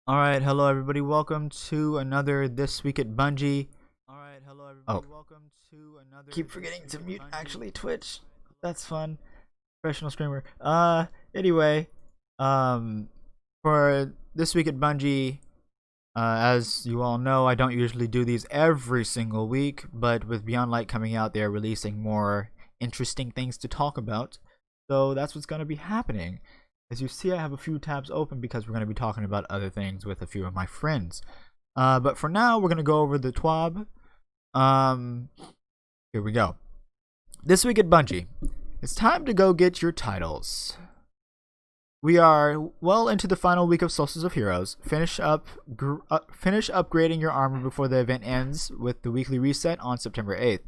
Alright, hello everybody, welcome to another This Week at Bungie. Oh, keep forgetting to mute actually Twitch. That's fun. Professional screamer. Anyway, um, for This Week at Bungie, as you all know, I don't usually do these every single week, but with Beyond Light coming out, they're releasing more interesting things to talk about. So that's what's going to be happening. As you see, I have a few tabs open because we're going to be talking about other things with a few of my friends. But for now, we're going to go over the TWAB. Here we go. This week at Bungie, it's time to go get your titles. We are well into the final week of Solstice of Heroes. Finish upgrading your armor before the event ends with the weekly reset on September 8th.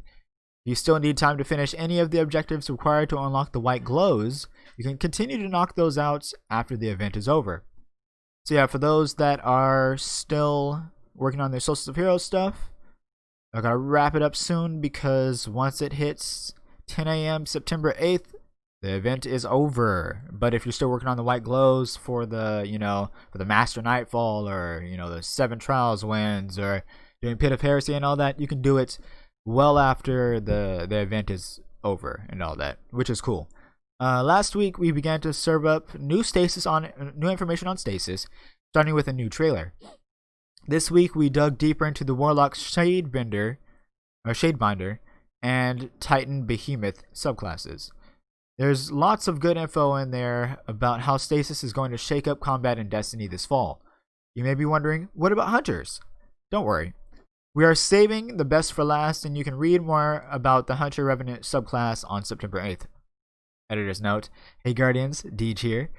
You still need time to finish any of the objectives required to unlock the white glows. You can continue to knock those out after the event is over. So yeah, for those that are still working on their Solstice of Heroes stuff, I gotta wrap it up soon because once it hits 10 a.m. September 8th, the event is over. But if you're still working on the white glows for the, for the Master Nightfall or, the 7 Trials wins or doing Pit of Heresy and all that, you can do it well after the event is over and all that, which is cool. Last week we began to serve up new information on stasis, starting with a new trailer. This week we dug deeper into the Warlock Shadebinder and Titan Behemoth subclasses. There's lots of good info in there about how stasis is going to shake up combat in Destiny this fall. You may be wondering, what about hunters? Don't worry. We are saving the best for last, and you can read more about the Hunter Revenant subclass on September 8th. Editor's note, hey Guardians, Deej here.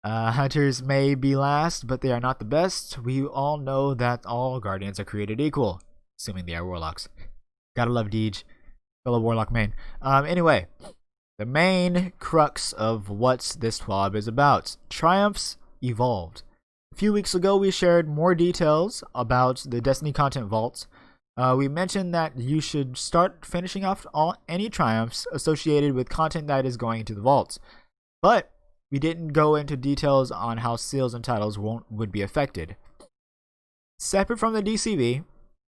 Hunters may be last, but they are not the best. We all know that all Guardians are created equal, assuming they are Warlocks. Gotta love Deej, fellow Warlock main. Anyway, the main crux of what this TWAB is about. Triumphs Evolved. A few weeks ago, we shared more details about the Destiny Content Vault. We mentioned that you should start finishing off any triumphs associated with content that is going into the vaults, but we didn't go into details on how seals and titles would be affected. Separate from the DCV,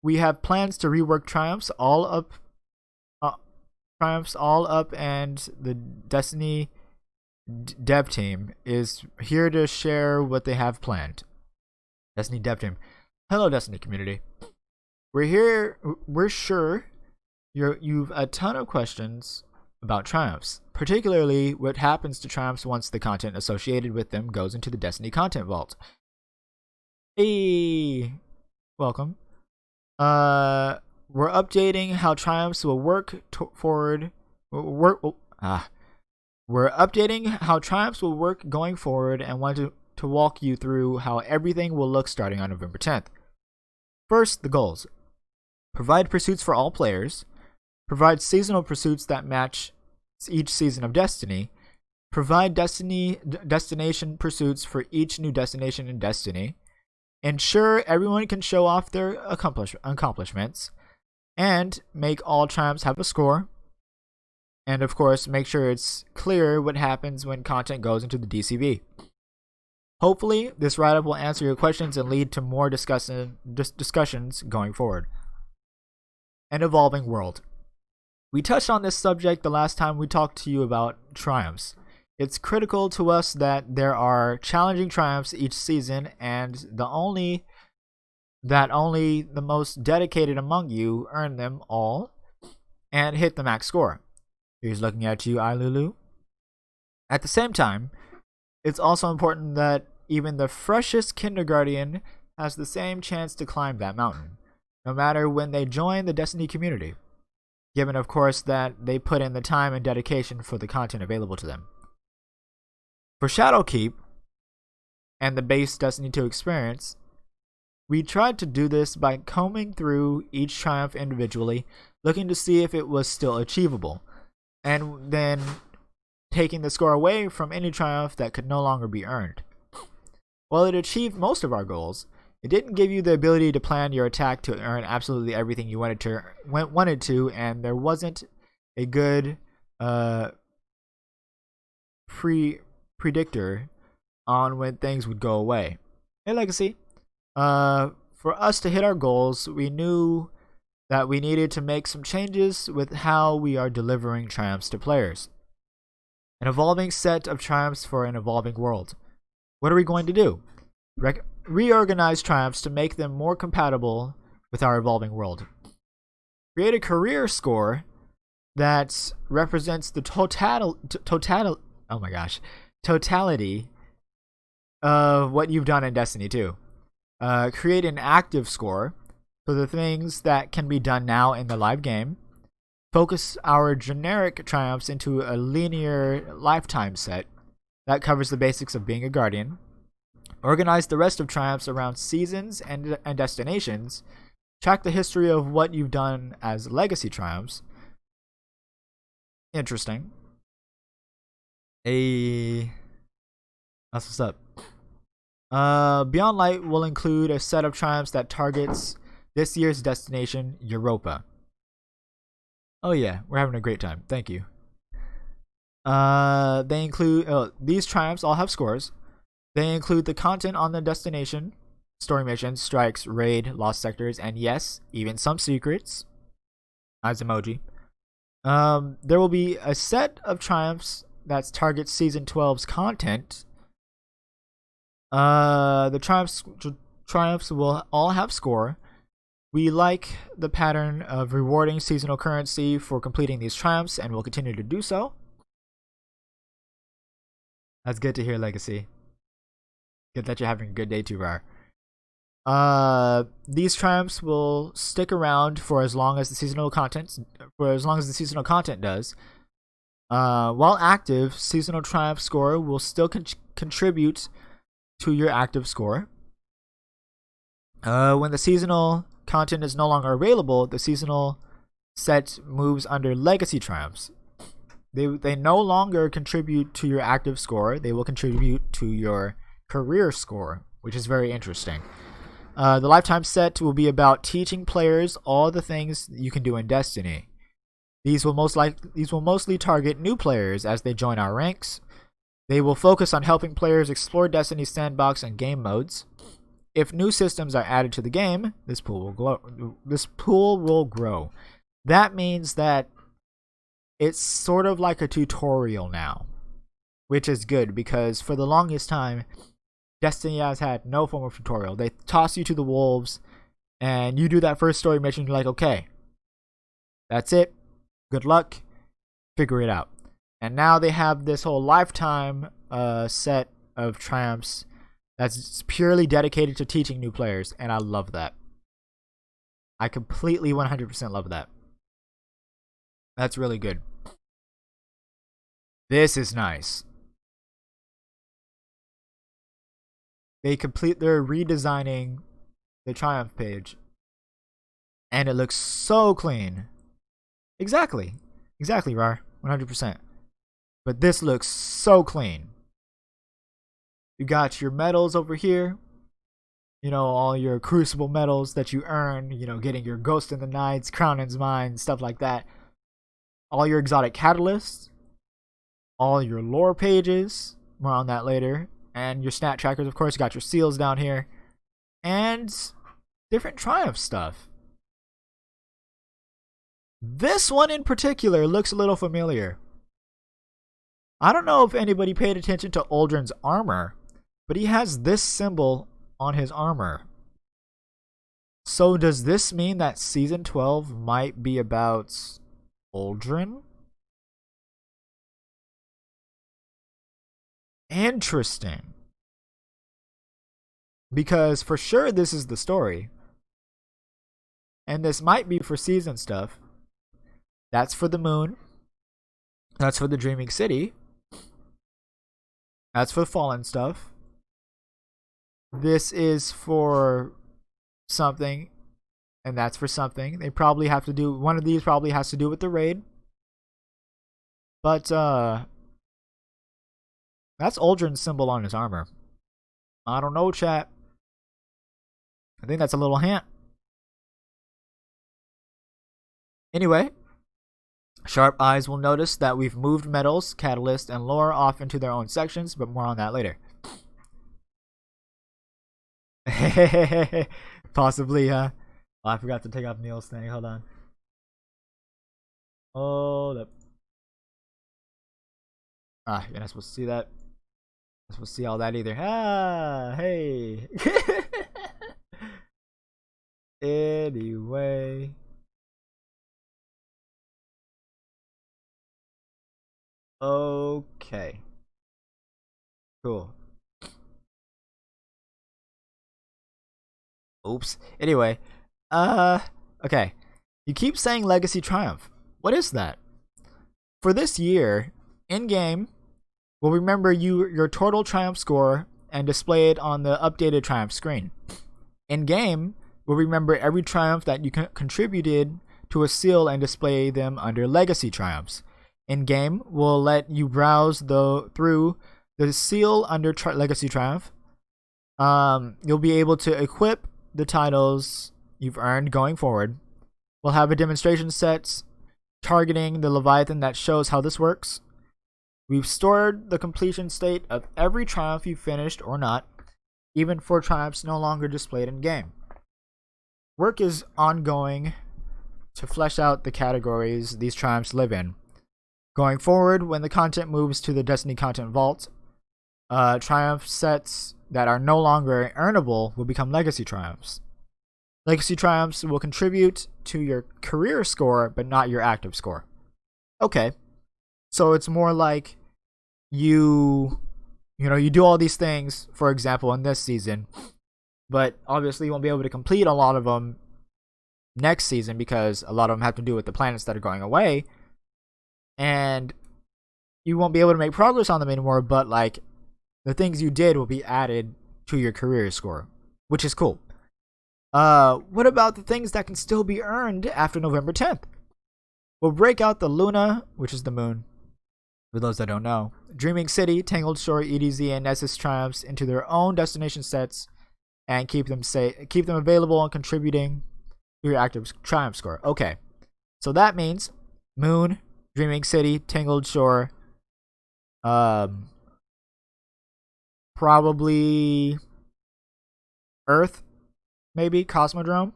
we have plans to rework triumphs all up, and the Destiny dev team is here to share what they have planned. Destiny dev team, hello Destiny community. We're sure you've a ton of questions about triumphs, particularly what happens to triumphs once the content associated with them goes into the Destiny content vault. Hey, welcome. We're updating how triumphs will work forward. We're updating how triumphs will work going forward and want to walk you through how everything will look starting on November 10th. First, the goals. Provide pursuits for all players. Provide seasonal pursuits that match each season of Destiny. Provide destination pursuits for each new destination in Destiny. Ensure everyone can show off their accomplishments. And make all triumphs have a score. And of course, make sure it's clear what happens when content goes into the DCV. Hopefully, this write-up will answer your questions and lead to more discussions going forward. An evolving world. We touched on this subject the last time we talked to you about triumphs. It's critical to us that there are challenging triumphs each season, and only the most dedicated among you earn them all and hit the max score. Here's looking at you, Ilulu. At the same time, it's also important that even the freshest kindergarten has the same chance to climb that mountain, no matter when they join the Destiny community, given of course that they put in the time and dedication for the content available to them. For Shadowkeep and the base Destiny 2 experience, we tried to do this by combing through each triumph individually, looking to see if it was still achievable, and then taking the score away from any triumph that could no longer be earned. While it achieved most of our goals, it didn't give you the ability to plan your attack to earn absolutely everything you wanted to, and there wasn't a good predictor on when things would go away. Hey Legacy, For us to hit our goals, we knew that we needed to make some changes with how we are delivering triumphs to players. An evolving set of triumphs for an evolving world. What are we going to do? Reorganize triumphs to make them more compatible with our evolving world. Create a career score that represents the totality of what you've done in Destiny 2. Create an active score for the things that can be done now in the live game. Focus our generic triumphs into a linear lifetime set that covers the basics of being a guardian. Organize the rest of triumphs around seasons and destinations. Track the history of what you've done as legacy triumphs. Interesting. That's what's up. Beyond Light will include a set of triumphs that targets this year's destination, Europa. Oh yeah, we're having a great time. Thank you. They include these triumphs all have scores. They include the content on the destination, story missions, strikes, raid, lost sectors, and yes, even some secrets. Eyes emoji. There will be a set of triumphs that targets Season 12's content. The triumphs will all have score. We like the pattern of rewarding seasonal currency for completing these triumphs, and will continue to do so. That's good to hear, Legacy. Good that you're having a good day too, Rar. These triumphs will stick around for as long as the seasonal content does. While active, seasonal triumph score will still contribute to your active score. When the seasonal content is no longer available, the seasonal set moves under legacy triumphs. They no longer contribute to your active score. They will contribute to your career score, which is very interesting. The lifetime set will be about teaching players all the things you can do in Destiny. These will mostly target new players as they join our ranks. They will focus on helping players explore Destiny's sandbox and game modes. If new systems are added to the game, this pool will grow. That means that it's sort of like a tutorial now, which is good because for the longest time, Destiny has had no form of tutorial. They toss you to the wolves, and you do that first story mission. You're like, okay, that's it. Good luck. Figure it out. And now they have this whole lifetime set of triumphs that's purely dedicated to teaching new players, and I love that. I completely 100% love that. That's really good. This is nice. They're redesigning the Triumph page, and it looks so clean. Exactly, Rar, 100%. But this looks so clean. You got your medals over here. You know, all your crucible medals that you earn. You know, getting your Ghost in the Nights, Crown in Mine, stuff like that. All your exotic catalysts. All your lore pages. More on that later. And your stat trackers, of course. You got your seals down here. And different Triumph stuff. This one in particular looks a little familiar. I don't know if anybody paid attention to Uldren's armor, but he has this symbol on his armor. So does this mean that Season 12 might be about Uldren? Interesting. Because for sure this is the story. And this might be for season stuff. That's for the moon. That's for the Dreaming City. That's for the Fallen stuff. This is for something. And that's for something. They probably have to do... One of these probably has to do with the raid. But, that's Uldren's symbol on his armor. I don't know, chat. I think that's a little hint. Anyway, sharp eyes will notice that we've moved medals, catalyst, and lore off into their own sections, but more on that later. Possibly, huh? Oh, I forgot to take off Neil's thing. Hold on. Hold up. Ah, you're not supposed to see that. Not supposed to see all that either. Ah, hey. Anyway. Okay. Cool. Oops. Anyway. Okay. You keep saying Legacy Triumph. What is that? For this year, in game, we'll remember your total Triumph score and display it on the updated Triumph screen. In game, we'll remember every Triumph that you contributed to a seal and display them under Legacy Triumphs. In game, we'll let you browse through the seal under Legacy Triumph. You'll be able to equip the titles you've earned going forward. We'll have a demonstration set targeting the Leviathan that shows how this works. We've stored the completion state of every Triumph you finished or not, even for Triumphs no longer displayed in game. Work is ongoing to flesh out the categories these Triumphs live in. Going forward, when the content moves to the Destiny Content Vault, Triumph sets that are no longer earnable will become Legacy Triumphs. Legacy Triumphs will contribute to your career score, but not your active score. Okay. So it's more like you do all these things, for example, in this season, but obviously you won't be able to complete a lot of them next season because a lot of them have to do with the planets that are going away, and you won't be able to make progress on them anymore, but like the things you did will be added to your career score, which is cool. What about the things that can still be earned after November 10th? We'll break out the Luna, which is the moon, for those that don't know, Dreaming City, Tangled Shore, EDZ, and Nessus Triumphs into their own destination sets and keep them available and contributing to your active Triumph score. Okay, so that means Moon, Dreaming City, Tangled Shore, probably Earth, maybe Cosmodrome,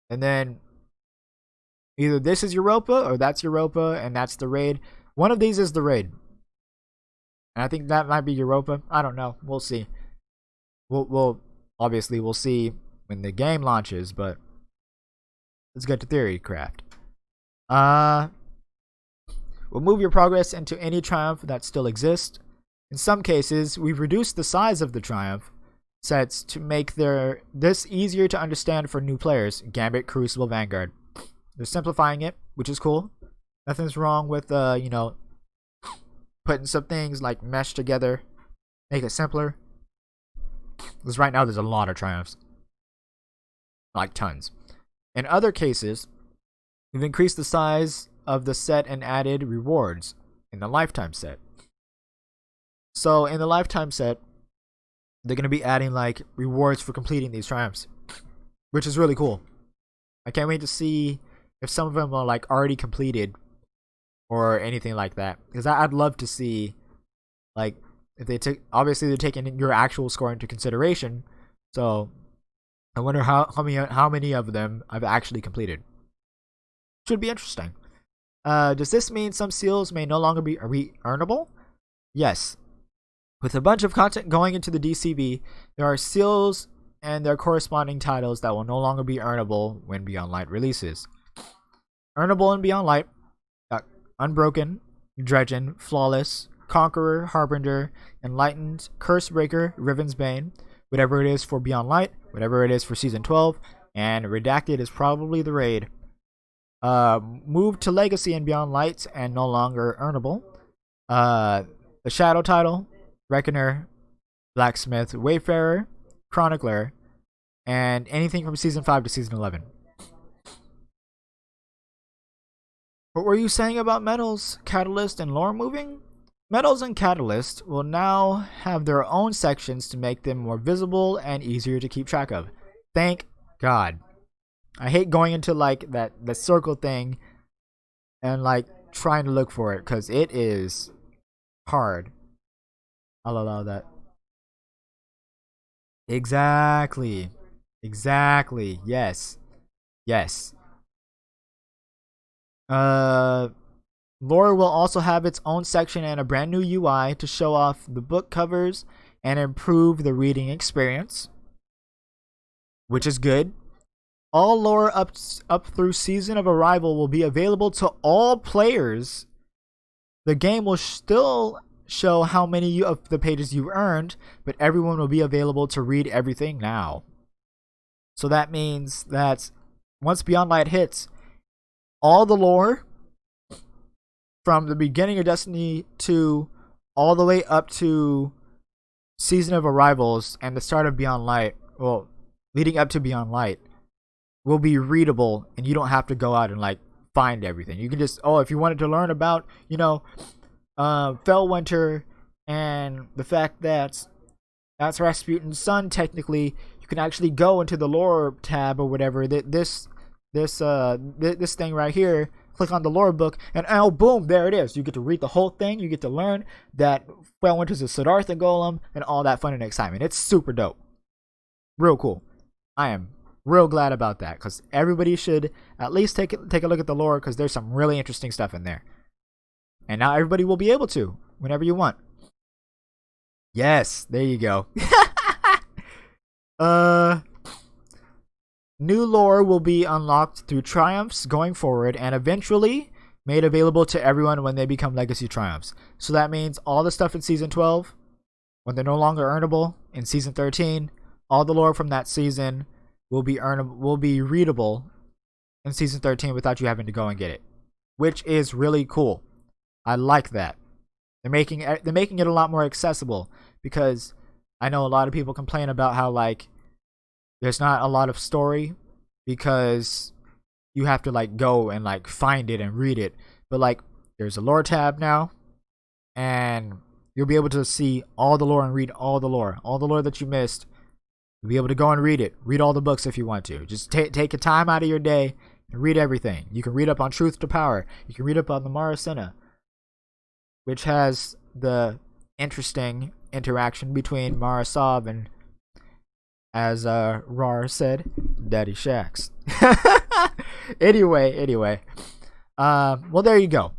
and then either this is Europa or that's Europa and that's the raid. One of these is the raid. And I think that might be Europa. I don't know. We'll see. We'll obviously we'll see when the game launches, but let's get to theory craft. We'll move your progress into any Triumph that still exists. In some cases, we've reduced the size of the Triumph sets to make this easier to understand for new players. Gambit, Crucible, Vanguard. They're simplifying it, which is cool. Nothing's wrong with putting some things like mesh together, make it simpler. Because right now there's a lot of Triumphs, like tons. In other cases, we've increased the size of the set and added rewards in the lifetime set. So in the lifetime set, they're gonna be adding like rewards for completing these Triumphs, which is really cool. I can't wait to see if some of them are like already completed or anything like that, because I'd love to see like if they took, obviously they're taking your actual score into consideration, so I wonder how many of them I've actually completed. Should be interesting. Does this mean some seals may no longer be earnable? Yes. With a bunch of content going into the DCB, there are seals and their corresponding titles that will no longer be earnable when Beyond Light releases. Earnable in Beyond Light: Unbroken, Dredgen, Flawless, Conqueror, Harbinger, Enlightened, Cursebreaker, Riven's Bane, whatever it is for Beyond Light, whatever it is for Season 12, and Redacted is probably the raid. Moved to Legacy and Beyond Light and no longer earnable. The Shadow title, Reckoner, Blacksmith, Wayfarer, Chronicler, and anything from Season 5 to Season 11. What were you saying about Metals, Catalyst, and Lore moving? Metals and Catalyst will now have their own sections to make them more visible and easier to keep track of. Thank God. I hate going into like the circle thing and like trying to look for it, because it is hard. I'll allow that. Exactly. Exactly. Yes. Yes. Uh Lore will also have its own section and a brand new UI to show off the book covers and improve the reading experience, which is good. All lore up through Season of Arrival will be available to all players. The game will still show how many of the pages you earned, but everyone will be available to read everything now. So that means that once Beyond Light hits, all the lore from the beginning of Destiny 2 all the way up to Season of Arrivals and the start of Beyond Light, well, leading up to Beyond Light, will be readable, and you don't have to go out and like find everything. You can just, if you wanted to learn about, Fellwinter and the fact that that's Rasputin's son, technically, you can actually go into the lore tab or whatever. This thing right here. Click on the lore book, and boom, there it is. You get to read the whole thing. You get to learn that Fellwinter's a Siddhartha golem and all that fun and excitement. It's super dope. Real cool. I am real glad about that because everybody should at least take a look at the lore because there's some really interesting stuff in there. And now everybody will be able to whenever you want. Yes, there you go. New lore will be unlocked through triumphs going forward and eventually made available to everyone when they become legacy triumphs. So that means all the stuff in Season 12, when they're no longer earnable, in Season 13, all the lore from that season will be readable in Season 13 without you having to go and get it, which is really cool. I like that. They're making it a lot more accessible because I know a lot of people complain about how like there's not a lot of story because you have to like go and like find it and read it. But like there's a lore tab now and you'll be able to see all the lore and read all the lore that you missed. You'll be able to go and read it. Read all the books if you want to. Just take a time out of your day and read everything. You can read up on Truth to Power. You can read up on the Maracena, which has the interesting interaction between Marasov and, as Rar said, Daddy Shax. Anyway. Well, there you go.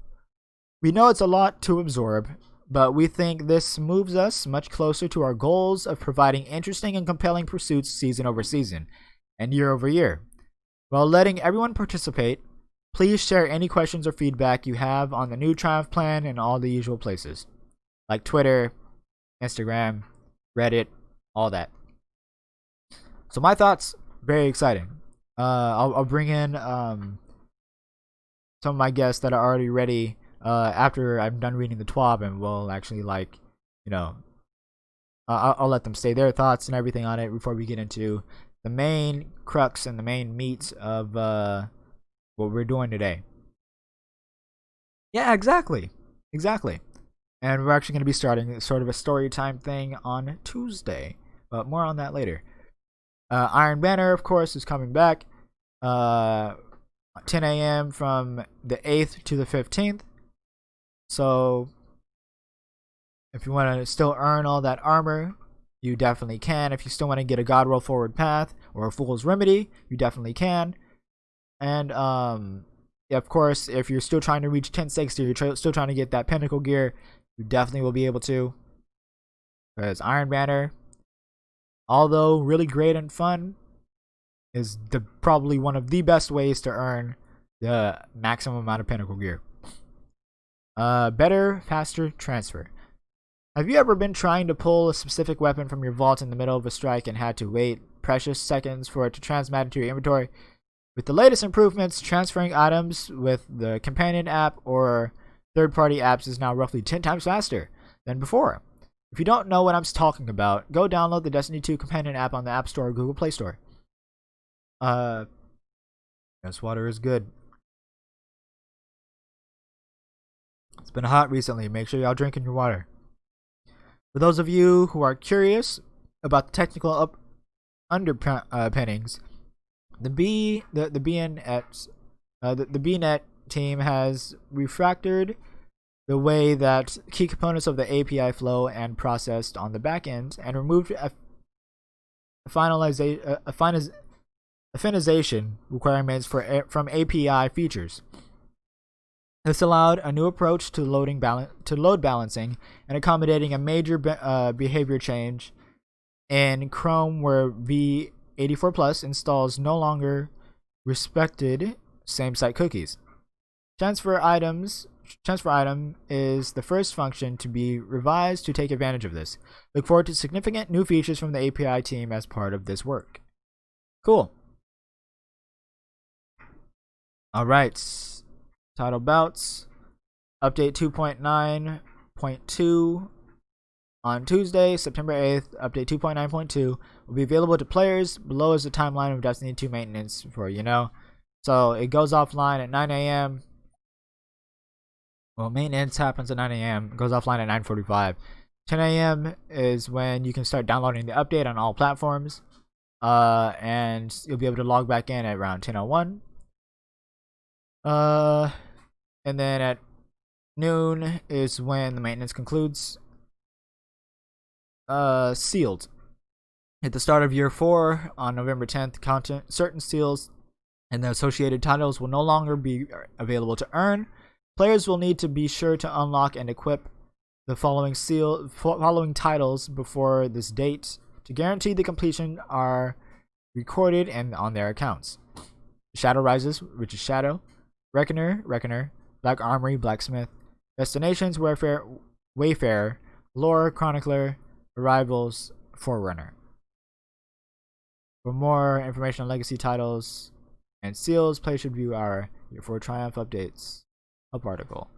We know it's a lot to absorb, but we think this moves us much closer to our goals of providing interesting and compelling pursuits season over season and year over year. While letting everyone participate, please share any questions or feedback you have on the new Triumph plan in all the usual places, like Twitter, Instagram, Reddit, all that. So my thoughts, very exciting. I'll bring in some of my guests that are already ready after I'm done reading the TWAB, and we'll actually I'll let them say their thoughts and everything on it before we get into the main crux and the main meat of what we're doing today. Yeah, exactly. And we're actually going to be starting sort of a story time thing on Tuesday, but more on that later. Iron Banner, of course, is coming back 10 a.m. from the 8th to the 15th. So if you want to still earn all that armor, you definitely can. If you still want to get a God Roll Forward Path or a Fool's Remedy, you definitely can. And of course, if you're still trying to reach 1060, you're still trying to get that Pinnacle gear, you definitely will be able to. Because Iron Banner, although really great and fun, is probably one of the best ways to earn the maximum amount of Pinnacle gear. Better, faster transfer. Have you ever been trying to pull a specific weapon from your vault in the middle of a strike and had to wait precious seconds for it to transmat into your inventory? With the latest improvements, transferring items with the companion app or third-party apps is now roughly 10 times faster than before. If you don't know what I'm talking about, go download the Destiny 2 companion app on the App Store or Google Play Store. This water is good. It's been hot recently. Make sure y'all drinking your water. For those of you who are curious about the technical underpinnings, the BNet team has refactored the way that key components of the API flow and processed on the back end and removed affinization requirements from API features. This allowed a new approach to load balancing and accommodating a major behavior change in Chrome, where v84 Plus installs no longer respected same-site cookies. Transfer item is the first function to be revised to take advantage of this. Look forward to significant new features from the API team as part of this work. Cool. Alright. Title bouts. Update 2.9.2 on Tuesday, September 8th. Update 2.9.2 will be available to players. Below is the timeline of Destiny 2 maintenance for So it goes offline at 9 a.m. Well, maintenance happens at 9 a.m. Goes offline at 9:45. 10 a.m. is when you can start downloading the update on all platforms. And you'll be able to log back in at around 10:01. And then at noon is when the maintenance concludes. Sealed. At the start of year 4 on November 10th, certain seals and the associated titles will no longer be available to earn. Players will need to be sure to unlock and equip the following titles before this date to guarantee the completion are recorded and on their accounts. Shadow Rises, which is Shadow. Reckoner, Black Armory, Blacksmith. Destinations, Wayfarer, Lore, Chronicler, Arrivals, Forerunner. For more information on legacy titles and seals, players should view our Year 4 Triumph updates up article.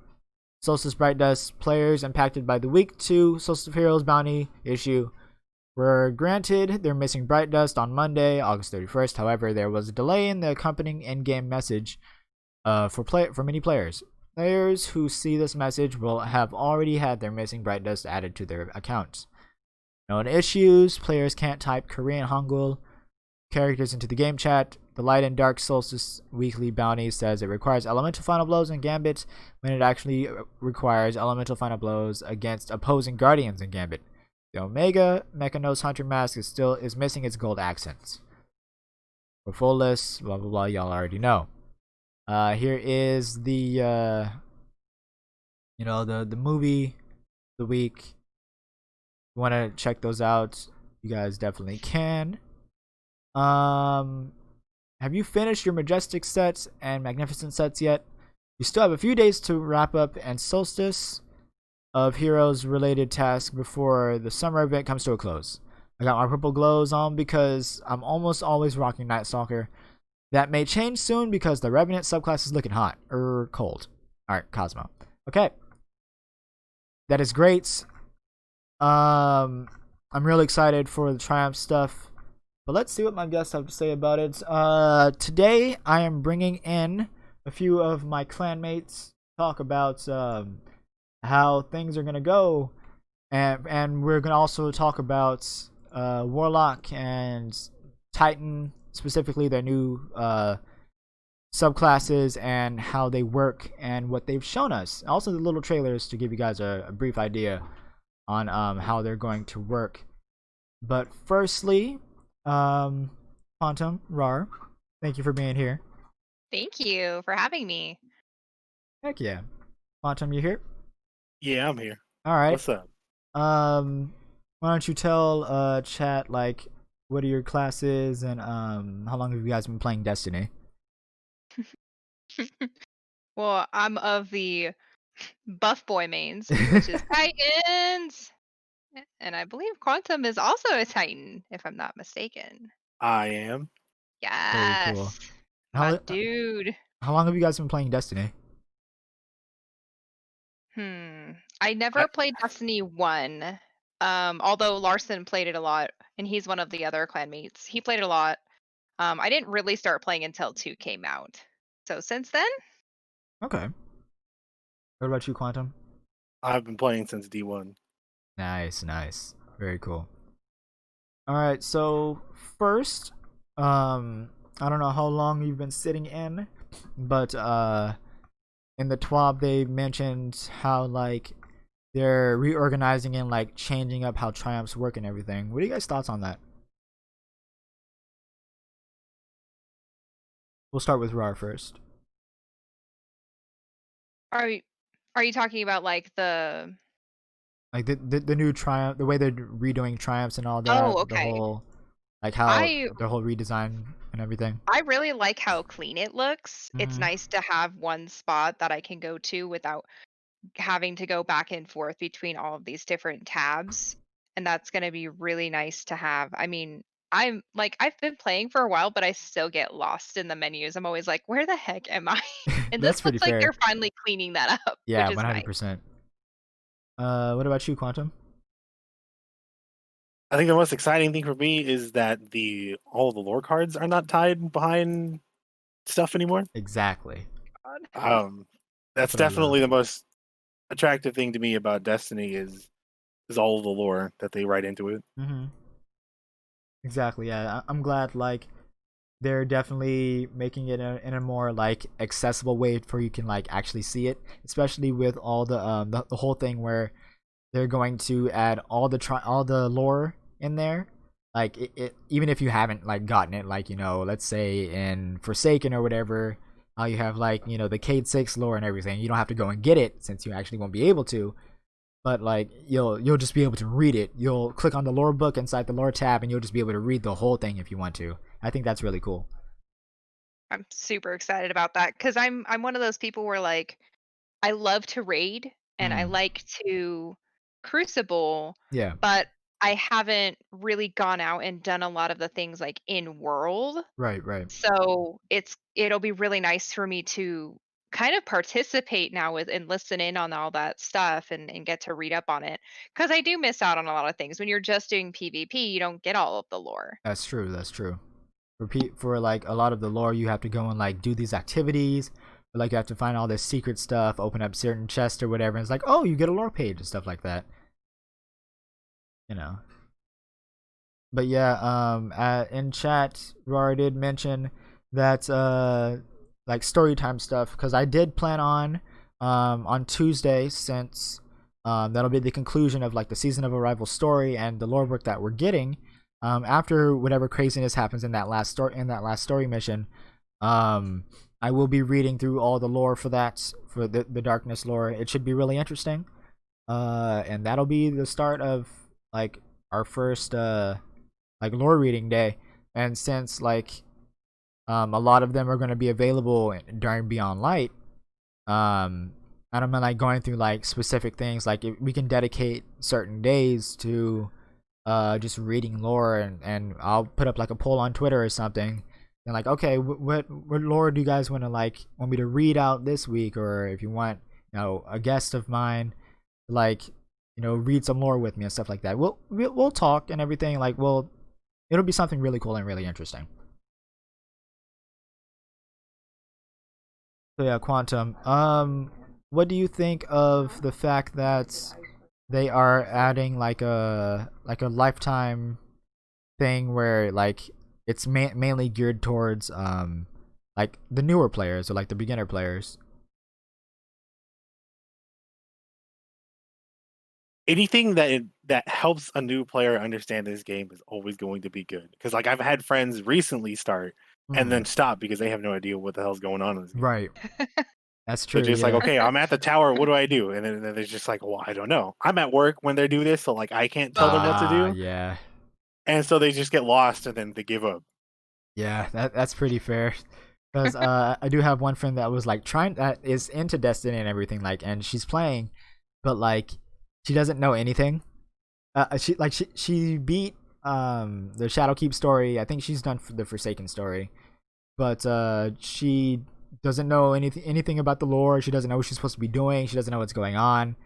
Solstice Bright Dust players impacted by the Week 2 Solstice of Heroes bounty issue were granted their missing Bright Dust on Monday, August 31st. However, there was a delay in the accompanying in-game message for many players. Players who see this message will have already had their missing Bright Dust added to their accounts. Known issues: players can't type Korean Hangul characters into the game chat. The Light and Dark Solstice weekly bounty says it requires elemental final blows in Gambit when it actually requires elemental final blows against opposing guardians in Gambit. The Omega Mechanos Hunter Mask is missing its gold accents. For full list, blah blah blah, y'all already know. Here is the the movie, the week. If you want to check those out, you guys definitely can. Have you finished your Majestic sets and Magnificent sets yet? You still have a few days to wrap up and Solstice of Heroes related tasks before the summer event comes to a close. I got my purple glows on because I'm almost always rocking Night Stalker. That may change soon because the Revenant subclass is looking hot or cold. Alright, Cosmo. Okay. That is great. I'm really excited for the Triumph stuff. But let's see what my guests have to say about it. Today, I am bringing in a few of my clanmates to talk about how things are going to go. And we're going to also talk about Warlock and Titan, specifically their new subclasses and how they work and what they've shown us. Also, the little trailers to give you guys a brief idea on how they're going to work. But firstly, Quantum, Rar, thank you for being here. Thank you for having me. Heck yeah. Quantum, you here? Yeah, I'm here. All right. What's up? Why don't you tell chat what are your classes and how long have you guys been playing Destiny? Well, I'm of the buff boy mains, which is Titans. And I believe Quantum is also a Titan, if I'm not mistaken. I am. Yes. Very cool. My dude. How long have you guys been playing Destiny? I never played Destiny 1. Although Larson played it a lot, and he's one of the other clanmates. He played it a lot. I didn't really start playing until 2 came out. So since then? Okay. What about you, Quantum? I've been playing since D1. Nice. Very cool. Alright, so first, I don't know how long you've been sitting in, but in the TWAB they mentioned how they're reorganizing and changing up how Triumphs work and everything. What are you guys' thoughts on that? We'll start with Rar first. Are you talking about like the? Like the new Triumph, the way they're redoing Triumphs and all that, Oh, the okay. whole like how I the whole redesign and everything. I really like how clean it looks. It's Mm-hmm. nice to have one spot that I can go to without having to go back and forth between all of these different tabs. And that's going to be really nice to have. I mean, I'm like, I've been playing for a while, but I still get lost in the menus. I'm always like, where the heck am I? And That's this pretty looks like fair. they're finally cleaning that up, Yeah, which is nice. 100%. What about you, Quantum? I think the most exciting thing for me is that all the lore cards are not tied behind stuff anymore. Exactly. Um, That's that's what I love. definitely the most attractive thing to me about Destiny is all the lore that they write into it. Mm-hmm. Exactly. Yeah, I'm glad like they're definitely making it in a more like accessible way for you can like actually see it, especially with all the whole thing where they're going to add all the lore in there. Like even if you haven't like gotten it, like let's say in Forsaken or whatever, you have like the Cade 6 lore and everything. You don't have to go and get it since you actually won't be able to. But like you'll just be able to read it. You'll click on the lore book inside the lore tab, and you'll just be able to read the whole thing if you want to. I think that's really cool. I'm super excited about that because I'm one of those people where like I love to raid and I Mm. like to crucible, Yeah. but I haven't really gone out and done a lot of the things like in world. Right. Right. So it'll be really nice for me to kind of participate now with and listen in on all that stuff and get to read up on it. Because I do miss out on a lot of things. When you're just doing PvP, you don't get all of the lore. That's true. That's true. For like a lot of the lore, you have to go and like do these activities. Or, like you have to find all this secret stuff, open up certain chests or whatever. And it's like, oh, you get a lore page and stuff like that. You know. But yeah, in chat, Rara did mention that like story time stuff because I did plan on Tuesday since that'll be the conclusion of like the season of arrival story and the lore work that we're getting. After whatever craziness happens in that last story mission, I will be reading through all the lore for the darkness lore. It should be really interesting. And that'll be the start of like our first like lore reading day. And since like a lot of them are going to be available during Beyond Light, and I'm like going through like specific things, like we can dedicate certain days to just reading lore, and I'll put up like a poll on Twitter or something, and like, okay, what lore do you guys want me to read out this week, or if you want a guest of mine like read some lore with me and stuff like that. We'll talk and everything, like it'll be something really cool and really interesting. So yeah, Quantum, what do you think of the fact that they are adding like a lifetime thing where like it's mainly geared towards like the newer players or like the beginner players? Anything that helps a new player understand this game is always going to be good. Because like I've had friends recently start and then stop because they have no idea what the hell's going on in this game. Right. That's They're true. just like, Yeah. okay, I'm at the tower. What do I do? And then they're just like, well, I don't know. I'm at work when they do this, so like I can't tell them what to do. Yeah. And so they just get lost and then they give up. Yeah, that's pretty fair. Because I do have one friend that was like that is into Destiny and everything, like, and she's playing, but like she doesn't know anything. She beat the Shadowkeep story. I think she's done the Forsaken story, but she doesn't know anything about the lore. She doesn't know what she's supposed to be doing. She doesn't know what's going on.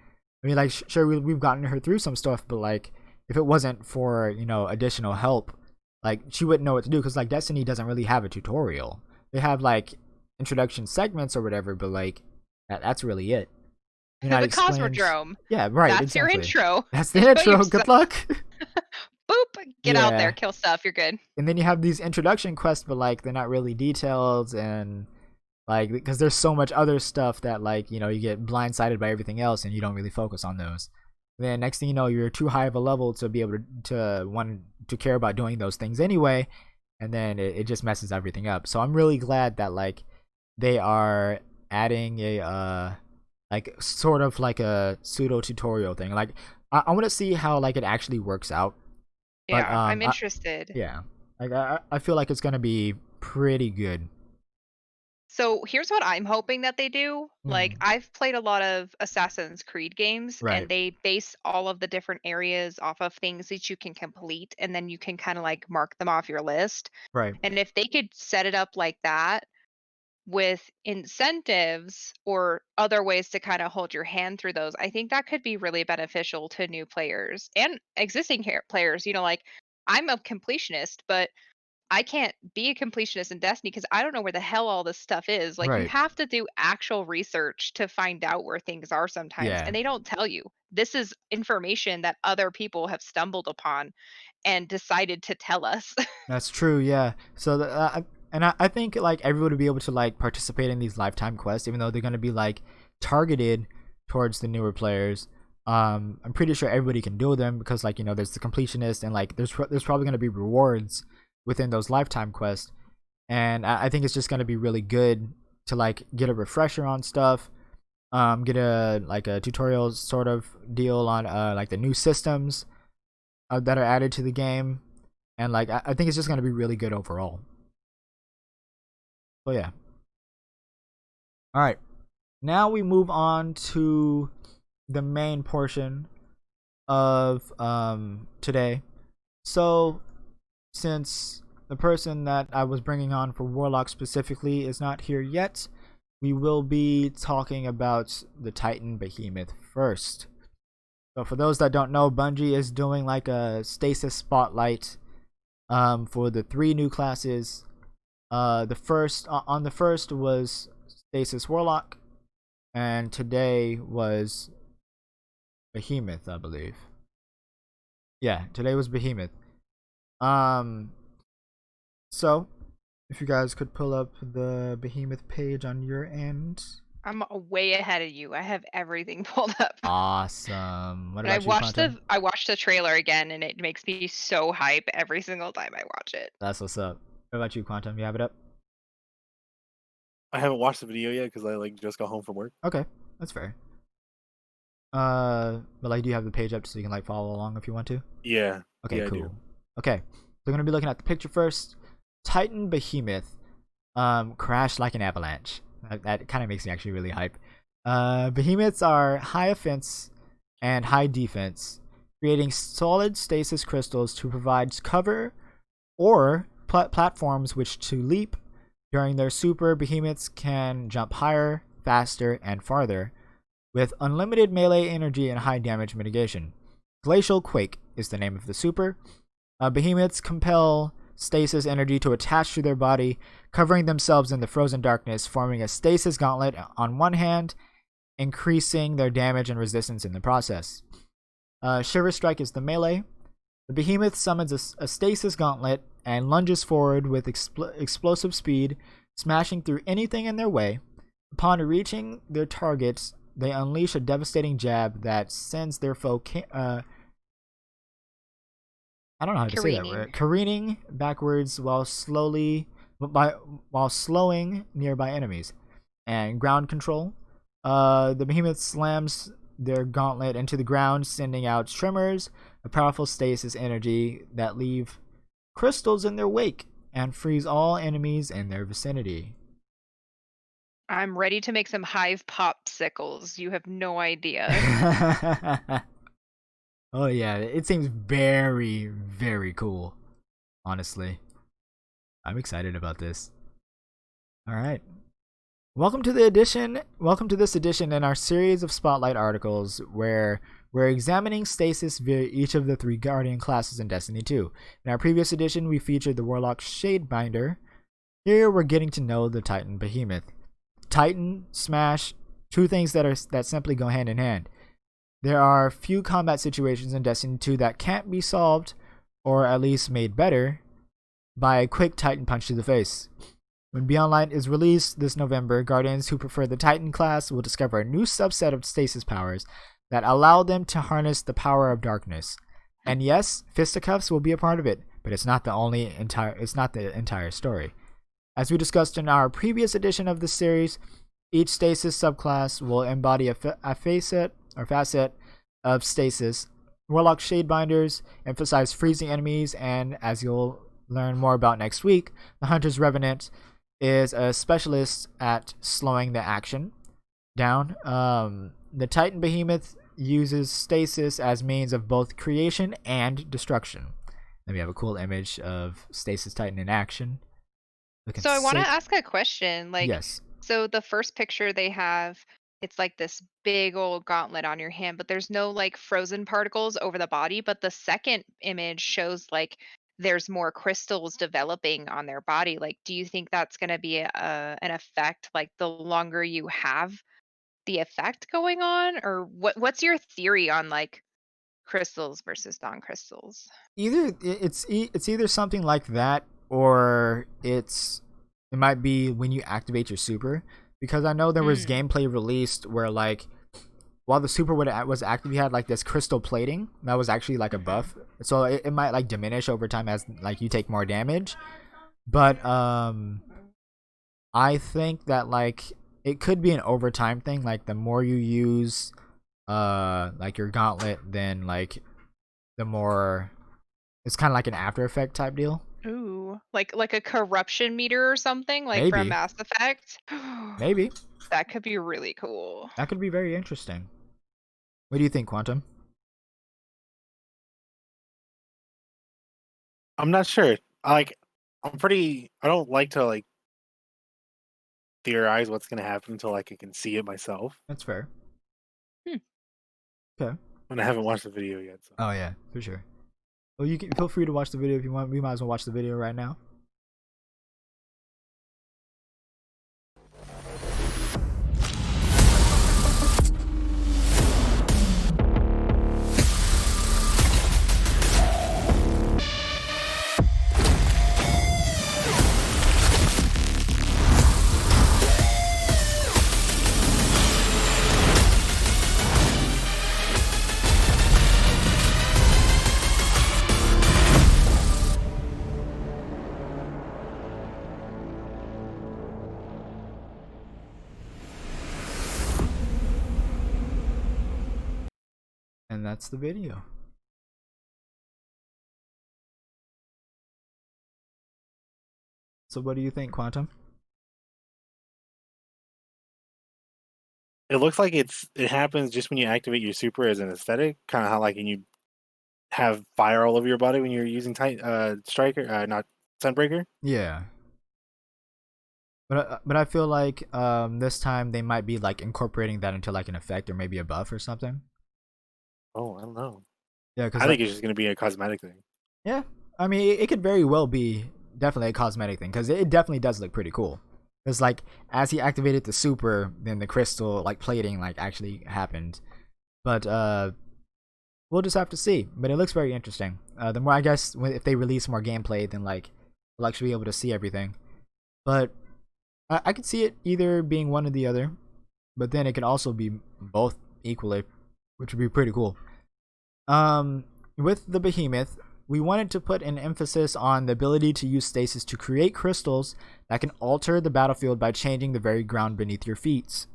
I mean, like, sure, we've gotten her through some stuff, but like, if it wasn't for additional help, like, she wouldn't know what to do. Because like Destiny doesn't really have a tutorial. They have like introduction segments or whatever, but like that's really it. The Cosmodrome. Yeah, right. That's exactly. your intro. That's the intro. Good luck. Boop. Get out there, kill stuff. You're good. And then you have these introduction quests, but like they're not really detailed, and like because there's so much other stuff that like you get blindsided by everything else, and you don't really focus on those. And then next thing you know, you're too high of a level to be able to want to care about doing those things anyway, and then it just messes everything up. So I'm really glad that like they are adding a like sort of like a pseudo tutorial thing. Like I want to see how like it actually works out. But Yeah, I'm interested. yeah, like I feel like it's gonna be pretty good. So here's what I'm hoping that they do. Like, Mm, I've played a lot of Assassin's Creed games, right, and they base all of the different areas off of things that you can complete, and then you can kind of like mark them off your list. right, And if they could set it up like that with incentives or other ways to kind of hold your hand through those, I think that could be really beneficial to new players and existing players. Like I'm a completionist, but I can't be a completionist in Destiny because I don't know where the hell all this stuff is. Like, you right. have to do actual research to find out where things are sometimes, Yeah, and they don't tell you. This is information that other people have stumbled upon and decided to tell us. that's true. Yeah. So I think like everyone would be able to like participate in these lifetime quests, even though they're gonna be like targeted towards the newer players. I'm pretty sure everybody can do them because like there's the completionist and like there's probably gonna be rewards within those lifetime quests, and I think it's just gonna be really good to like get a refresher on stuff. Get a like a tutorial sort of deal on like the new systems that are added to the game, and like I think it's just gonna be really good overall. So yeah. All right. Now we move on to the main portion of today. So since the person that I was bringing on for Warlock specifically is not here yet, we will be talking about the Titan Behemoth first. So for those that don't know, Bungie is doing like a stasis spotlight for the 3 new classes. The first on the first was Stasis Warlock, and today was Behemoth, I believe. Yeah, today was Behemoth. So if you guys could pull up the Behemoth page on your end. I'm way ahead of you. I have everything pulled up. Awesome. What But I about you, watched Quantum? I watched the trailer again, and it makes me so hype every single time I watch it. That's what's up. What about you, Quantum? You have it up? I haven't watched the video yet because I like just got home from work. Okay, that's fair. But like, do you have the page up so you can like follow along if you want to? Yeah. Okay, yeah, I cool. do. Okay, so we're gonna be looking at the picture first. Titan Behemoth, crashed like an avalanche. That kind of makes me actually really hype. Behemoths are high offense and high defense, creating solid stasis crystals to provide cover or platforms which to leap. During their super, behemoths can jump higher, faster, and farther, with unlimited melee energy and high damage mitigation. Glacial Quake is the name of the super. Behemoths compel stasis energy to attach to their body, covering themselves in the frozen darkness, forming a stasis gauntlet on one hand, increasing their damage and resistance in the process. Shiver Strike is the melee. The behemoth summons a stasis gauntlet and lunges forward with explosive speed, smashing through anything in their way. Upon reaching their targets, they unleash a devastating jab that sends their foe I don't know how to say that word. Careening backwards while slowing nearby enemies. And ground control. The behemoth slams their gauntlet into the ground, sending out tremors, a powerful stasis energy that leave crystals in their wake and freeze all enemies in their vicinity. I'm ready to make some hive popsicles. You have no idea. Oh yeah, it seems very, very cool. Honestly, I'm excited about this. All right. Welcome to this edition in our series of spotlight articles where we're examining stasis via each of the 3 Guardian classes in Destiny 2. In our previous edition, we featured the Warlock Shadebinder. Here, we're getting to know the Titan Behemoth. Titan, Smash, 2 things that simply go hand in hand. There are few combat situations in Destiny 2 that can't be solved, or at least made better, by a quick Titan punch to the face. When Beyond Light is released this November, Guardians who prefer the Titan class will discover a new subset of stasis powers that allow them to harness the power of darkness. And yes, fisticuffs will be a part of it. but it's not the entire story. As we discussed in our previous edition of this series, each stasis subclass will embody a facet of stasis. Warlock Shadebinders emphasize freezing enemies, and as you'll learn more about next week, the Hunter's Revenant is a specialist at slowing the action down. The Titan Behemoth uses stasis as means of both creation and destruction. Then we have a cool image of Stasis Titan in action. So I want to ask a question. Like, yes. So the first picture they have, it's like this big old gauntlet on your hand, but there's no like frozen particles over the body. But the second image shows like there's more crystals developing on their body. Like, do you think that's going to be an effect? Like, the longer you have the effect going on, or what's your theory on like crystals versus non-crystals? It's either something like that, or it might be when you activate your super, because I know there was gameplay released where like while the super was active, you had like this crystal plating that was actually like a buff, so it might like diminish over time as like you take more damage. But I think that like it could be an overtime thing. Like the more you use like your gauntlet, then like the more it's kind of like an after effect type deal. Ooh, like a corruption meter or something, like Maybe. from Mass Effect. Maybe that could be really cool. That could be very interesting. What do you think, Quantum? I'm not sure. I don't like to like theorize what's gonna happen until like I can see it myself. That's fair. Okay. And I haven't watched the video yet. So. Oh yeah, for sure. Well, you can feel free to watch the video if you want. We might as well watch the video right now. And that's the video. So what do you think, Quantum? It looks like it happens just when you activate your super as an aesthetic, kind of how like when you have fire all over your body when you're using Striker, not Sunbreaker. Yeah. But I feel like this time they might be like incorporating that into like an effect or maybe a buff or something. Oh, I don't know. Yeah, because I think it's just gonna be a cosmetic thing. Yeah, I mean it could very well be definitely a cosmetic thing because it definitely does look pretty cool. It's like as he activated the super, then the crystal like plating like actually happened. But we'll just have to see. But it looks very interesting. The more I guess if they release more gameplay, then like we'll actually be able to see everything. But I could see it either being one or the other, but then it could also be both equally, which would be pretty cool. With the Behemoth, we wanted to put an emphasis on the ability to use stasis to create crystals that can alter the battlefield by changing the very ground beneath your feet.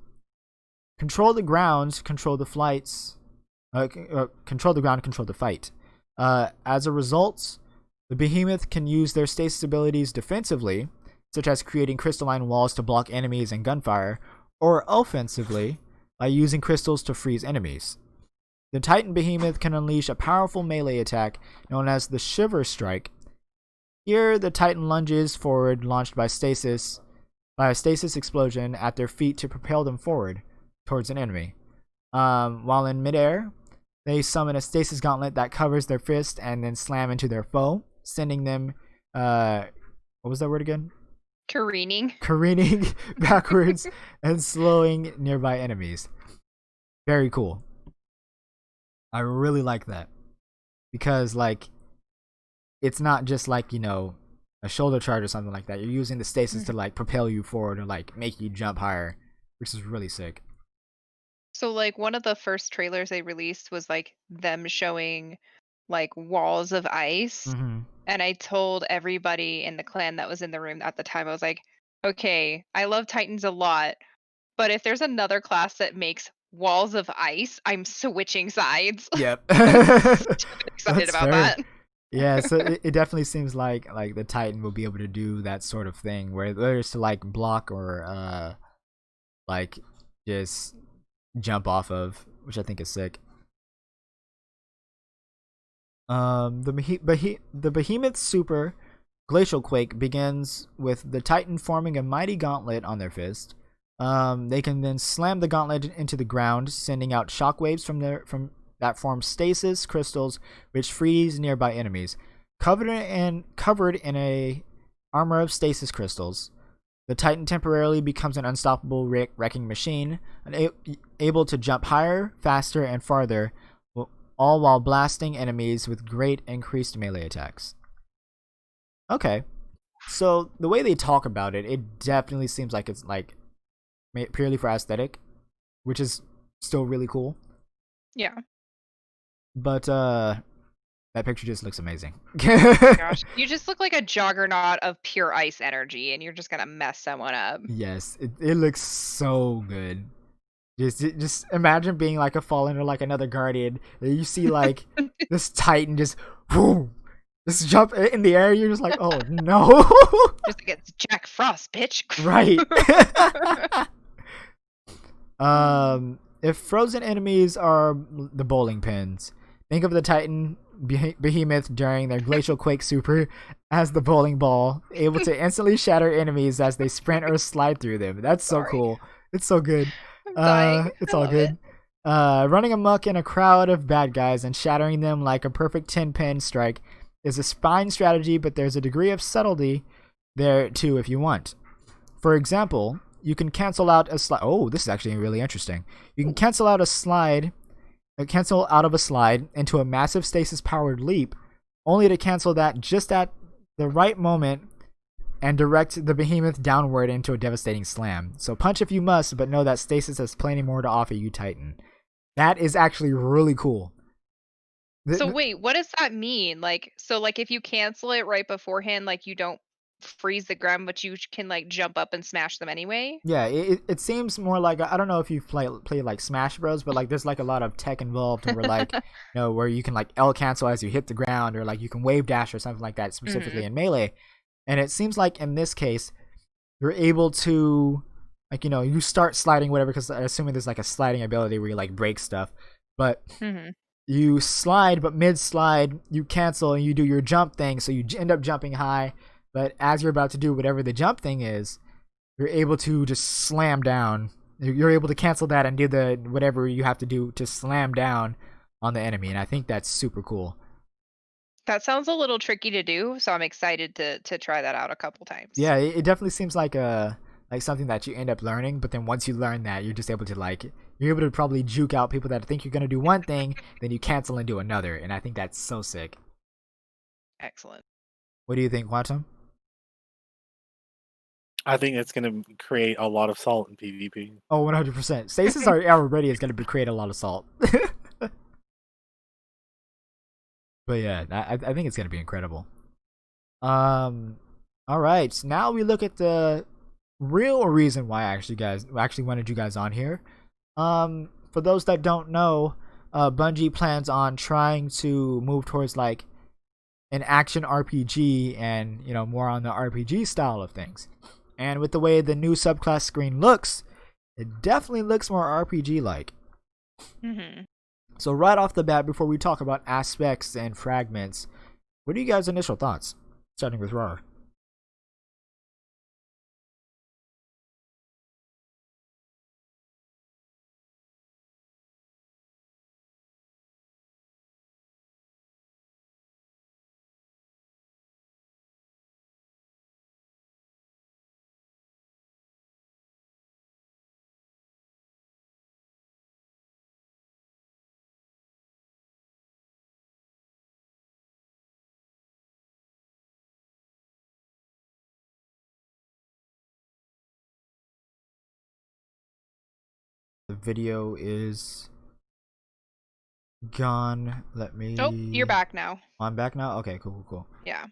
Control the ground, control the flights. Control the ground, control the fight. As a result, the Behemoth can use their stasis abilities defensively, such as creating crystalline walls to block enemies and gunfire, or offensively, by using crystals to freeze enemies. The Titan Behemoth can unleash a powerful melee attack known as the Shiver Strike. Here, the Titan lunges forward, launched by a stasis explosion at their feet to propel them forward towards an enemy. While in midair, they summon a stasis gauntlet that covers their fist and then slam into their foe, sending them, what was that word again? Careening backwards and slowing nearby enemies. Very cool. I really like that because like it's not just like, you know, a shoulder charge or something like that. You're using the stasis to like propel you forward or like make you jump higher, which is really sick. So like one of the first trailers they released was like them showing like walls of ice. Mm-hmm. And I told everybody in the clan that was in the room at the time, I was like, okay, I love Titans a lot, but if there's another class that makes walls of ice, I'm switching sides. Yep. I'm so excited That's about fair. that. Yeah, so it definitely seems like the Titan will be able to do that sort of thing, where there's to like block or like just jump off of, which I think is sick. The Behemoth Super Glacial Quake begins with the Titan forming a mighty gauntlet on their fist. They can then slam the gauntlet into the ground, sending out shockwaves from that form stasis crystals, which freeze nearby enemies. Covered in a armor of stasis crystals, the Titan temporarily becomes an unstoppable wrecking machine, able to jump higher, faster, and farther, all while blasting enemies with great increased melee attacks. Okay, so the way they talk about it, it definitely seems like it's like purely for aesthetic, which is still really cool. Yeah. But that picture just looks amazing. Gosh, you just look like a juggernaut of pure ice energy, and you're just gonna mess someone up. Yes, it looks so good. Just imagine being like a fallen or like another guardian. And you see like this Titan just whoo, just jump in the air. You're just like, oh no. Just like it's Jack Frost, bitch. Right. If frozen enemies are the bowling pins, think of the Titan Behemoth during their Glacial Quake Super as the bowling ball, able to instantly shatter enemies as they sprint or slide through them. That's so cool. It's so good. I'm dying. It's I all love good. Running amok in a crowd of bad guys and shattering them like a perfect 10-pin strike is a fine strategy, but there's a degree of subtlety there too if you want. For example, you can cancel out a slide. Oh, this is actually really interesting. You can cancel out of a slide into a massive stasis-powered leap, only to cancel that just at the right moment and direct the behemoth downward into a devastating slam. So punch if you must, but know that stasis has plenty more to offer you, Titan. That is actually really cool. So wait, what does that mean? Like, so like if you cancel it right beforehand, like you don't freeze the ground, but you can like jump up and smash them anyway? Yeah, it seems more like, I don't know if you've played like Smash Bros, but like there's like a lot of tech involved, and where you can like L cancel as you hit the ground, or like you can wave dash or something like that specifically in Melee. And it seems like in this case, you're able to you start sliding whatever, because assuming there's like a sliding ability where you like break stuff, but you slide, but mid slide you cancel and you do your jump thing, so you end up jumping high. But as you're about to do whatever the jump thing is, you're able to just slam down. You're able to cancel that and do the whatever you have to do to slam down on the enemy, and I think that's super cool. That sounds a little tricky to do, so I'm excited to try that out a couple times. Yeah, it definitely seems like something that you end up learning, but then once you learn that, you're just able to you're able to probably juke out people that think you're gonna do one thing, then you cancel and do another, and I think that's so sick. Excellent. What do you think, Quantum? I think it's going to create a lot of salt in PvP. Oh, 100%. Stasis already is going to create a lot of salt. But yeah, I think it's going to be incredible. All right. So now we look at the real reason why I actually wanted you guys on here. For those that don't know, Bungie plans on trying to move towards like an action RPG and more on the RPG style of things. And with the way the new subclass screen looks, it definitely looks more RPG like. So right off the bat, before we talk about aspects and fragments, what are you guys' initial thoughts? Starting with Rar. The video is gone. Let me. Oh, you're back now. I'm back now. Okay, cool. Yeah.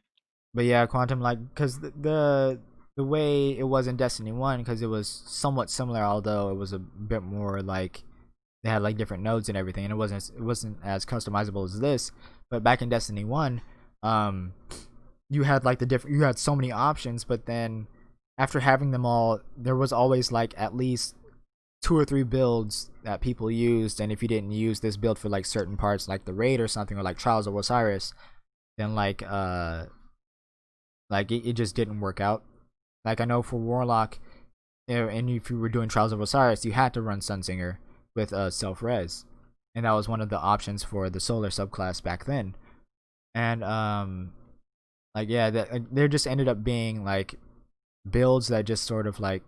But yeah, Quantum, like, because the way it was in Destiny 1, because it was somewhat similar, although it was a bit more like they had like different nodes and everything, and it wasn't as customizable as this. But back in Destiny 1, you had like you had so many options, but then after having them all, there was always like at least 2 or 3 builds that people used, and if you didn't use this build for like certain parts, like the raid or something, or like Trials of Osiris, then it just didn't work out. Like I know for Warlock, and if you were doing Trials of Osiris, you had to run Sunsinger with self res, and that was one of the options for the Solar subclass back then. And like yeah, there just ended up being like builds that just sort of like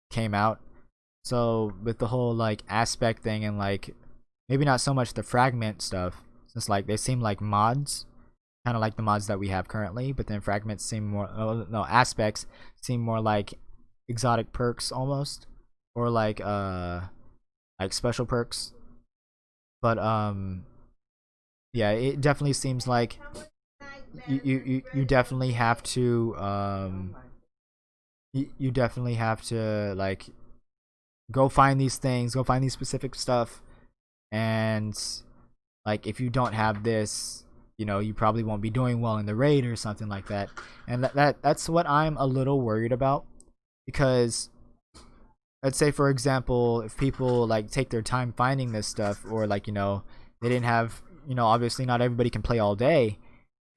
came out. So with the whole like aspect thing and like maybe not so much the fragment stuff, since like they seem like mods, kind of like the mods that we have currently, but then fragments seem more aspects seem more like exotic perks almost, or like special perks. But yeah, it definitely seems like you definitely have to you definitely have to like go find these things, go find these specific stuff, and like if you don't have this, you probably won't be doing well in the raid or something like that. And that's what I'm a little worried about, because let's say for example, if people like take their time finding this stuff, or like they didn't have, obviously not everybody can play all day,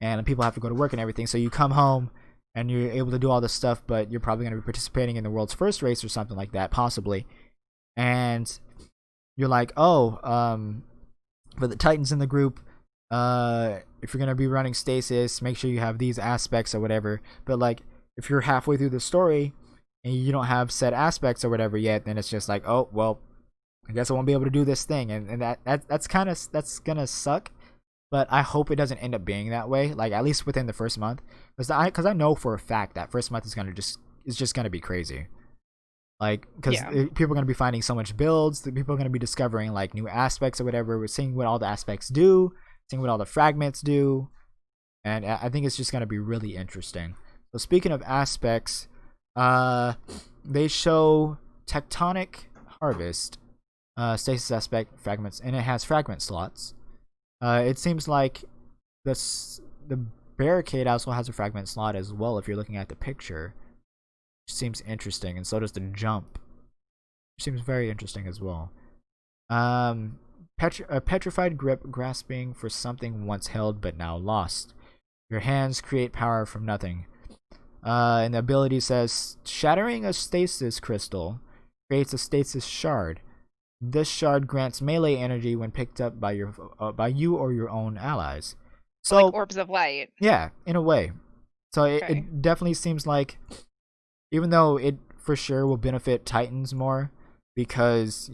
and people have to go to work and everything, so you come home and you're able to do all this stuff, but you're probably going to be participating in the world's first race or something like that, possibly. And you're like, oh, for the Titans in the group, if you're gonna be running stasis, make sure you have these aspects or whatever. But like, if you're halfway through the story and you don't have set aspects or whatever yet, then it's just like, oh well, I guess I won't be able to do this thing, and that's gonna suck. But I hope it doesn't end up being that way. Like at least within the first month, because I know for a fact that first month is just gonna be crazy. Like, because people are going to be finding so much builds, that people are going to be discovering like new aspects or whatever. We're seeing what all the aspects do, seeing what all the fragments do, and I think it's just going to be really interesting. So speaking of aspects, they show Tectonic Harvest, stasis aspect fragments, and it has fragment slots. It seems like the barricade also has a fragment slot as well if you're looking at the picture. Seems interesting, and so does the jump. Seems very interesting as well. A petrified grip, grasping for something once held but now lost. Your hands create power from nothing. And the ability says, shattering a stasis crystal creates a stasis shard. This shard grants melee energy when picked up by you or your own allies. So like orbs of light. Yeah, in a way. So it definitely seems like, even though it for sure will benefit Titans more, because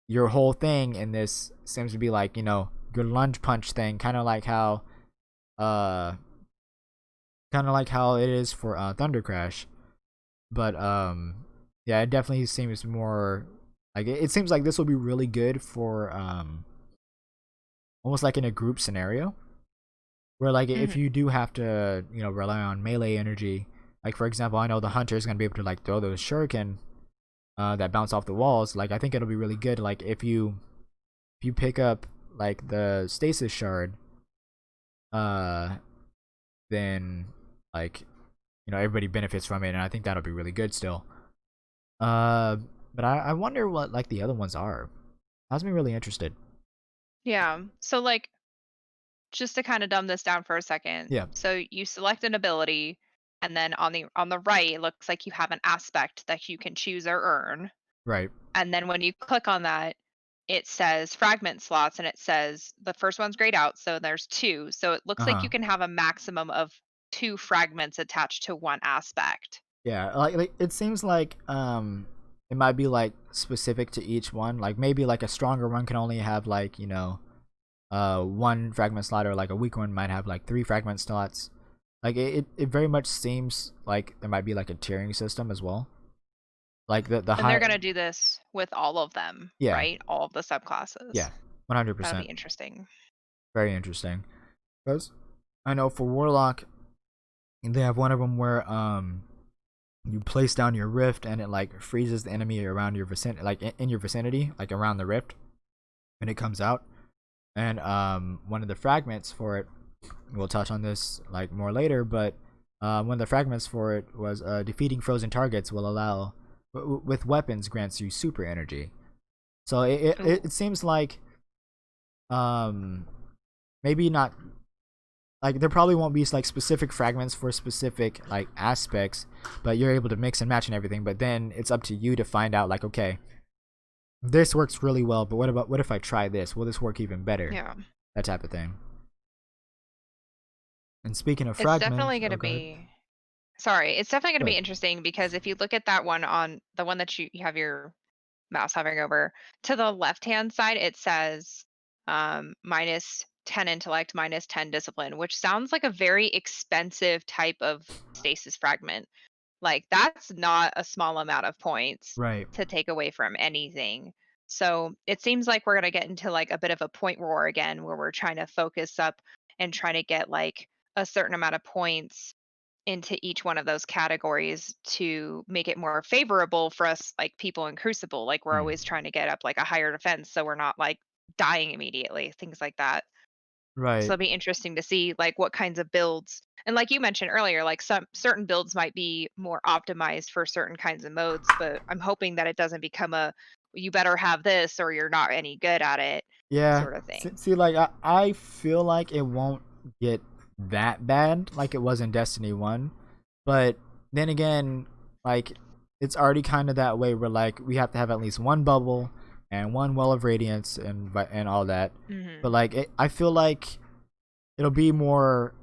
your whole thing in this seems to be like your lunge punch thing, kind of like how it is for Thunder Crash. But yeah, it definitely seems more like it seems like this will be really good for almost like in a group scenario, where like if you do have to rely on melee energy. Like for example, I know the hunter is gonna be able to like throw those shuriken that bounce off the walls. Like I think it'll be really good. Like if you pick up like the stasis shard, then like everybody benefits from it, and I think that'll be really good still. But I wonder what like the other ones are. Has me really interested. Yeah. So like, just to kind of dumb this down for a second. Yeah. So you select an ability. And then on the right, it looks like you have an aspect that you can choose or earn. Right. And then when you click on that, it says fragment slots, and it says the first one's grayed out, so there's 2. So it looks like you can have a maximum of 2 fragments attached to one aspect. Yeah, like it seems like it might be like specific to each one. Like maybe like a stronger one can only have like 1 fragment slot, or like a weaker one might have like 3 fragment slots. Like it very much seems like there might be like a tiering system as well. Like the and they're gonna do this with all of them, right? All of the subclasses. Yeah, 100%. That'll be interesting. Very interesting. Because I know for Warlock, they have one of them where you place down your rift and it like freezes the enemy around your vicinity, like in your vicinity, like around the rift when it comes out. And one of the fragments for it, we'll touch on this like more later, but one of the fragments for it was defeating frozen targets will allow with weapons grants you super energy. So it seems like maybe not, like there probably won't be like specific fragments for specific like aspects, but you're able to mix and match and everything. But then it's up to you to find out like, okay, this works really well, but what if I try this? Will this work even better? Yeah. That type of thing. And speaking of It's fragments, definitely going to be. Sorry, it's definitely going to Good. be interesting because if you look at that one on the one that you have your mouse hovering over, to the left hand side, it says minus 10 intellect, minus 10 discipline, which sounds like a very expensive type of stasis fragment. Like that's not a small amount of points Right. to take away from anything. So it seems like we're going to get into like a bit of a point war again where we're trying to focus up and trying to get like a certain amount of points into each one of those categories to make it more favorable for us, like people in Crucible. Like we're always trying to get up like a higher defense so we're not like dying immediately, things like that. So Right. it'll be interesting to see like what kinds of builds, and like you mentioned earlier, like some certain builds might be more optimized for certain kinds of modes, but I'm hoping that it doesn't become a you better have this or you're not any good at it Yeah. sort of thing. See, like I feel like it won't get that bad like it was in Destiny 1, but then again, like it's already kind of that way where like we have to have at least one bubble and one well of radiance and all that. Mm-hmm. But like I feel like it'll be more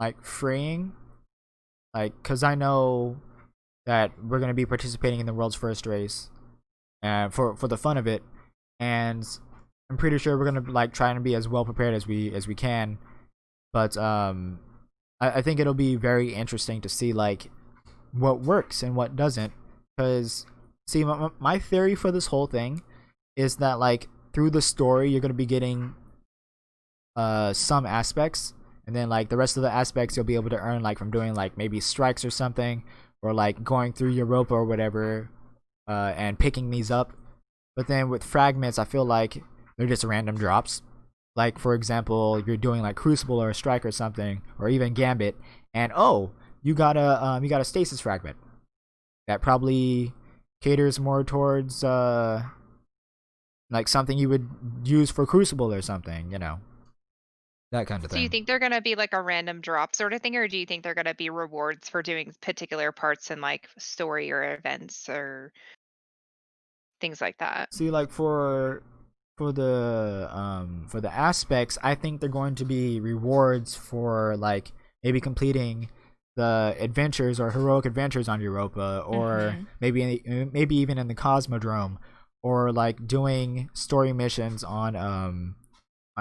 like freeing, like because I know that we're gonna be participating in the world's first race, and for the fun of it, and I'm pretty sure we're gonna like try and be as well prepared as we can. But I think it'll be very interesting to see like what works and what doesn't. Because see, my theory for this whole thing is that like through the story you're gonna be getting some aspects, and then like the rest of the aspects you'll be able to earn like from doing like maybe strikes or something, or like going through Europa or whatever, and picking these up. But then with fragments, I feel like they're just random drops. Like for example, you're doing like Crucible or a strike or something, or even Gambit, and oh, you got a stasis fragment that probably caters more towards like something you would use for Crucible or something, you know, that kind of So thing. you think they're going to be like a random drop sort of thing, or do you think they're going to be rewards for doing particular parts in like story or events or things like that? See, like for the aspects, I think they're going to be rewards for like maybe completing the adventures or heroic adventures on Europa, or maybe even in the Cosmodrome, or like doing story missions on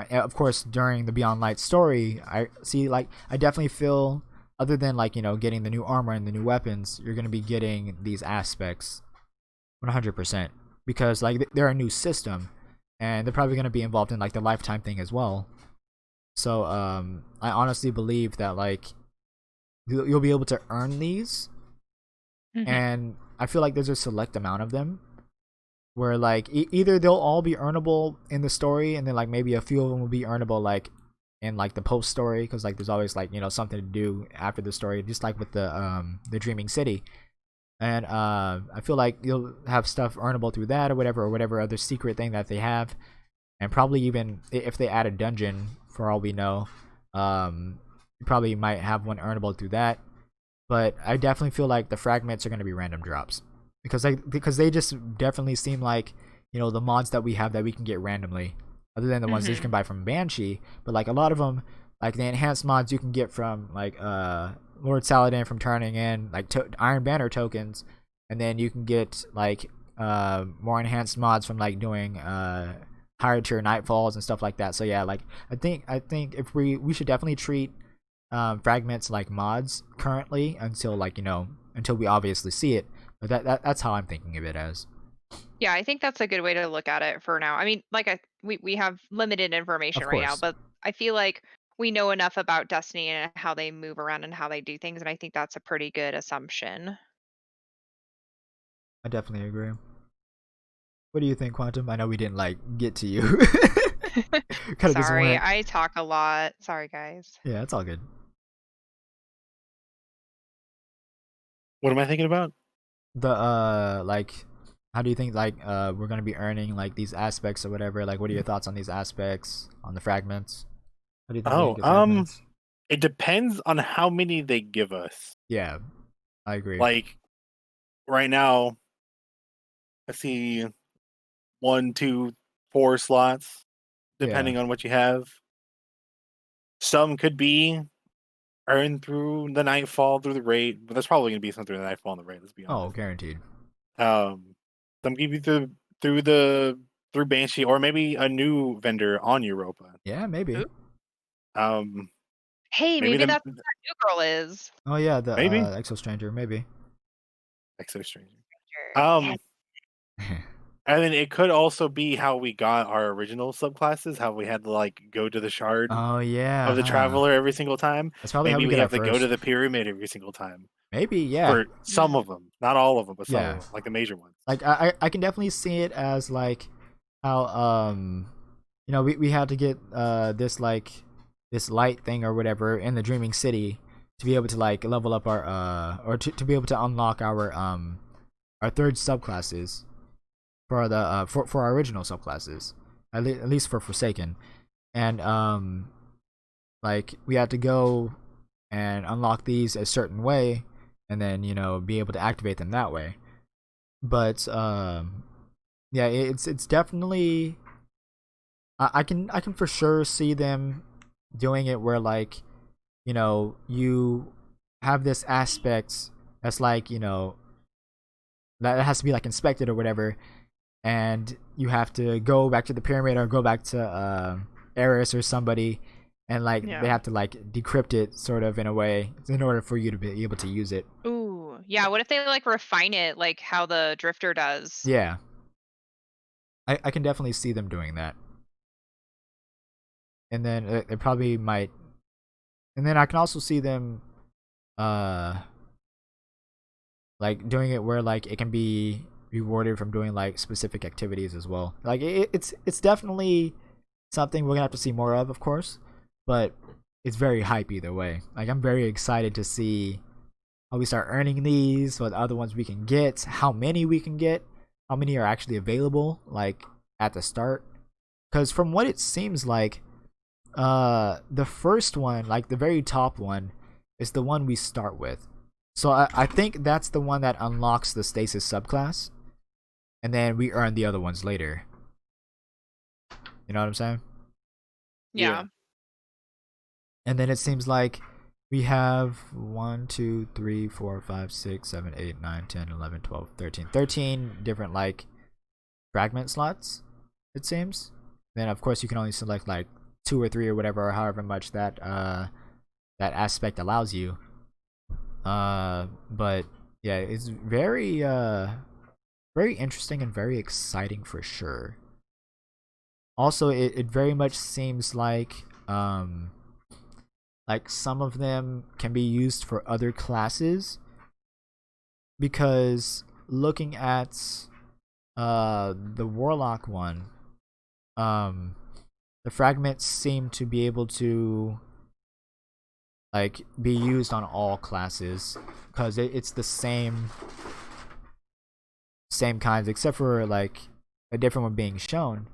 of course during the Beyond Light story. I see, like I definitely feel, other than like, you know, getting the new armor and the new weapons, you're going to be getting these aspects 100%, because like they're a new system and they're probably going to be involved in like the lifetime thing as well. So I honestly believe that like you'll be able to earn these, and I feel like there's a select amount of them where like either they'll all be earnable in the story, and then like maybe a few of them will be earnable like in like the post story, because like there's always like, you know, something to do after the story, just like with the Dreaming City. And I feel like you'll have stuff earnable through that, or whatever other secret thing that they have, and probably even if they add a dungeon, for all we know, you probably might have one earnable through that. But I definitely feel like the fragments are going to be random drops, because they just definitely seem like, you know, the mods that we have that we can get randomly, other than the ones that you can buy from Banshee. But like a lot of them, like the enhanced mods you can get from like Lord Saladin from turning in like Iron Banner tokens, and then you can get like more enhanced mods from like doing higher tier nightfalls and stuff like that. So yeah, like I think if we should definitely treat fragments like mods currently, until like, you know, until we obviously see it. But that's how I'm thinking of it as. Yeah, I think that's a good way to look at it for now. I mean, we have limited information Of right now, course, but I feel like we know enough about Destiny and how they move around and how they do things, and I think that's a pretty good assumption. I definitely agree. What do you think, Quantum? I know we didn't like get to you. Kind of just Sorry, went. I talk a lot. Sorry, guys. Yeah, it's all good. What am I thinking about? The like, how do you think like we're gonna be earning like these aspects or whatever? Like, what are your thoughts on these aspects, on the fragments? How do you think we're gonna Oh, get fragments? it depends on how many they give us. Yeah, I agree. Like right now, I see 1, 2, 4 slots, Yeah. depending on what you have. Some could be earned through the Nightfall, through the raid, but there's probably gonna be some through the Nightfall and the raid. Let's be Oh, honest. guaranteed. Some give you through the through Banshee, or maybe a new vendor on Europa. Yeah, maybe. Ooh. Um, Hey, maybe maybe the that's what that new girl is. Oh yeah, the maybe Exo Stranger, maybe. Exo Stranger. Sure. Yeah. And then it could also be how we got our original subclasses, how we had to like go to the shard Oh yeah, of the huh. Traveler every single time. That's probably how Maybe we we get our have to go to first. the Pyramid every single time Maybe, yeah. for some of them, not all of them, but some of Yeah. them, like the major ones. Like I can definitely see it as like how you know we had to get this like this light thing or whatever in the Dreaming City to be able to like level up our or to be able to unlock our third subclasses for the for our original subclasses, at least for Forsaken. And like we had to go and unlock these a certain way and then you know be able to activate them that way. But yeah, it's definitely I can for sure see them doing it where like you know you have this aspect that's like you know that has to be like inspected or whatever, and you have to go back to the pyramid or go back to Eris or somebody, and like they Yeah. have to like decrypt it sort of in a way in order for you to be able to use it. Ooh. Yeah. What if they like refine it like how the Drifter does? Yeah, I can definitely see them doing that, and then it probably might, and then I can also see them uh like doing it where like it can be rewarded from doing like specific activities as well. Like it's definitely something we're gonna have to see more of course, but it's very hype either way. Like I'm very excited to see how we start earning these, what other ones we can get, how many we can get, how many are actually available like at the start. Because from what it seems like, the first one, like the very top one, is the one we start with. So I think that's the one that unlocks the stasis subclass, and then we earn the other ones later. You know what I'm saying? Yeah. And then it seems like we have 1, 2, 3, 4, 5, 6, 7, 8, 9, 10, 11, 12, 13. 13 different like fragment slots, it seems. Then of course you can only select like 2 or 3 or whatever, or however much that that aspect allows you. But yeah, it's very interesting and very exciting for sure. Also, it very much seems like some of them can be used for other classes, because looking at the warlock one, the fragments seem to be able to like be used on all classes because it's the same kinds except for like a different one being shown,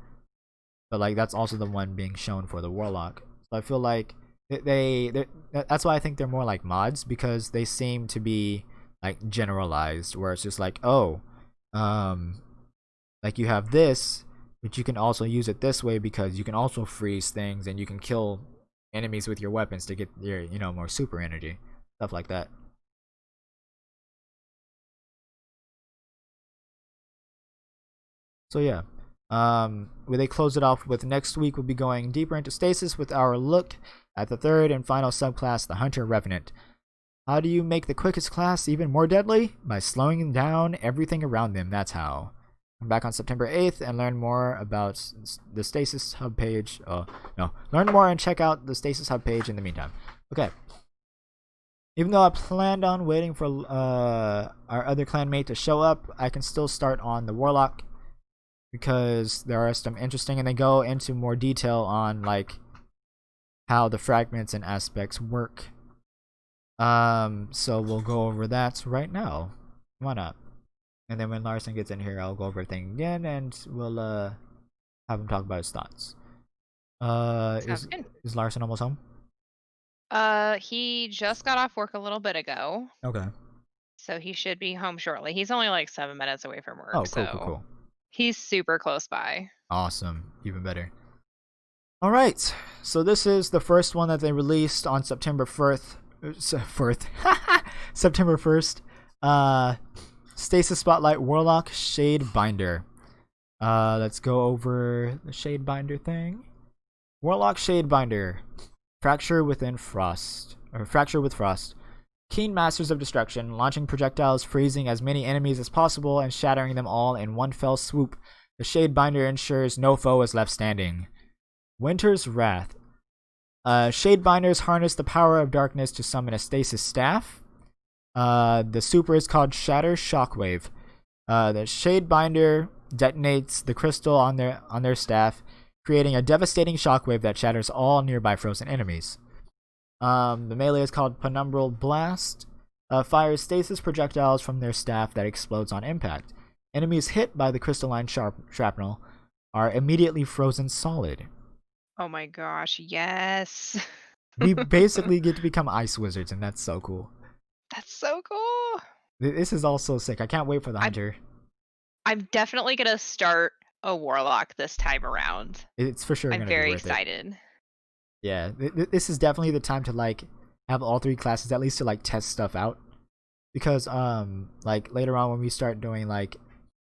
but like that's also the one being shown for the warlock. So I feel like that's why I think they're more like mods, because they seem to be like generalized, where it's just like, oh, like you have this, but you can also use it this way because you can also freeze things and you can kill enemies with your weapons to get your you know more super energy, stuff like that. So yeah, where they close it off with next week, we'll be going deeper into stasis with our look at the third and final subclass, the Hunter Revenant. How do you make the quickest class even more deadly? By slowing down everything around them, that's how. Come back on September 8th and learn more about the Stasis Hub page. Learn more and check out the Stasis Hub page in the meantime. Okay. Even though I planned on waiting for our other clanmate to show up, I can still start on the Warlock because there are some interesting, and they go into more detail on like how the fragments and aspects work. So we'll go over that right now. Why not? And then when Larson gets in here, I'll go over everything again, and we'll have him talk about his thoughts. Is Larson almost home? He just got off work a little bit ago. Okay. So he should be home shortly. He's only like 7 minutes away from work. Oh, cool. He's super close by. Awesome. Even better. All right. So this is the first one that they released on September 1st. September 1st. Stasis Spotlight Warlock Shade Binder. Let's go over the Shade Binder thing. Warlock Shade Binder. Fracture with Frost. Keen Masters of Destruction, launching projectiles, freezing as many enemies as possible, and shattering them all in one fell swoop. The Shade Binder ensures no foe is left standing. Winter's Wrath. Shade Binders harness the power of darkness to summon a stasis staff. The super is called Shatter Shockwave. The Shade Binder detonates the crystal on their staff, creating a devastating shockwave that shatters all nearby frozen enemies. The melee is called Penumbral Blast. Fires stasis projectiles from their staff that explodes on impact. Enemies hit by the crystalline shrapnel are immediately frozen solid. Oh my gosh, yes. We basically get to become ice wizards, and that's so cool. That's so cool. This is all so sick. I can't wait for the hunter. I'm definitely going to start a warlock this time around. It's for sure. I'm very excited. Yeah, this is definitely the time to like have all three classes at least to like test stuff out, because like later on when we start doing like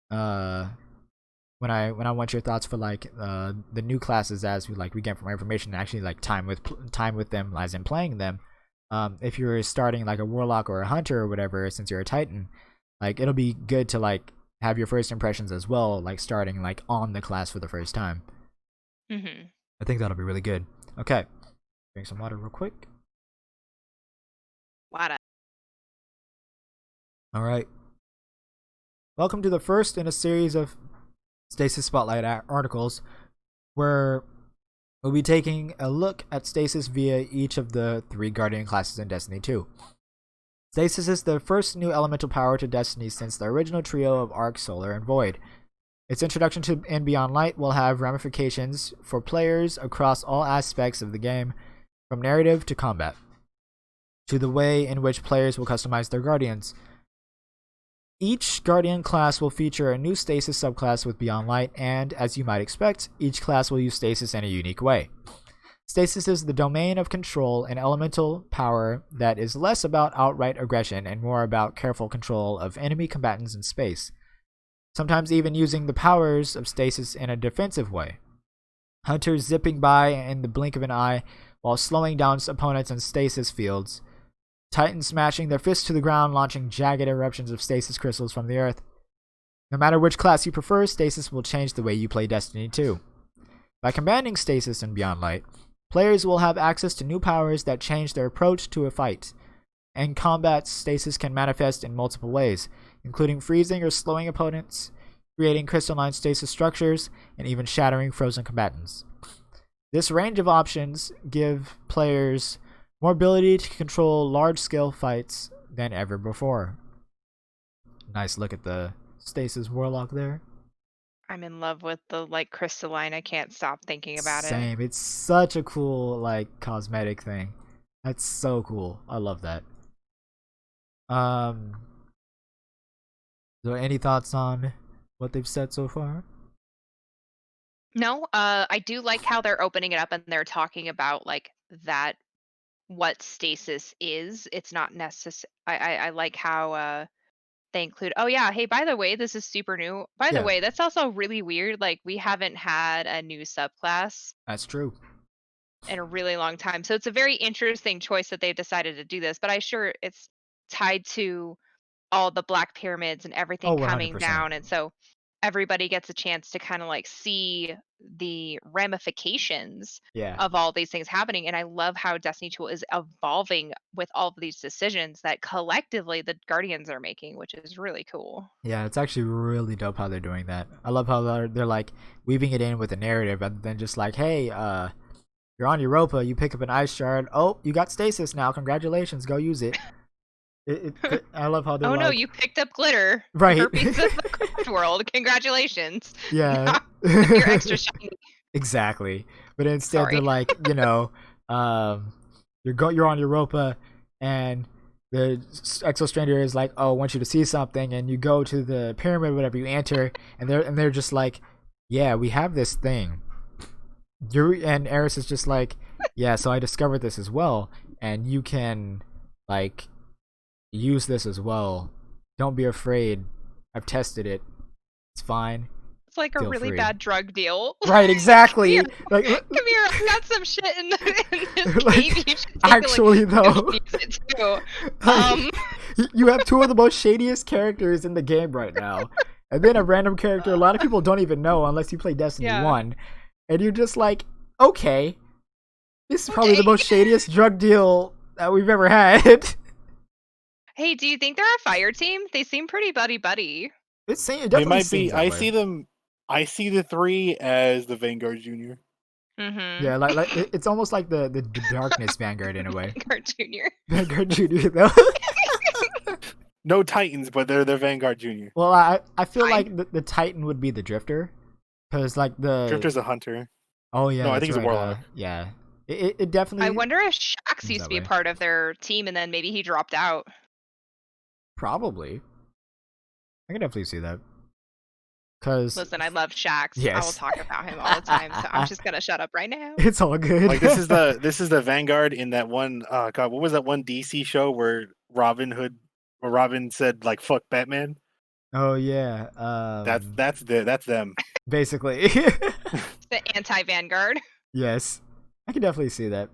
when I want your thoughts for like the new classes as we get more information and actually like time with them as in playing them. If you're starting like a warlock or a hunter or whatever, since you're a titan, like it'll be good to like have your first impressions as well, like starting like on the class for the first time. Mm-hmm. I think that'll be really good. Okay, drink some water real quick. Water. All right. Welcome to the first in a series of Stasis Spotlight articles, where we'll be taking a look at Stasis via each of the 3 Guardian classes in Destiny 2. Stasis is the first new elemental power to Destiny since the original trio of Arc, Solar, and Void. Its introduction to and Beyond Light will have ramifications for players across all aspects of the game, from narrative to combat, to the way in which players will customize their Guardians. Each Guardian class will feature a new Stasis subclass with Beyond Light, and, as you might expect, each class will use Stasis in a unique way. Stasis is the domain of control and elemental power that is less about outright aggression and more about careful control of enemy combatants in space, sometimes even using the powers of Stasis in a defensive way. Hunters zipping by in the blink of an eye while slowing down opponents in Stasis fields. Titans smashing their fists to the ground, launching jagged eruptions of Stasis crystals from the earth. No matter which class you prefer, Stasis will change the way you play Destiny 2. By combining Stasis and Beyond Light, players will have access to new powers that change their approach to a fight. In combat, Stasis can manifest in multiple ways, including freezing or slowing opponents, creating crystalline stasis structures, and even shattering frozen combatants. This range of options give players more ability to control large-scale fights than ever before. Nice look at the Stasis Warlock there. I'm in love with the like crystalline. I can't stop thinking about it. Same. It's such a cool like cosmetic thing. That's so cool. I love that. So any thoughts on what they've said so far? No, I do like how they're opening it up and they're talking about like that, what stasis is. It's not necessary. I like how they include, oh yeah, hey, by the way, this is super new. By the way, that's also really weird. Like we haven't had a new subclass. That's true. In a really long time. So it's a very interesting choice that they've decided to do this, but I'm sure it's tied to all the Black Pyramids and everything coming down. And so everybody gets a chance to kind of like see the ramifications Yeah. of all these things happening. And I love how Destiny 2 is evolving with all of these decisions that collectively the Guardians are making, which is really cool. Yeah, it's actually really dope how they're doing that. I love how they're like weaving it in with a narrative rather than just like, hey, you're on Europa, you pick up an ice shard. Oh, you got stasis now. Congratulations, go use it. I love how they're oh like, no, you picked up glitter. right. For Pizza of the Craft World. Congratulations. Yeah. You're extra shiny. Exactly. But instead Sorry. they're like, you're on Europa and the Exo Stranger is like, oh, I want you to see something, and you go to the pyramid, whatever, you enter, and they're just like, yeah, we have this thing. And Eris is just like, yeah, so I discovered this as well, and you can like use this as well. Don't be afraid. I've tested it. It's fine. It's like a Feel really free. bad drug deal. Right, exactly. Come Like, here, I got some shit in this like, cave. You should take actually, a look. though, Use it too. you have two of the most shadiest characters in the game right now, and then a random character a lot of people don't even know unless you play Destiny 1, and you're just like, okay, this is probably the most shadiest drug deal that we've ever had. Hey, do you think they're a fire team? They seem pretty buddy. It definitely might seems be. that I way. see them. I see the three as the Vanguard Junior. Mm-hmm. Yeah, like it's almost like the Darkness Vanguard in a way. Vanguard Junior. Vanguard Junior, though. No Titans, but they're Vanguard Junior. Well, I feel like the Titan would be the Drifter, because like the Drifter's a hunter. Oh yeah, No, I think he's a warlock. Yeah, it definitely. I wonder if Shax seems used that to be way. part of their team and then maybe he dropped out. Probably. I can definitely see that. Cause Listen, I love Shax. I will Yes. talk about him all the time, so I'm just gonna shut up right now. it's all good. Like this is the Vanguard in that one. God, what was that one DC show where Robin said like "fuck Batman"? Oh yeah. That's them. basically. The anti-Vanguard. Yes, I can definitely see that.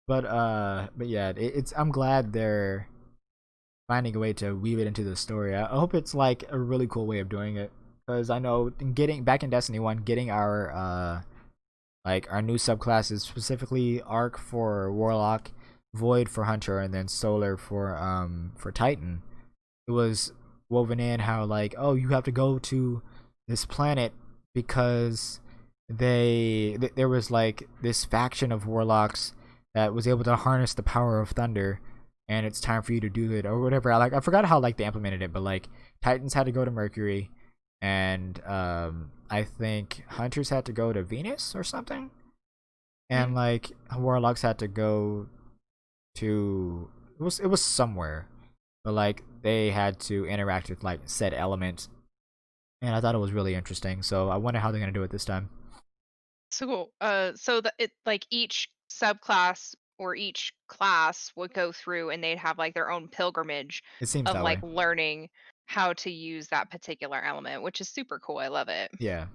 But yeah, it's. I'm glad they're finding a way to weave it into the story. I hope it's like a really cool way of doing it, because I know getting back in Destiny 1, getting our like our new subclasses, specifically Arc for Warlock, Void for Hunter, and then Solar for Titan. It was woven in how like, oh, you have to go to this planet because there was like this faction of warlocks that was able to harness the power of thunder, and it's time for you to do it or whatever. I forgot how like they implemented it, but like Titans had to go to Mercury, and I think Hunters had to go to Venus or something, and like Warlocks had to go to it was somewhere, but like they had to interact with like said element, and I thought it was really interesting. So I wonder how they're gonna do it this time. So like each subclass or each class would go through and they'd have like their own pilgrimage It seems of that like way. learning how to use that particular element, which is super cool. I love it. Yeah,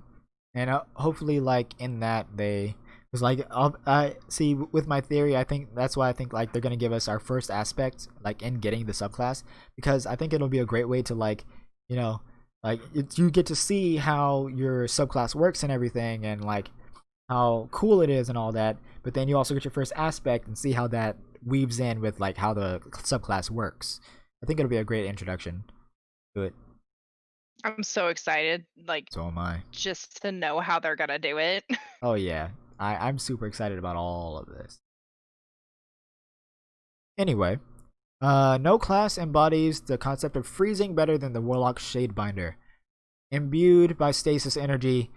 and hopefully, like in that they was like, I see with my theory. I think that's why I think like they're gonna give us our first aspect, like in getting the subclass, because I think it'll be a great way to like, like you get to see how your subclass works and everything, and like how cool it is and all that. But then you also get your first aspect and see how that weaves in with like how the subclass works. I think it'll be a great introduction to it. I'm so excited, like So am I. just to know how they're gonna do it. Oh yeah, I'm super excited about all of this. Anyway, no class embodies the concept of freezing better than the Warlock Shadebinder. Imbued by stasis energy,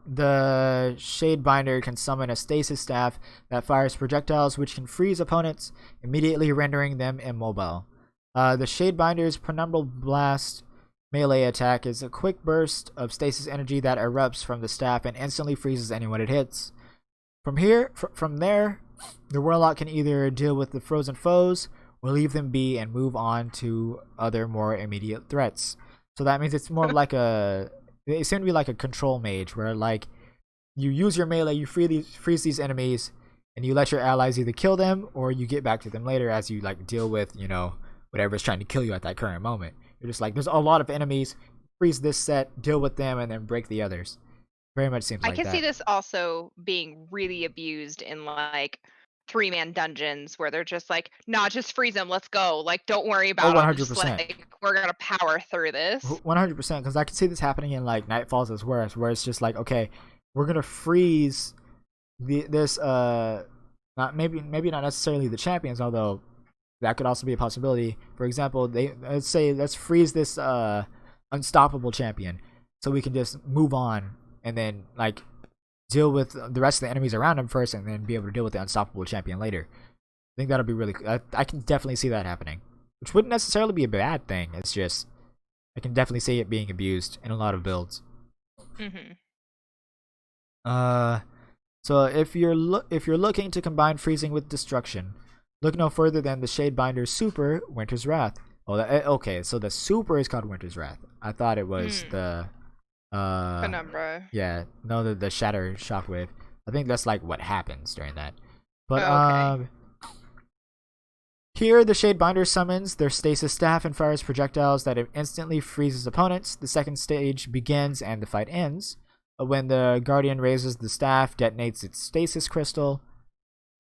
the Shadebinder can summon a stasis staff that fires projectiles which can freeze opponents, immediately rendering them immobile. The Shadebinder's Penumbral Blast melee attack is a quick burst of stasis energy that erupts from the staff and instantly freezes anyone it hits. From there, the Warlock can either deal with the frozen foes or leave them be and move on to other more immediate threats. So that means it's more of like it's going to be like a control mage, where like you use your melee, you freeze these enemies, and you let your allies either kill them or you get back to them later as you like deal with whatever's trying to kill you at that current moment. You're just like, there's a lot of enemies, freeze this set, deal with them, and then break the others. Very much seems I like can that. see this also being really abused in like 3-man dungeons where they're just like, nah, just freeze them, let's go. Like, don't worry about them. Just 100%. like, we're gonna power through this. 100%, because I can see this happening in like Nightfalls as well, where it's just like, okay, we're gonna freeze this not maybe not necessarily the champions, although that could also be a possibility. For example, let's freeze this unstoppable champion so we can just move on and then like deal with the rest of the enemies around him first, and then be able to deal with the unstoppable champion later. I think that'll be really. I can definitely see that happening, which wouldn't necessarily be a bad thing. It's just I can definitely see it being abused in a lot of builds. Mm-hmm. So if you're looking to combine freezing with destruction, look no further than the Shadebinder's Super Winter's Wrath. Oh, okay. So the Super is called Winter's Wrath. I thought it was the Penumbra. Yeah, no, the Shatter Shockwave. I think that's like what happens during that. But okay. Here the Shadebinder summons their stasis staff and fires projectiles that instantly freezes opponents. The second stage begins and the fight ends. When the Guardian raises the staff, detonates its stasis crystal,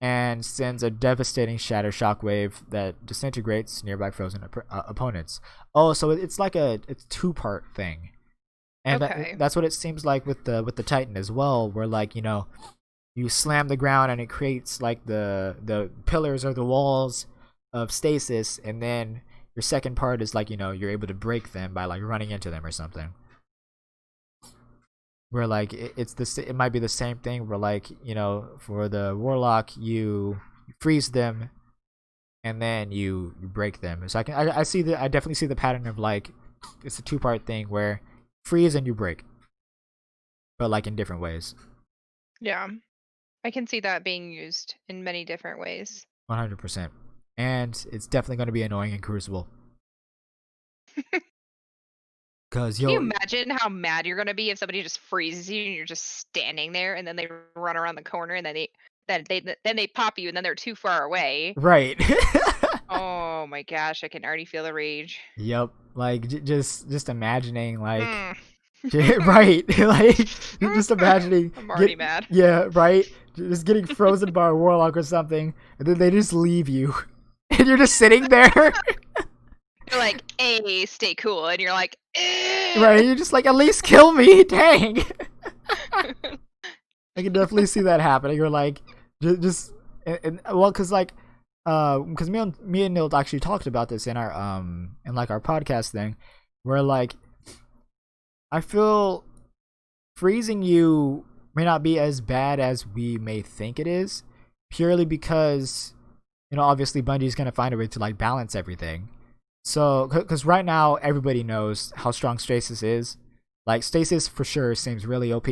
and sends a devastating shatter shockwave that disintegrates nearby frozen opponents. Oh, so it's like it's 2-part thing, and okay. that's what it seems like with the Titan as well, where like you slam the ground and it creates like the pillars or the walls of stasis, and then your second part is like you're able to break them by like running into them or something. Where like it might be the same thing where like for the Warlock you freeze them and then you break them. So I definitely see the pattern of like it's a 2-part thing where freeze and you break, but like in different ways. Yeah, I can see that being used in many different ways. 100%, and it's definitely going to be annoying in Crucible. Can you imagine how mad you're gonna be if somebody just freezes you and you're just standing there, and then they run around the corner, and then they pop you, and then they're too far away. Right. Oh my gosh, I can already feel the rage. Yep. Like just imagining like right. Like just imagining I'm already mad. Yeah, right. Just getting frozen by a Warlock or something, and then they just leave you. And you're just sitting there. You're like, hey, stay cool, and you're like, right, you're just like, at least kill me, dang. I can definitely see that happening. You're like, well, because like, because me and Neil actually talked about this in our in like our podcast thing, where like, I feel freezing you may not be as bad as we may think it is, purely because obviously Bungie's gonna find a way to like balance everything. So, because right now everybody knows how strong stasis is. Like stasis for sure seems really OP.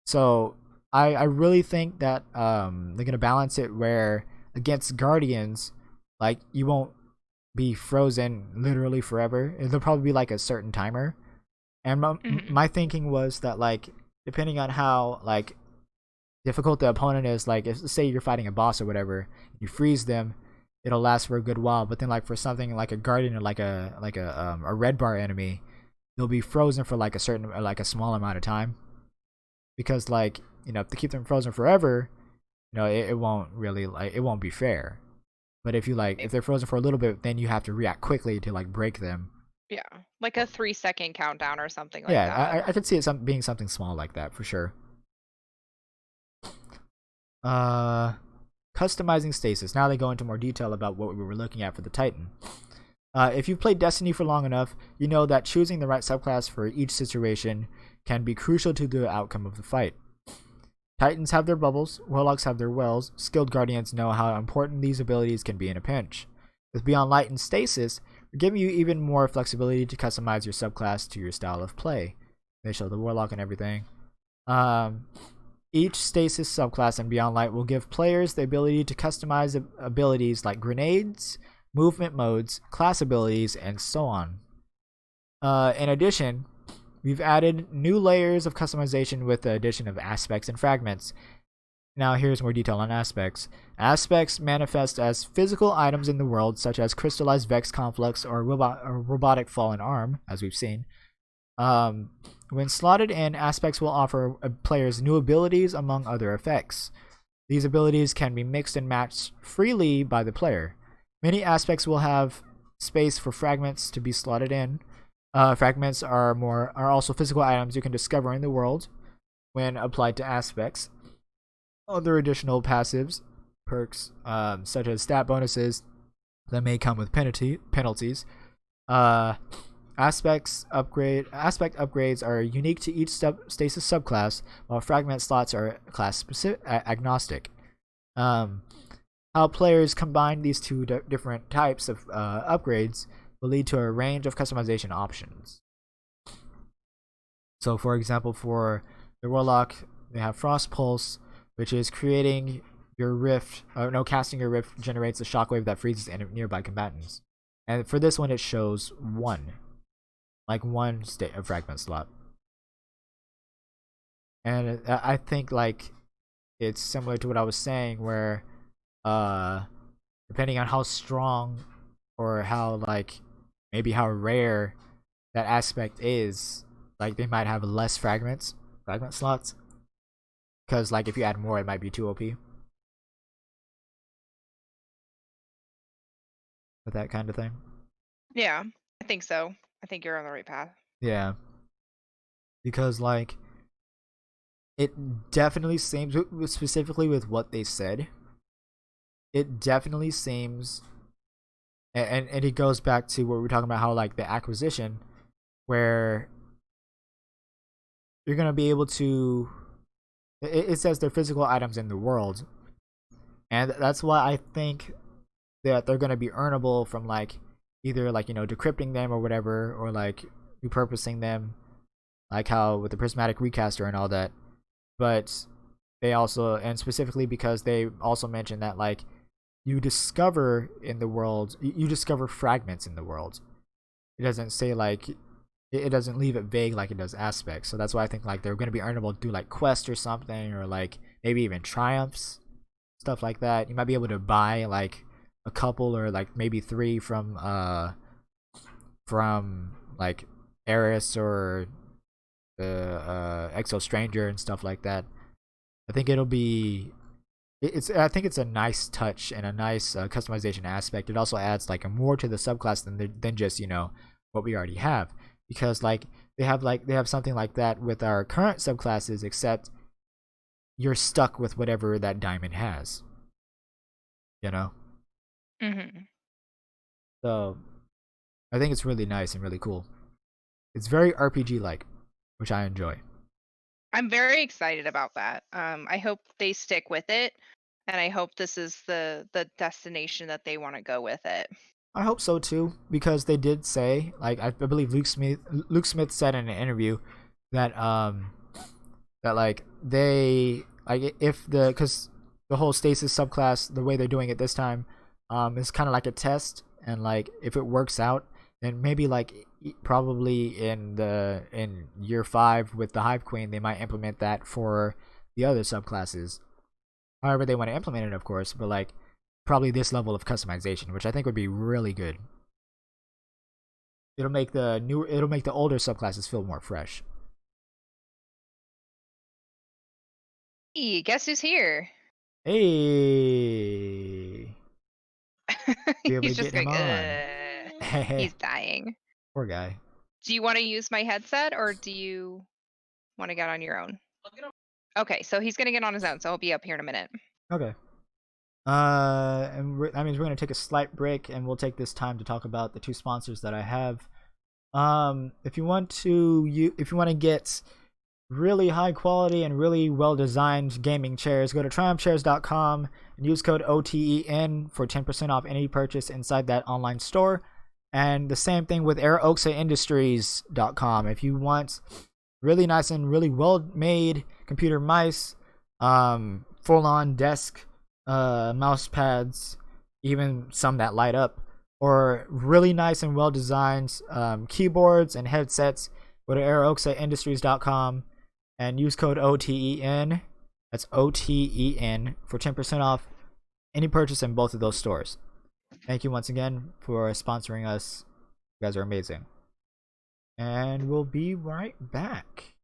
So I really think that they're gonna balance it where against Guardians, like you won't be frozen literally forever. There'll probably be like a certain timer. And my thinking was that like depending on how like difficult the opponent is, like if say you're fighting a boss or whatever, you freeze them, it'll last for a good while. But then like for something like a Guardian or like a red bar enemy, they'll be frozen for like a small amount of time, because like if they keep them frozen forever, it won't really like it won't be fair. But if they're frozen for a little bit, then you have to react quickly to like break them. Yeah, like a 3-second countdown or something like that. Yeah, I could see it being something small like that for sure. Customizing stasis. Now they go into more detail about what we were looking at for the Titan. If you've played Destiny for long enough, you know that choosing the right subclass for each situation can be crucial to the outcome of the fight. Titans have their bubbles, Warlocks have their wells, skilled Guardians know how important these abilities can be in a pinch. With Beyond Light and Stasis, we're giving you even more flexibility to customize your subclass to your style of play. They show the Warlock and everything. Each Stasis subclass in Beyond Light will give players the ability to customize abilities like grenades, movement modes, class abilities, and so on. In addition, we've added new layers of customization with the addition of aspects and fragments. Now here's more detail on aspects. Aspects manifest as physical items in the world, such as crystallized Vex conflicts or robotic fallen arm, as we've seen. When slotted in, aspects will offer players new abilities among other effects. These abilities can be mixed and matched freely by the player. Many aspects will have space for fragments to be slotted in. Fragments are also physical items you can discover in the world when applied to aspects. Other additional passives, perks, such as stat bonuses that may come with penalties. Aspect upgrades are unique to each stasis subclass, while fragment slots are class specific, agnostic. How players combine these two different types of upgrades will lead to a range of customization options. So, for example, for the Warlock, they have Frost Pulse, which is casting your rift generates a shockwave that freezes nearby combatants. And for this one, it shows one state of fragment slot. And I think like it's similar to what I was saying, where depending on how strong or how maybe how rare that aspect is, like they might have less fragment slots, because like if you add more, it might be too OP. With that kind of thing. Yeah, I think so. I think you're on the right path. Yeah. Because like it definitely seems, specifically with what they said, it definitely seems, and it goes back to what we're talking about, how like the acquisition, where you're gonna be able to, it says they're physical items in the world, and that's why I think that they're gonna be earnable from like either like, you know, decrypting them or whatever, or like repurposing them, like how with the prismatic recaster and all that. But they also, and specifically because they also mentioned that like you discover in the world, you discover fragments in the world. It doesn't say like, it doesn't leave it vague like it does aspects. So that's why I think like they're going to be earnable through like quests or something, or like maybe even triumphs, stuff like that. You might be able to buy like a couple or like maybe 3 from like Eris or the Exo Stranger and stuff like that. I think it'll be, I think it's a nice touch and a nice customization aspect. It also adds like a more to the subclass than just, you know, what we already have, because like they have something like that with our current subclasses, except you're stuck with whatever that diamond has, you know. So I think it's really nice and really cool. It's very RPG like, which I enjoy. I'm very excited about that. I hope they stick with it, and I hope this is the destination that they want to go with it. I hope so too, because they did say, like I believe Luke Smith said in an interview that that like they like because the whole stasis subclass, the way they're doing it this time, is kind of like a test, and like if it works out, then maybe like probably in year 5 with the Hive Queen, they might implement that for the other subclasses. However they want to implement it, of course, but like probably this level of customization, which I think would be really good. It'll make the older subclasses feel more fresh. Hey, guess who's here? Hey. Be able He's to just get him going, on. he's dying. Poor guy. Do you want to use my headset, or do you want to get on your own? Okay, so he's gonna get on his own, so he'll be up here in a minute. Okay. And that means we're gonna take a slight break, and we'll take this time to talk about the 2 sponsors that I have. If you want to get really high quality and really well designed gaming chairs, go to triumphchairs.com and use code OTEN for 10% off any purchase inside that online store. And the same thing with AirOxaIndustries.com. If you want really nice and really well made computer mice, full on desk mouse pads, even some that light up, or really nice and well designed keyboards and headsets, go to AirOxaIndustries.com and use code OTEN. That's OTEN for 10% off any purchase in both of those stores. Thank you once again for sponsoring us. You guys are amazing. and we'll be right back.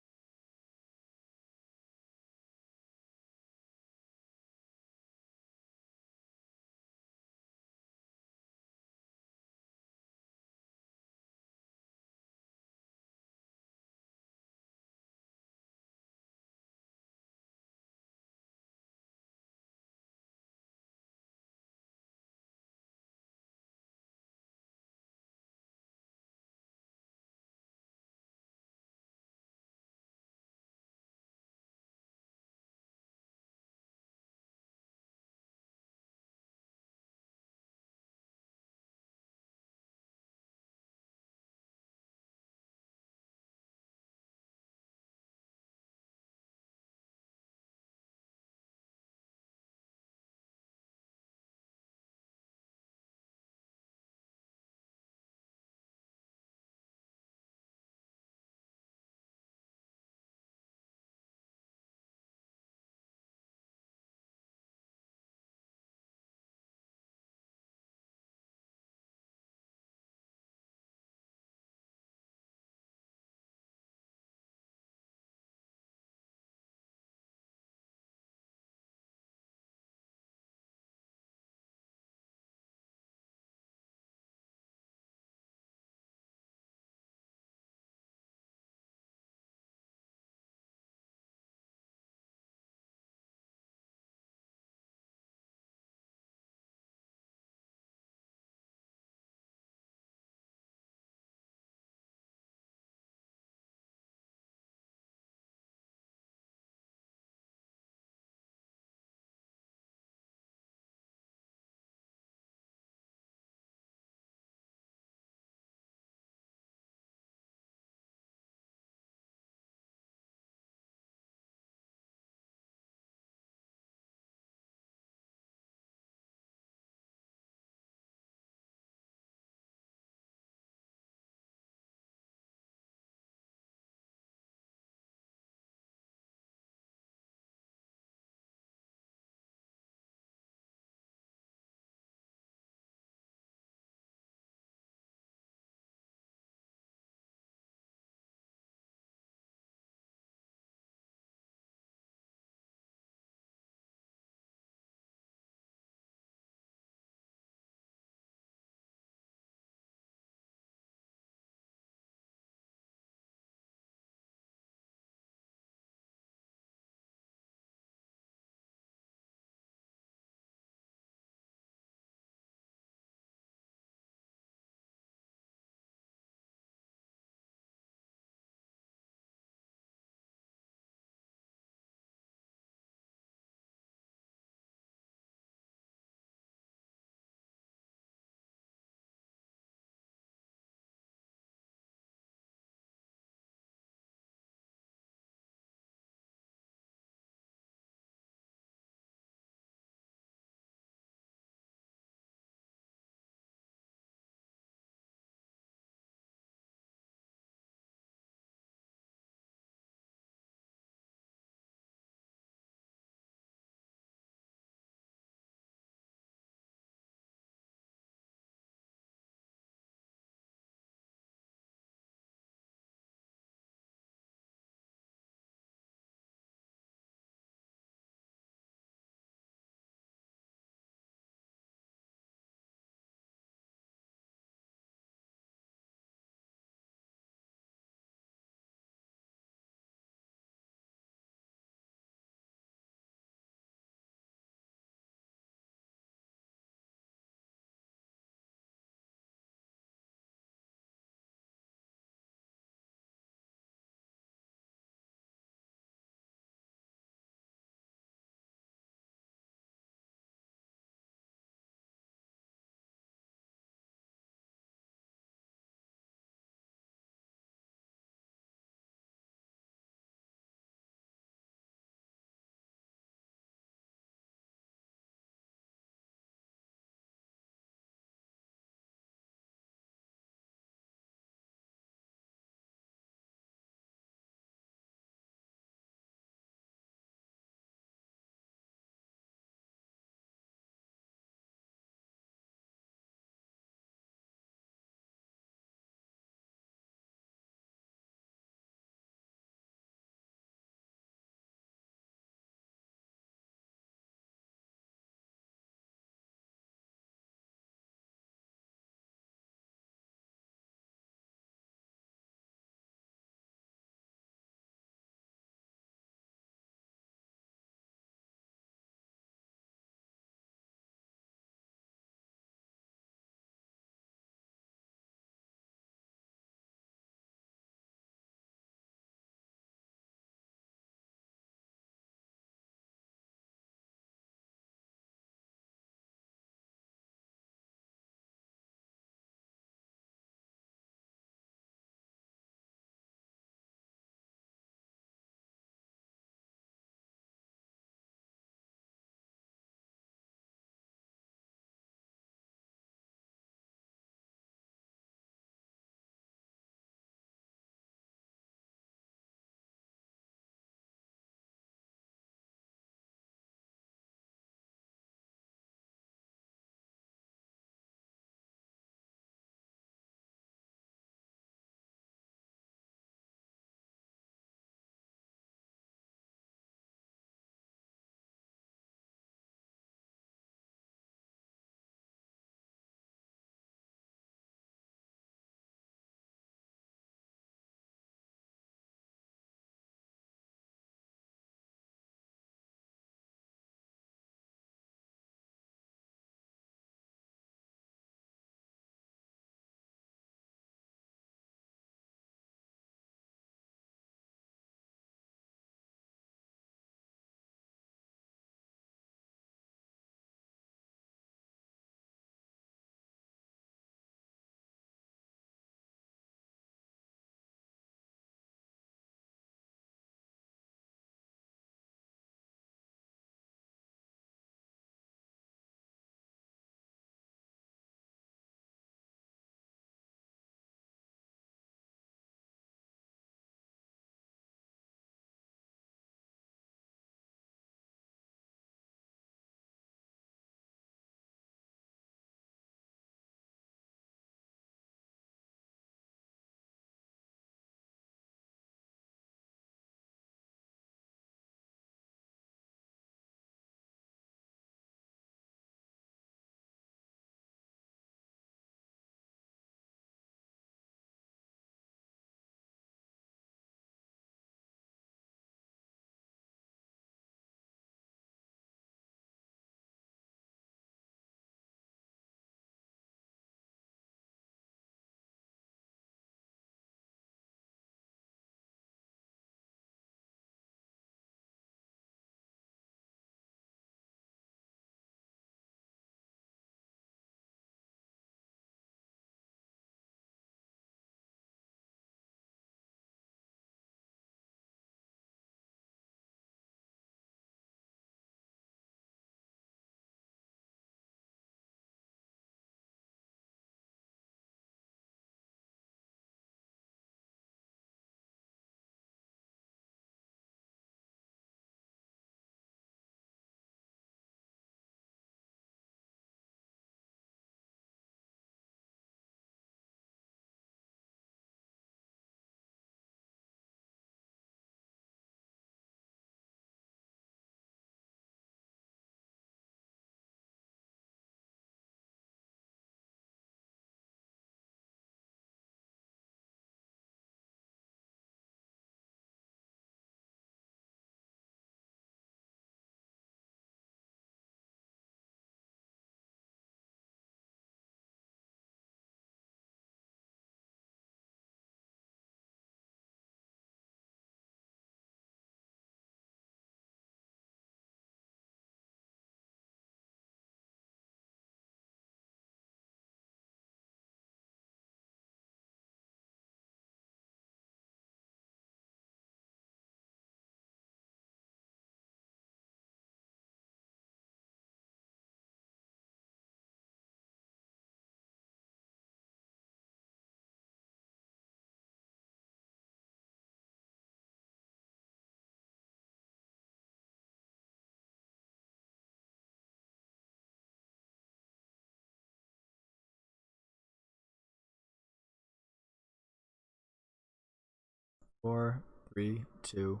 4, 3, 2.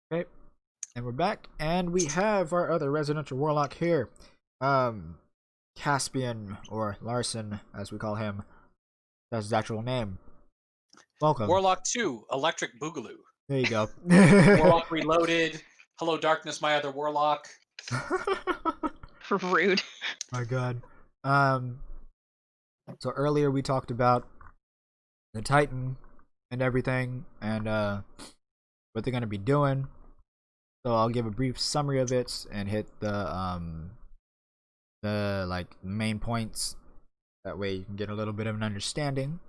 Okay, and we're back, and we have our other residential warlock here, Caspian, or Larson, as we call him. That's his actual name. Welcome. Warlock 2, Electric Boogaloo. There you go. Warlock Reloaded. Hello, Darkness, my other Warlock. Rude. My God. So earlier we talked about the Titan and everything, and what they're gonna be doing. So I'll give a brief summary of it and hit the like main points. That way you can get a little bit of an understanding.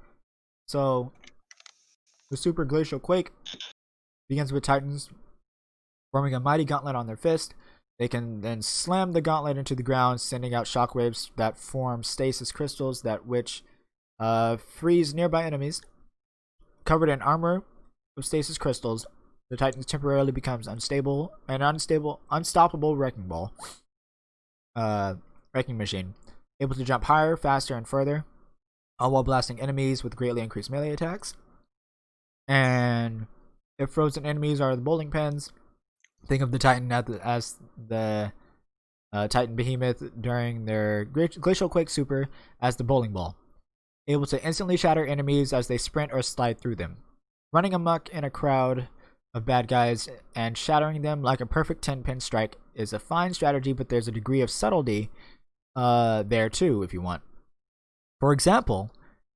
So the Super Glacial Quake begins with Titans forming a mighty gauntlet on their fist. They can then slam the gauntlet into the ground, sending out shockwaves that form stasis crystals that which freeze nearby enemies. Covered in armor of stasis crystals, the Titans temporarily becomes unstoppable wrecking ball. Wrecking machine. Able to jump higher, faster, and further, all while blasting enemies with greatly increased melee attacks. And if frozen enemies are the bowling pins, think of the Titan as the Titan Behemoth during their Glacial Quake Super as the bowling ball. Able to instantly shatter enemies as they sprint or slide through them. Running amok in a crowd of bad guys and shattering them like a perfect 10-pin strike is a fine strategy, but there's a degree of subtlety there too if you want. For example,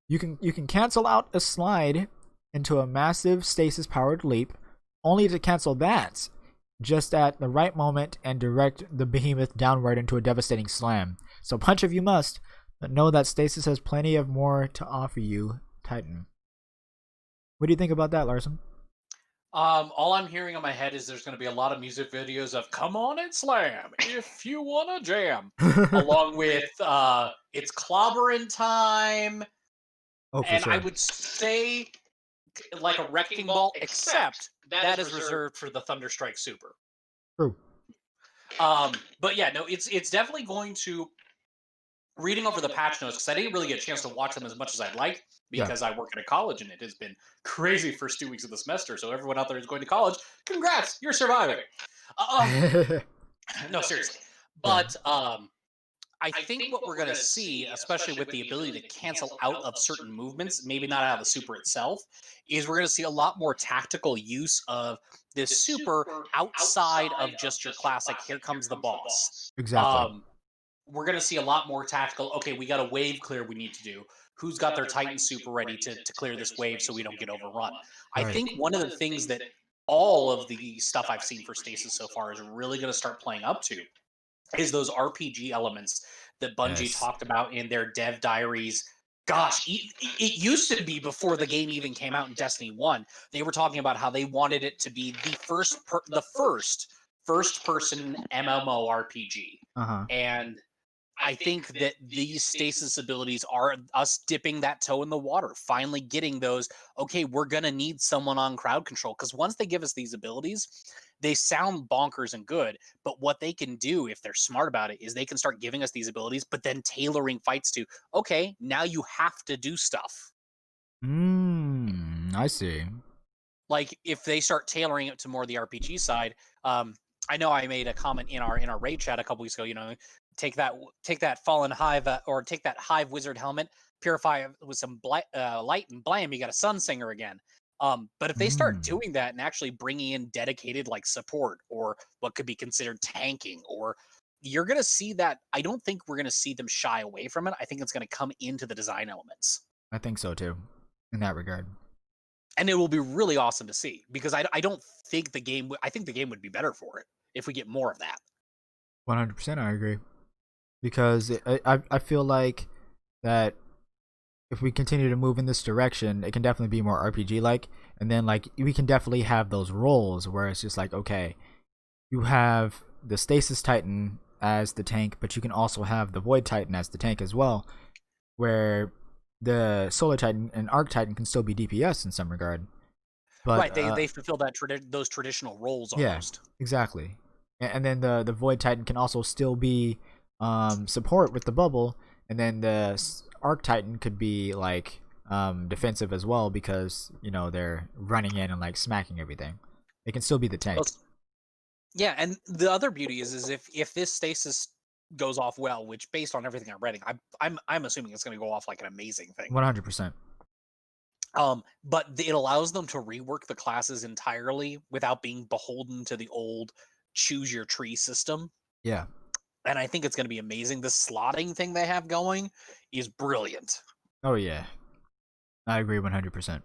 you can cancel out a slide into a massive stasis powered leap, only to cancel that just at the right moment and direct the behemoth downward into a devastating slam. So punch if you must, but know that stasis has plenty of more to offer you, Titan. What do you think about that, Larson? All I'm hearing in my head is there's going to be a lot of music videos of "Come on and slam if you want to jam," along with "It's clobbering time." Oh, for and sure. I would say like a wrecking ball, except that is reserved for the Thunderstrike Super. True. But yeah, no, it's definitely going to. Reading over the patch notes, because I didn't really get a chance to watch them as much as I'd like, because I work at a college and it has been crazy first 2 weeks of the semester. So everyone out there who's going to college, congrats, you're surviving. No, seriously. But I think what we're going to see, especially with the ability to cancel out of certain movements, maybe not out of the super itself, is we're going to see a lot more tactical use of this super outside of just your classic, here comes the boss. Exactly. We're going to see a lot more tactical, okay, we got a wave clear we need to do. Who's got their Titan super ready to clear this wave so we don't get overrun? Right. I think one of the things that all of the stuff I've seen for Stasis so far is really going to start playing up to is those RPG elements that Bungie talked about in their dev diaries. Gosh, it used to be before the game even came out in Destiny 1. They were talking about how they wanted it to be the first person MMO RPG. And I think that these stasis abilities are us dipping that toe in the water, finally getting those, okay, we're going to need someone on crowd control. Because once they give us these abilities, they sound bonkers and good. But what they can do, if they're smart about it, is they can start giving us these abilities, but then tailoring fights to, okay, now you have to do stuff. I see. Like, if they start tailoring it to more the RPG side, I know I made a comment in our raid chat a couple weeks ago, take that fallen hive or take that hive wizard helmet, purify it with some light, and blam, you got a sun singer again. But if they start doing that and actually bringing in dedicated like support or what could be considered tanking, or you're going to see that. I don't think we're going to see them shy away from it. I think it's going to come into the design elements. I think so too, in that regard. And it will be really awesome to see, because I don't think the game. I think the game would be better for it if we get more of that. 100%, I agree. Because I feel like that if we continue to move in this direction, it can definitely be more RPG-like. And then, like, we can definitely have those roles where it's just like, okay, you have the Stasis Titan as the tank, but you can also have the Void Titan as the tank as well, where the Solar Titan and Arc Titan can still be DPS in some regard. But, right, they fulfill those traditional roles almost. Yeah, exactly. And then the Void Titan can also still be support with the bubble, and then the Arc Titan could be like defensive as well because they're running in and like smacking everything. They can still be the tank. Well, yeah, and the other beauty is if this stasis goes off well, which based on everything I'm reading, I'm assuming it's going to go off like an amazing thing. 100%. But it allows them to rework the classes entirely without being beholden to the old choose your tree system. Yeah. And I think it's going to be amazing. The slotting thing they have going is brilliant. Oh yeah, I agree 100%.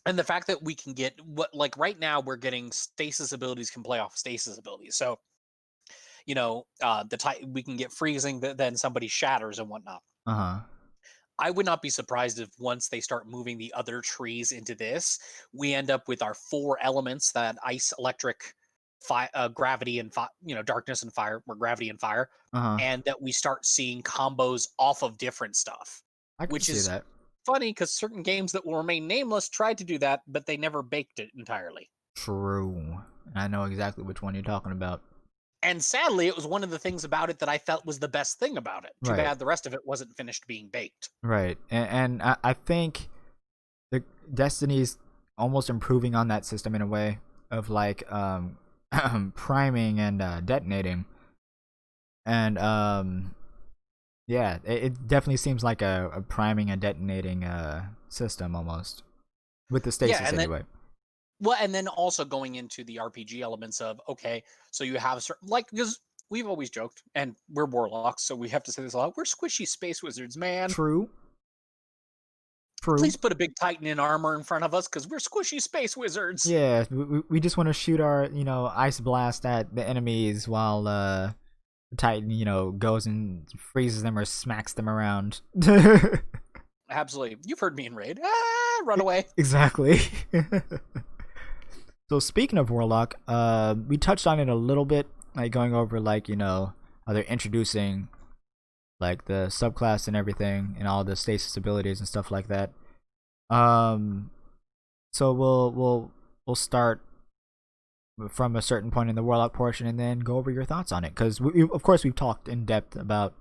And the fact that we can get like right now we're getting stasis abilities can play off stasis abilities. So, we can get freezing, then somebody shatters and whatnot. I would not be surprised if once they start moving the other trees into this, we end up with our 4 elements: that ice, electric, gravity, and darkness and fire, or gravity and fire, and that we start seeing combos off of different stuff. I can see that. Funny because certain games that will remain nameless tried to do that, but they never baked it entirely. True. I know exactly which one you're talking about. And sadly, it was one of the things about it that I felt was the best thing about it. Too bad the rest of it wasn't finished being baked. Right. And I think the Destiny's almost improving on that system in a way of like priming and detonating. And yeah, it definitely seems like a priming and detonating system almost with the stasis anyway. Well, and then also going into the RPG elements of, okay, so you have certain, because we've always joked, and we're warlocks, so we have to say this a lot, we're squishy space wizards, man. True. Please put a big titan in armor in front of us, because we're squishy space wizards. Yeah, we just want to shoot our, ice blast at the enemies while the titan, goes and freezes them or smacks them around. Absolutely. You've heard me in Raid. Run away. Exactly. So speaking of Warlock, we touched on it a little bit, like going over how they're introducing like the subclass and everything and all the stasis abilities and stuff like that. So we'll start from a certain point in the Warlock portion and then go over your thoughts on it, because of course we've talked in depth about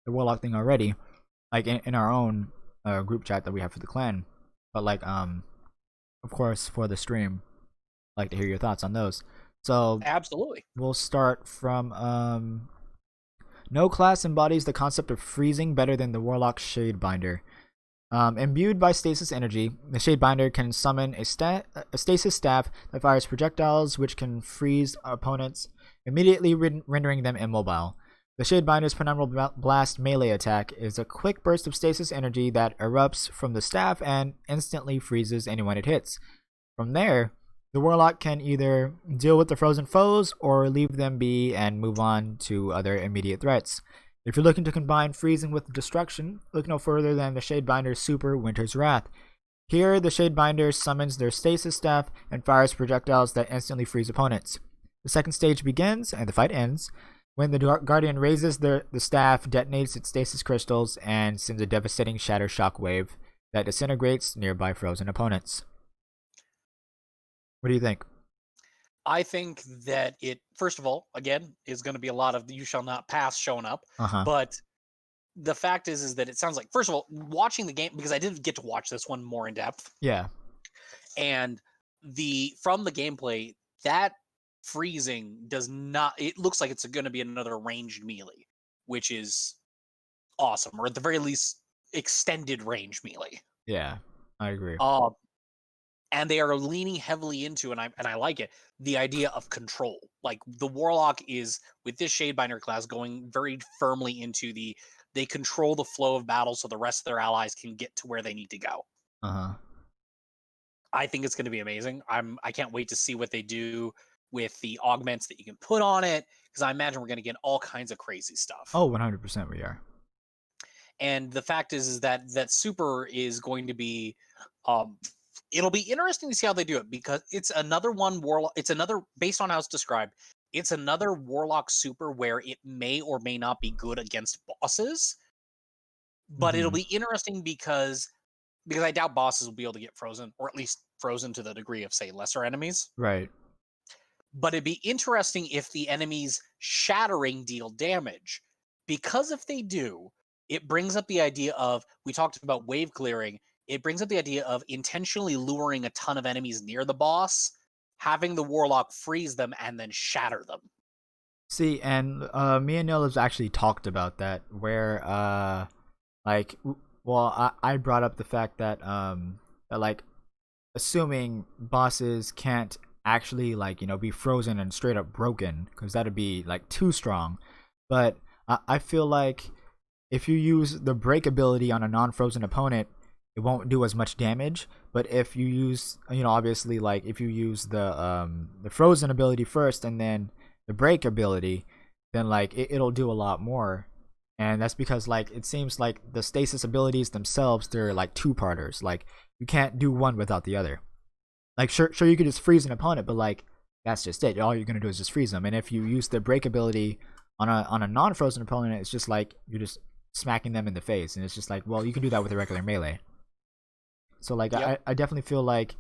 the Warlock thing already, like in our own group chat that we have for the clan, but like of course for the stream, I'd like to hear your thoughts on those. So absolutely, we'll start from no class embodies the concept of freezing better than the Warlock Shadebinder. Imbued by stasis energy, the Shadebinder can summon a stasis staff that fires projectiles which can freeze opponents, immediately rendering them immobile. The Shadebinder's Penumbral Blast melee attack is a quick burst of stasis energy that erupts from the staff and instantly freezes anyone it hits. From there, the Warlock can either deal with the frozen foes or leave them be and move on to other immediate threats. If you're looking to combine freezing with destruction, look no further than the Shadebinder's Super Winter's Wrath. Here, the Shadebinder summons their stasis staff and fires projectiles that instantly freeze opponents. The second stage begins, and the fight ends, when the Guardian raises the staff, detonates its stasis crystals, and sends a devastating shatter shockwave that disintegrates nearby frozen opponents. What do you think? I think that it, first of all, again, is going to be a lot of you shall not pass showing up. But the fact is that it sounds like, first of all, watching the game, because I didn't get to watch this one more in depth. Yeah. And from the gameplay, that freezing does not, it looks like it's going to be another ranged melee, which is awesome, or at the very least, extended range melee. Yeah, I agree. And they are leaning heavily into, and I like it, the idea of control. Like the Warlock is, with this Shadebinder class, going very firmly into they control the flow of battle so the rest of their allies can get to where they need to go. I think it's going to be amazing. I can't wait to see what they do with the augments that you can put on it, because I imagine we're going to get all kinds of crazy stuff. Oh, 100% we are. And the fact is that Super is going to be it'll be interesting to see how they do it, because it's another one Warlock. It's another, based on how it's described, it's another Warlock Super where it may or may not be good against bosses, but it'll be interesting because I doubt bosses will be able to get frozen, or at least frozen to the degree of, say, lesser enemies. Right. But it'd be interesting if the enemies shattering deal damage, because if they do, it brings up the idea of, we talked about wave clearing. It brings up the idea of intentionally luring a ton of enemies near the boss, having the warlock freeze them and then shatter them. See, and me and Neil have actually talked about that, where I brought up the fact that that, like, assuming bosses can't actually, like, be frozen and straight up broken, because that'd be like too strong. But I feel like if you use the break ability on a non-frozen opponent, it won't do as much damage. But if you use, obviously, like, if you use the frozen ability first and then the break ability, then like it'll do a lot more. And that's because, like, it seems like the stasis abilities themselves, they're like two-parters. Like, you can't do one without the other. Like, sure you could just freeze an opponent, but like that's just it. All you're gonna do is just freeze them. And if you use the break ability on a non-frozen opponent, it's just like you're just smacking them in the face, and it's just like, well, you can do that with a regular melee. So like, Yep. I definitely feel like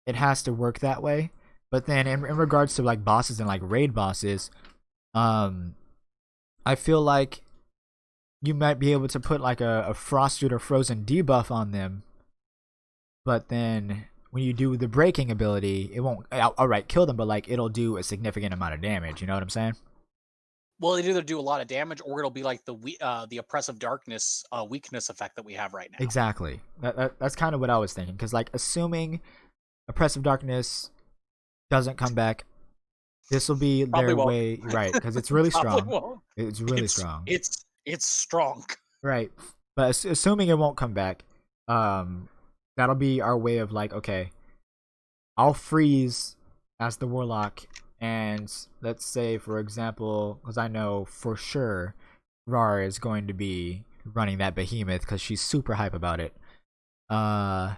it has to work that way. But then in regards to like bosses and like raid bosses, I feel like you might be able to put like a frosted or frozen debuff on them, but then when you do the breaking ability, it won't outright kill them, but like it'll do a significant amount of damage. You know what I'm saying? Well, it either do a lot of damage, or it'll be like the oppressive darkness weakness effect that we have right now. Exactly. That's kind of what I was thinking. Because like, assuming oppressive darkness doesn't come back, this will be Probably their won't. way, right? Because it's really Probably strong. won't. It's really strong. It's strong. Right. But assuming it won't come back, that'll be our way of like, okay, I'll freeze as the warlock, and let's say, for example, because I know for sure Rar is going to be running that behemoth because she's super hype about it. And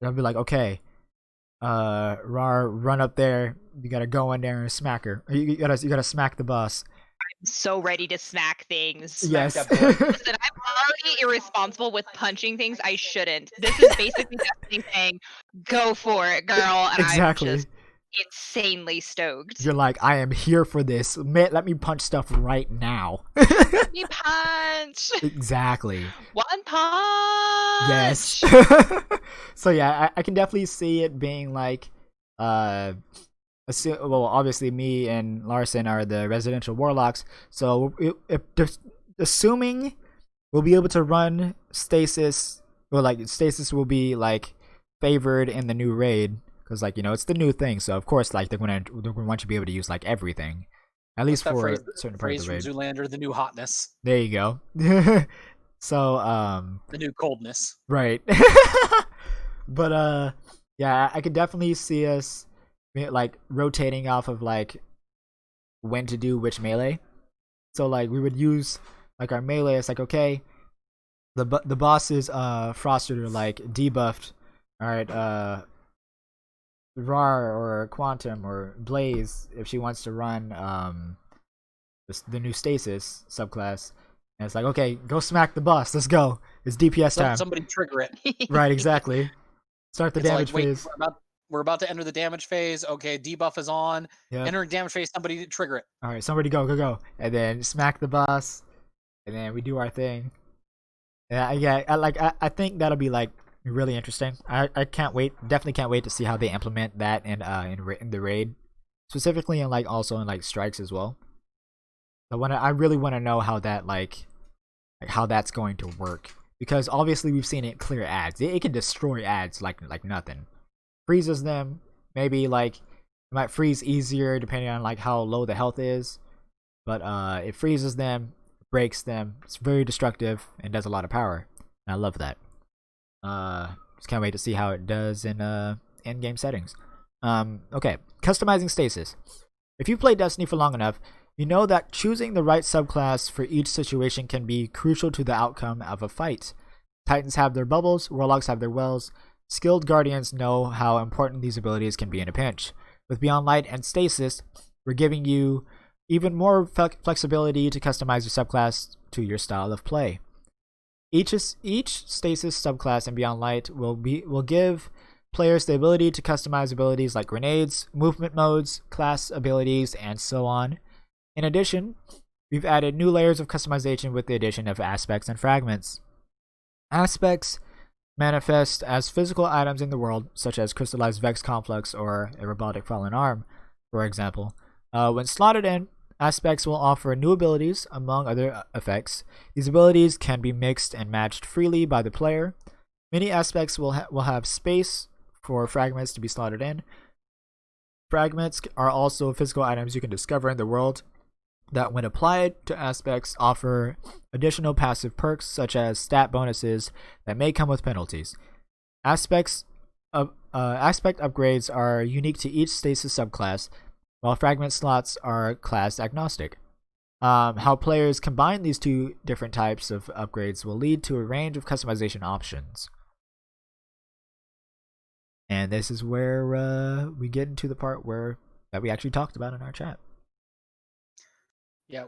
I'll be like, okay, Rar, run up there. You gotta go in there and smack her. You gotta smack the boss. So ready to smack things. Yes. that boy. Listen, I'm already irresponsible with punching things I shouldn't. This is basically Destiny saying, "Go for it, girl," and Exactly. I'm just insanely stoked. You're like, I am here for this. Let me punch stuff right now. You punch. Exactly. One punch. Yes. So yeah, I can definitely see it being like, well, obviously me and Larson are the residential warlocks, so assuming we'll be able to run stasis, well, like stasis will be like favored in the new raid, because like, it's the new thing, so of course like they're gonna want you to be able to use like everything, at least That for phrase, certain parts of the from raid. Zoolander, the new hotness, There you go. So the new coldness. right. But yeah, I could definitely see us like rotating off of like when to do which melee. So like we would use like our melee. It's like, okay, the boss is frosted or like debuffed. All right, Rar or Quantum or Blaze, if she wants to run the new stasis subclass, and it's like, okay, go smack the boss. Let's go. It's DPS time. Somebody trigger it. Right, exactly. Start the It's damage like, wait, phase. we're about to enter the damage phase. Okay, debuff is on. Yep. Entering damage phase, somebody trigger it. All right, somebody go, and then smack the boss, and then we do our thing. Yeah, I think that'll be like really interesting. I can't wait. Definitely can't wait to see how they implement that in the raid, specifically, and like also in like strikes as well. I really want to know how that like how that's going to work, because obviously we've seen it clear ads. It can destroy ads like nothing. Freezes them. Maybe like it might freeze easier depending on like how low the health is, but it freezes them, breaks them. It's very destructive and does a lot of power. And I love that. Just can't wait to see how it does in in-game settings. Okay, customizing stasis. If you've played Destiny for long enough, you know that choosing the right subclass for each situation can be crucial to the outcome of a fight. Titans have their bubbles, warlocks have their wells. Skilled guardians know how important these abilities can be in a pinch. With Beyond Light and Stasis, we're giving you even more flexibility to customize your subclass to your style of play. Each Stasis subclass in Beyond Light will give players the ability to customize abilities like grenades, movement modes, class abilities, and so on. In addition, We've added new layers of customization with the addition of aspects and fragments. Aspects manifest as physical items in the world, such as crystallized Vex complex or a robotic fallen arm, for example. When slotted in, aspects will offer new abilities, among other effects. These abilities can be mixed and matched freely by the player. Many aspects will have space for fragments to be slotted in. Fragments are also physical items you can discover in the world that, when applied to aspects, offer additional passive perks such as stat bonuses that may come with penalties. Aspect upgrades are unique to each stasis subclass, while fragment slots are class agnostic. How players combine these two different types of upgrades will lead to a range of customization options. And this is where we get into the part that we actually talked about in our chat. Yeah,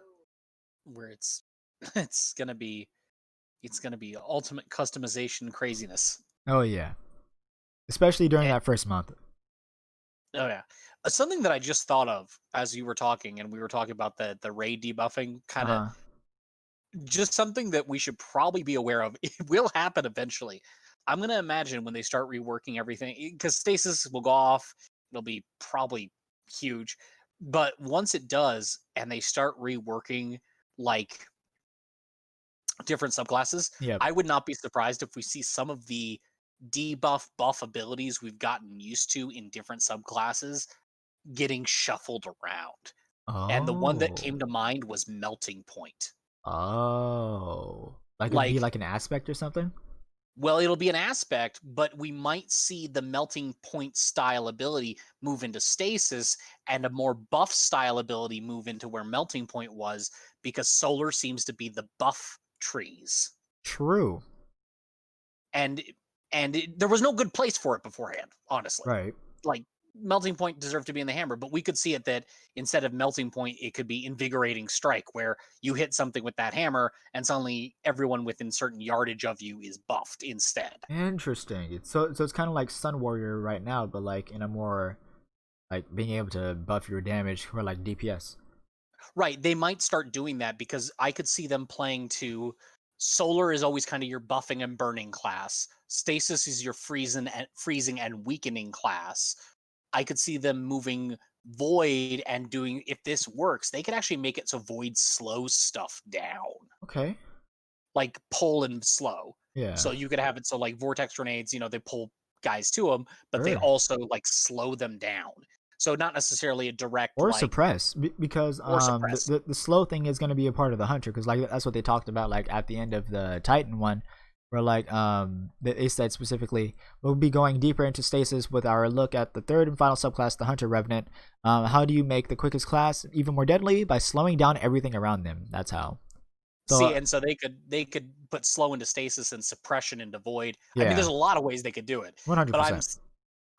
where it's gonna be ultimate customization craziness. Oh yeah, especially during that first month. Oh yeah, something that I just thought of as you were talking, and we were talking about the raid debuffing, kind of just something that we should probably be aware of. It will happen eventually. I'm gonna imagine when they start reworking everything, because stasis will go off. It'll be probably huge. But once it does, and they start reworking like different subclasses, Yep. I would not be surprised if we see some of the debuff buff abilities we've gotten used to in different subclasses getting shuffled around. And the one that came to mind was Melting Point. Oh. Like it'd be like an aspect or something? Well, it'll be an aspect, but we might see the Melting Point style ability move into stasis and a more buff style ability move into where Melting Point was, because solar seems to be the buff trees. True. And there was no good place for it beforehand, honestly. Right. Like, Melting Point deserved to be in the hammer, but we could see it that instead of Melting Point, it could be Invigorating Strike, where you hit something with that hammer and suddenly everyone within certain yardage of you is buffed instead. Interesting. So it's kind of like Sun Warrior right now, but like in a more like being able to buff your damage for like DPS. Right, they might start doing that, because I could see them playing to solar is always kind of your buffing and burning class. Stasis is your freezing and weakening class. I could see them moving Void and doing, if this works, they could actually make it so Void slows stuff down. Okay. Like pull and slow. Yeah. So you could have it so like Vortex grenades, they pull guys to them, but they Sure. also like slow them down. So not necessarily a direct or like, suppress, because suppress. The slow thing is going to be a part of the hunter, because like that's what they talked about like at the end of the Titan one, where like they said specifically we'll be going deeper into stasis with our look at the third and final subclass, the Hunter Revenant. How do you make the quickest class even more deadly? By slowing down everything around them. That's how. So, and so they could put slow into stasis and suppression into void. Yeah. I mean, there's a lot of ways they could do it. 100%. But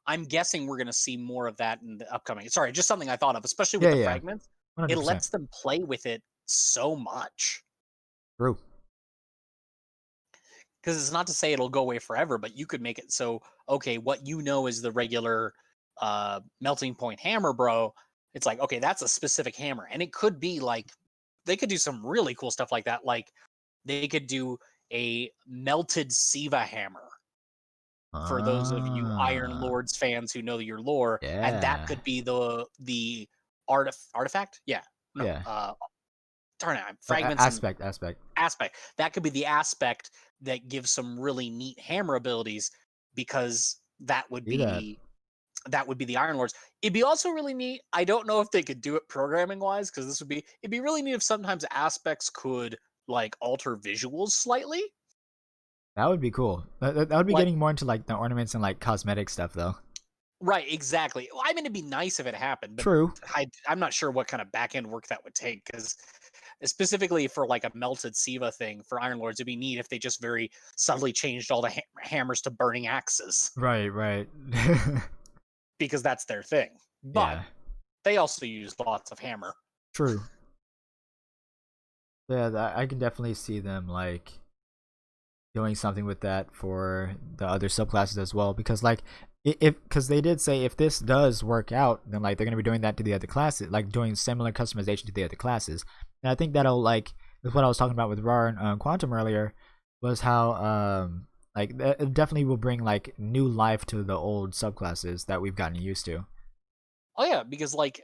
I'm guessing we're going to see more of that in the upcoming. Sorry, just something I thought of, especially with the fragments. 100%. It lets them play with it so much. True. Because it's not to say it'll go away forever, but you could make it so, okay, what is the regular Melting Point hammer, bro. It's like, okay, that's a specific hammer. And it could be like, they could do some really cool stuff like that. Like, they could do a melted Siva hammer. For those of you Iron Lords fans who know your lore, and that could be the artifact. Yeah. No, yeah. Darn it, fragments. Aspect. That could be the aspect that gives some really neat hammer abilities, because that would be the Iron Lords. It'd be also really neat. I don't know if they could do it programming wise, because it'd be really neat if sometimes aspects could like alter visuals slightly. That would be cool. That would be like, getting more into like the ornaments and like cosmetic stuff though. Right, exactly. Well, I mean, it'd be nice if it happened. But true. I'm not sure what kind of back end work that would take, because specifically for like a melted Siva thing for Iron Lords, it'd be neat if they just very subtly changed all the hammers to burning axes. Right. Because that's their thing. But they also use lots of hammer. True. Yeah, I can definitely see them like doing something with that for the other subclasses as well, because like because they did say if this does work out, then like they're going to be doing that to the other classes, like doing similar customization to the other classes. And I think that'll like is what I was talking about with RAR and Quantum earlier, was how like it definitely will bring like new life to the old subclasses that we've gotten used to. Oh yeah, because like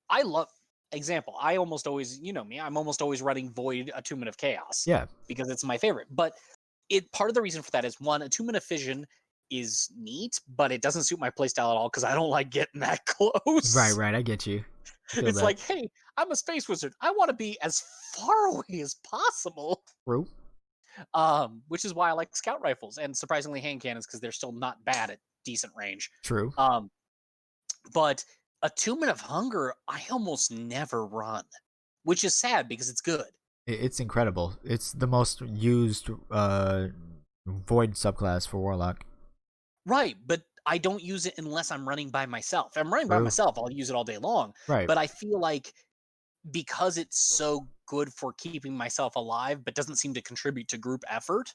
I love example. I almost always, you know me, I'm almost always running Void Attunement of Chaos Yeah, because it's my favorite. But it part of the reason for that is one, Attunement of Fission is neat, but it doesn't suit my playstyle at all because I don't like getting that close. right. I get you. I feel It's that. like, hey, I'm a space wizard. I want to be as far away as possible. True. Which is why I like scout rifles and surprisingly hand cannons because they're still not bad at decent range. True. But Attunement of Hunger, I almost never run, which is sad because it's good. It's incredible. It's the most used void subclass for Warlock. Right, but I don't use it unless I'm running by myself. If I'm running by True. myself, I'll use it all day long. Right. But I feel like because it's so good for keeping myself alive, but doesn't seem to contribute to group effort,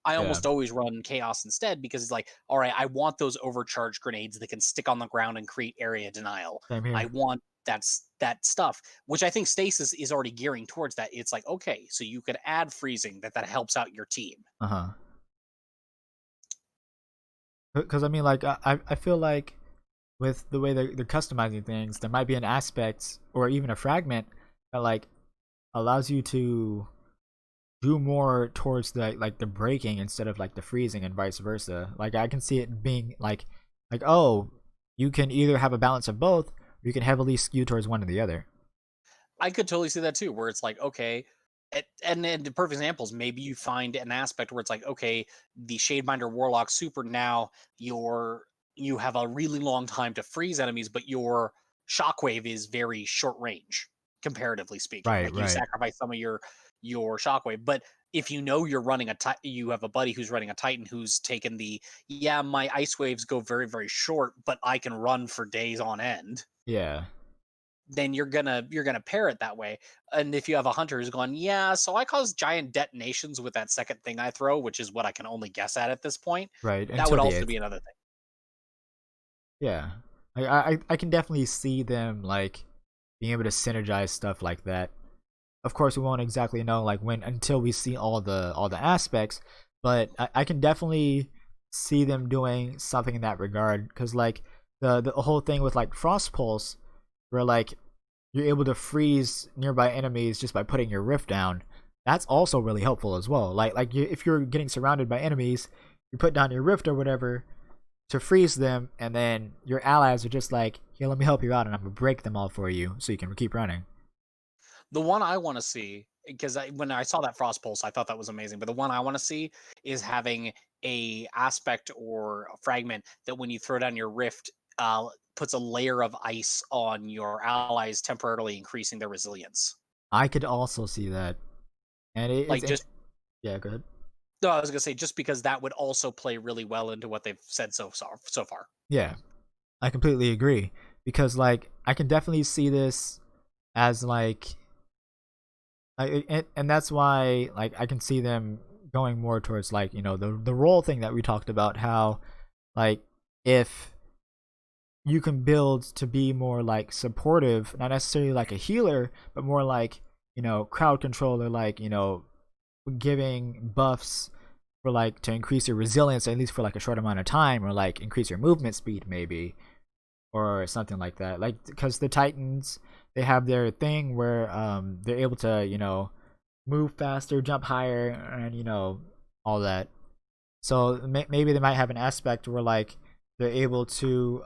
I Yeah. almost always run Chaos instead because it's like, all right, I want those overcharged grenades that can stick on the ground and create area denial. Same here. I want that stuff, which I think Stasis is already gearing towards that. It's like, okay, so you could add freezing that helps out your team. Uh-huh. Because I mean, like I feel like with the way they're customizing things, there might be an aspect or even a fragment that like allows you to do more towards the breaking instead of like the freezing and vice versa. Like I can see it being like oh, you can either have a balance of both, or you can heavily skew towards one or the other. I could totally see that too, where it's like, okay, and the perfect examples, maybe you find an aspect where it's like, okay, the Shadebinder Warlock Super now you have a really long time to freeze enemies, but your shockwave is very short range, comparatively speaking. Right, Like you right. sacrifice some of your shockwave, but if you know you're running you have a buddy who's running a Titan who's taken my ice waves go very very short, but I can run for days on end. Yeah. Then you're gonna pair it that way. And if you have a hunter who's going, yeah, so I cause giant detonations with that second thing I throw, which is what I can only guess at this point. Right. That would Until the also 8th. be another thing. Yeah. I can definitely see them like being able to synergize stuff like that. Of course, we won't exactly know like when until we see all the aspects, but I can definitely see them doing something in that regard. Because like the whole thing with like Frost Pulse, where like you're able to freeze nearby enemies just by putting your rift down. That's also really helpful as well. If you're getting surrounded by enemies, you put down your rift or whatever to freeze them, and then your allies are just like, "Here, let me help you out, and I'm gonna break them all for you, so you can keep running." The one I want to see, because when I saw that Frost Pulse, I thought that was amazing. But the one I want to see is having a aspect or a fragment that when you throw down your rift, puts a layer of ice on your allies, temporarily increasing their resilience. I could also see that, and yeah, go ahead. No, I was gonna say just because that would also play really well into what they've said so far. Yeah, I completely agree, because like I can definitely see this as like and that's why like I can see them going more towards like the role thing that we talked about, how like if you can build to be more like supportive, not necessarily like a healer, but more like crowd controller, like giving buffs for like to increase your resilience at least for like a short amount of time, or like increase your movement speed maybe, or something like that. Like because the Titans, they have their thing where they're able to move faster, jump higher, and all that. So maybe they might have an aspect where like they're able to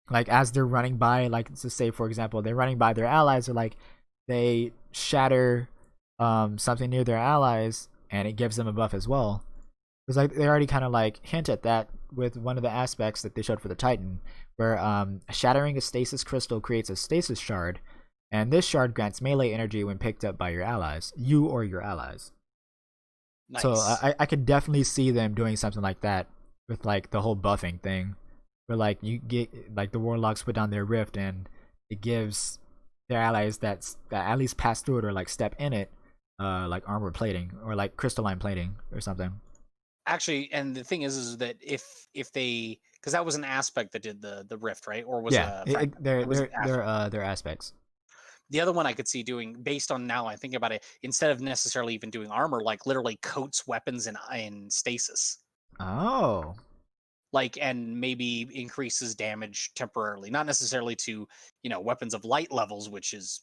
like as they're running by, like to say for example they're running by their allies, or like they shatter something near their allies and it gives them a buff as well. Because like they already kind of like hint at that with one of the aspects that they showed for the Titan, where shattering a stasis crystal creates a stasis shard, and this shard grants melee energy when picked up by your allies, you or your allies. Nice. So I could definitely see them doing something like that with like the whole buffing thing, where like you get like the warlocks put down their rift and it gives their allies that at least pass through it or like step in it, like armor plating or like crystalline plating or something. Actually, and the thing is that if they, because that was an aspect that did the rift, right? Or was Yeah, it a fragment? they're aspects. The other one I could see doing, based on now I think about it, instead of necessarily even doing armor, like literally coats weapons in stasis. Oh. Like, and maybe increases damage temporarily, not necessarily to, weapons of light levels, which is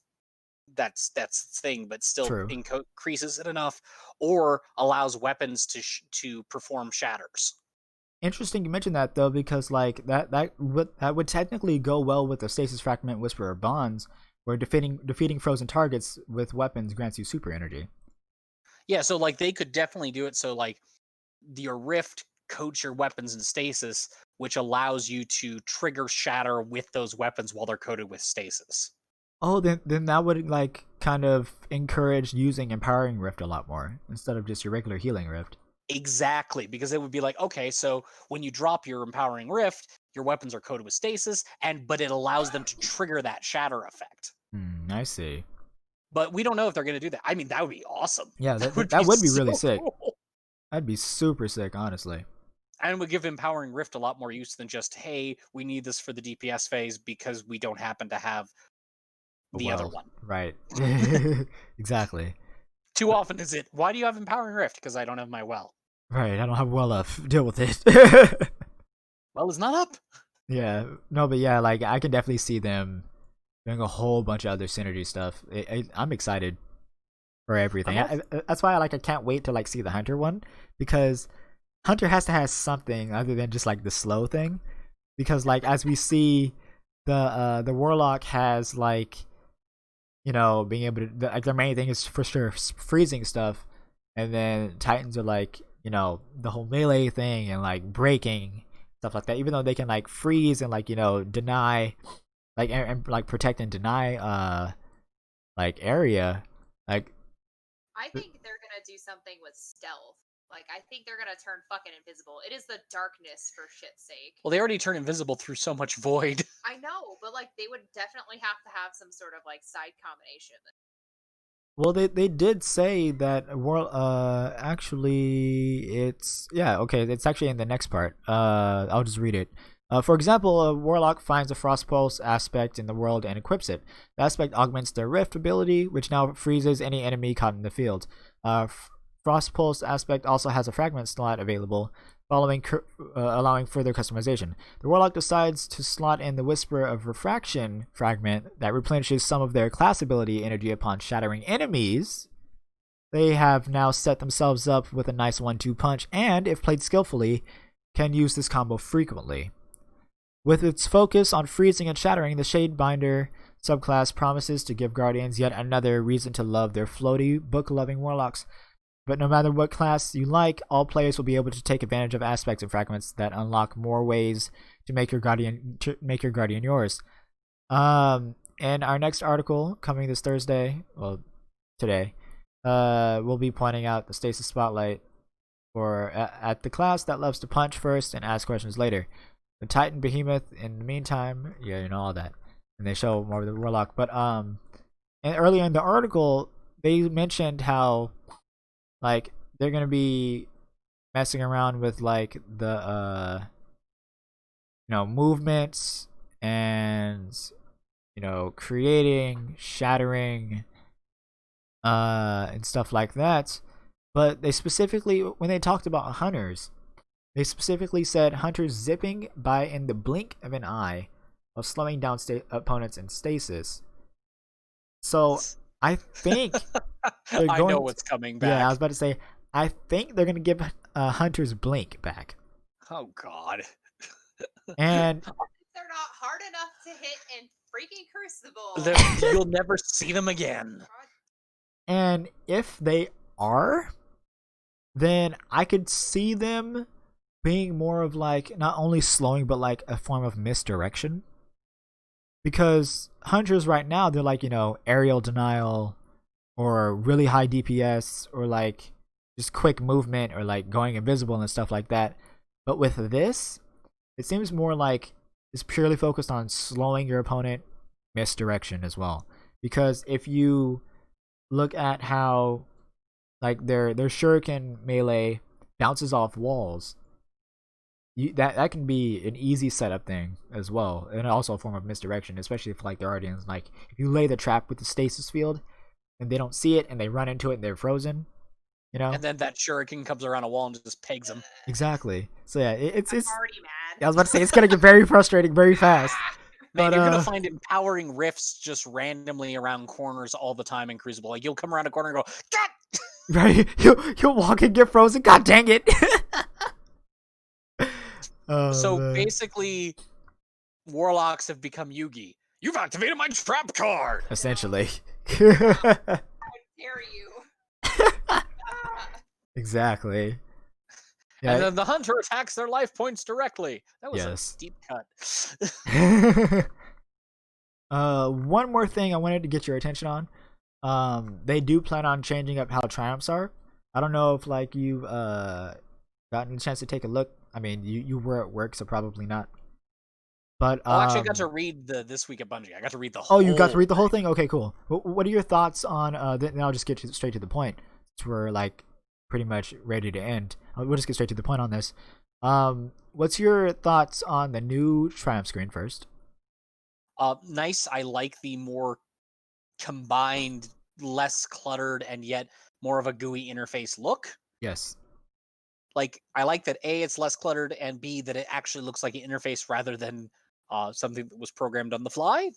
that's the thing, but still True. increases it enough, or allows weapons to perform shatters. Interesting you mentioned that though, because like that would technically go well with the stasis fragment whisperer bonds, where defeating frozen targets with weapons grants you super energy. Yeah, so like they could definitely do it so like your rift coats your weapons in stasis, which allows you to trigger shatter with those weapons while they're coated with stasis. Oh, then that would like kind of encourage using empowering rift a lot more instead of just your regular healing rift. Exactly, because it would be like, okay, so when you drop your empowering rift, your weapons are coated with stasis, but it allows them to trigger that shatter effect. I see. But we don't know if they're going to do that. I mean, that would be awesome. Yeah, that would be really sick. Cool. That'd be super sick, honestly. And would give empowering rift a lot more use than just, hey, we need this for the DPS phase because we don't happen to have the other one. Right. Exactly. Too often is it, why do you have empowering rift? Because I don't have my well. Right, I don't have well up. Deal with it. Well, it's not up. Yeah, no, but yeah, like I can definitely see them doing a whole bunch of other synergy stuff. I'm excited for everything. That's why I can't wait to like see the Hunter one, because Hunter has to have something other than just like the slow thing, because like as we see, the Warlock has like, being able to, like their main thing is for sure freezing stuff, and then Titans are like, the whole melee thing and like breaking stuff like that. Even though they can like freeze and like deny, like and like protect and deny like area, like I think they're gonna do something with stealth. Like, I think they're gonna turn fucking invisible. It is the darkness, for shit's sake. Well, they already turn invisible through so much void. I know, but like they would definitely have to have some sort of like side combination. Well, they did say that actually it's it's actually in the next part. I'll just read it. For example, a Warlock finds a Frost Pulse aspect in the world and equips it. The aspect augments their Rift ability, which now freezes any enemy caught in the field. Frost Pulse aspect also has a fragment slot available, allowing further customization. The Warlock decides to slot in the Whisper of Refraction fragment that replenishes some of their class ability energy upon shattering enemies. They have now set themselves up with a nice 1-2 punch, and, if played skillfully, can use this combo frequently. With its focus on freezing and shattering, the Shadebinder subclass promises to give Guardians yet another reason to love their floaty, book-loving Warlocks. But no matter what class you like, all players will be able to take advantage of aspects and fragments that unlock more ways to make your Guardian yours. In our next article coming this Thursday, well, today, we'll be pointing out the Stasis Spotlight at the class that loves to punch first and ask questions later. The Titan Behemoth in the meantime, all that. And they show more of the Warlock. But and earlier in the article, they mentioned how like they're gonna be messing around with like the movements and creating, shattering, and stuff like that. But they specifically, when they talked about hunters, they specifically said hunters zipping by in the blink of an eye while slowing down opponents in stasis. So I think I know what's coming back. Yeah, I was about to say, I think they're gonna give Hunter's blink back. Oh God. And they're not hard enough to hit in freaking Crucible. You'll never see them again. And if they are, then I could see them being more of like not only slowing but like a form of misdirection. Because hunters right now, they're like, aerial denial or really high DPS or like just quick movement or like going invisible and stuff like that. But with this, it seems more like it's purely focused on slowing your opponent, misdirection as well. Because if you look at how like their shuriken melee bounces off walls, that can be an easy setup thing as well, and also a form of misdirection, especially if like they're already in, like if you lay the trap with the stasis field and they don't see it and they run into it and they're frozen, you know. And then that shuriken comes around a wall and just pegs them. Exactly. So yeah, it's. I'm already mad. I was about to say it's gonna get very frustrating very fast. Man, But, you're gonna find empowering rifts just randomly around corners all the time in Crucible. Like you'll come around a corner and go, "God!" Right, you'll walk and get frozen. God dang it! Oh, So man. basically, warlocks have become Yugi. You've activated my trap card. Essentially. How dare you? Exactly. And Yeah. then the hunter attacks their life points directly. That was a Yes. steep cut. One more thing I wanted to get your attention on. They do plan on changing up how triumphs are. I don't know if like you've gotten a chance to take a look. I mean, you were at work, so probably not. But Well, actually, I got to read the This Week at Bungie. I got to read the whole. Oh, you got to read the whole thing? Okay, cool. What are your thoughts on? Then I'll just get straight to the point. Since we're like pretty much ready to end. We'll just get straight to the point on this. What's your thoughts on the new triumph screen first? Nice. I like the more combined, less cluttered, and yet more of a GUI interface look. Yes. Like, I like that A, it's less cluttered, and B, that it actually looks like an interface rather than something that was programmed on the fly.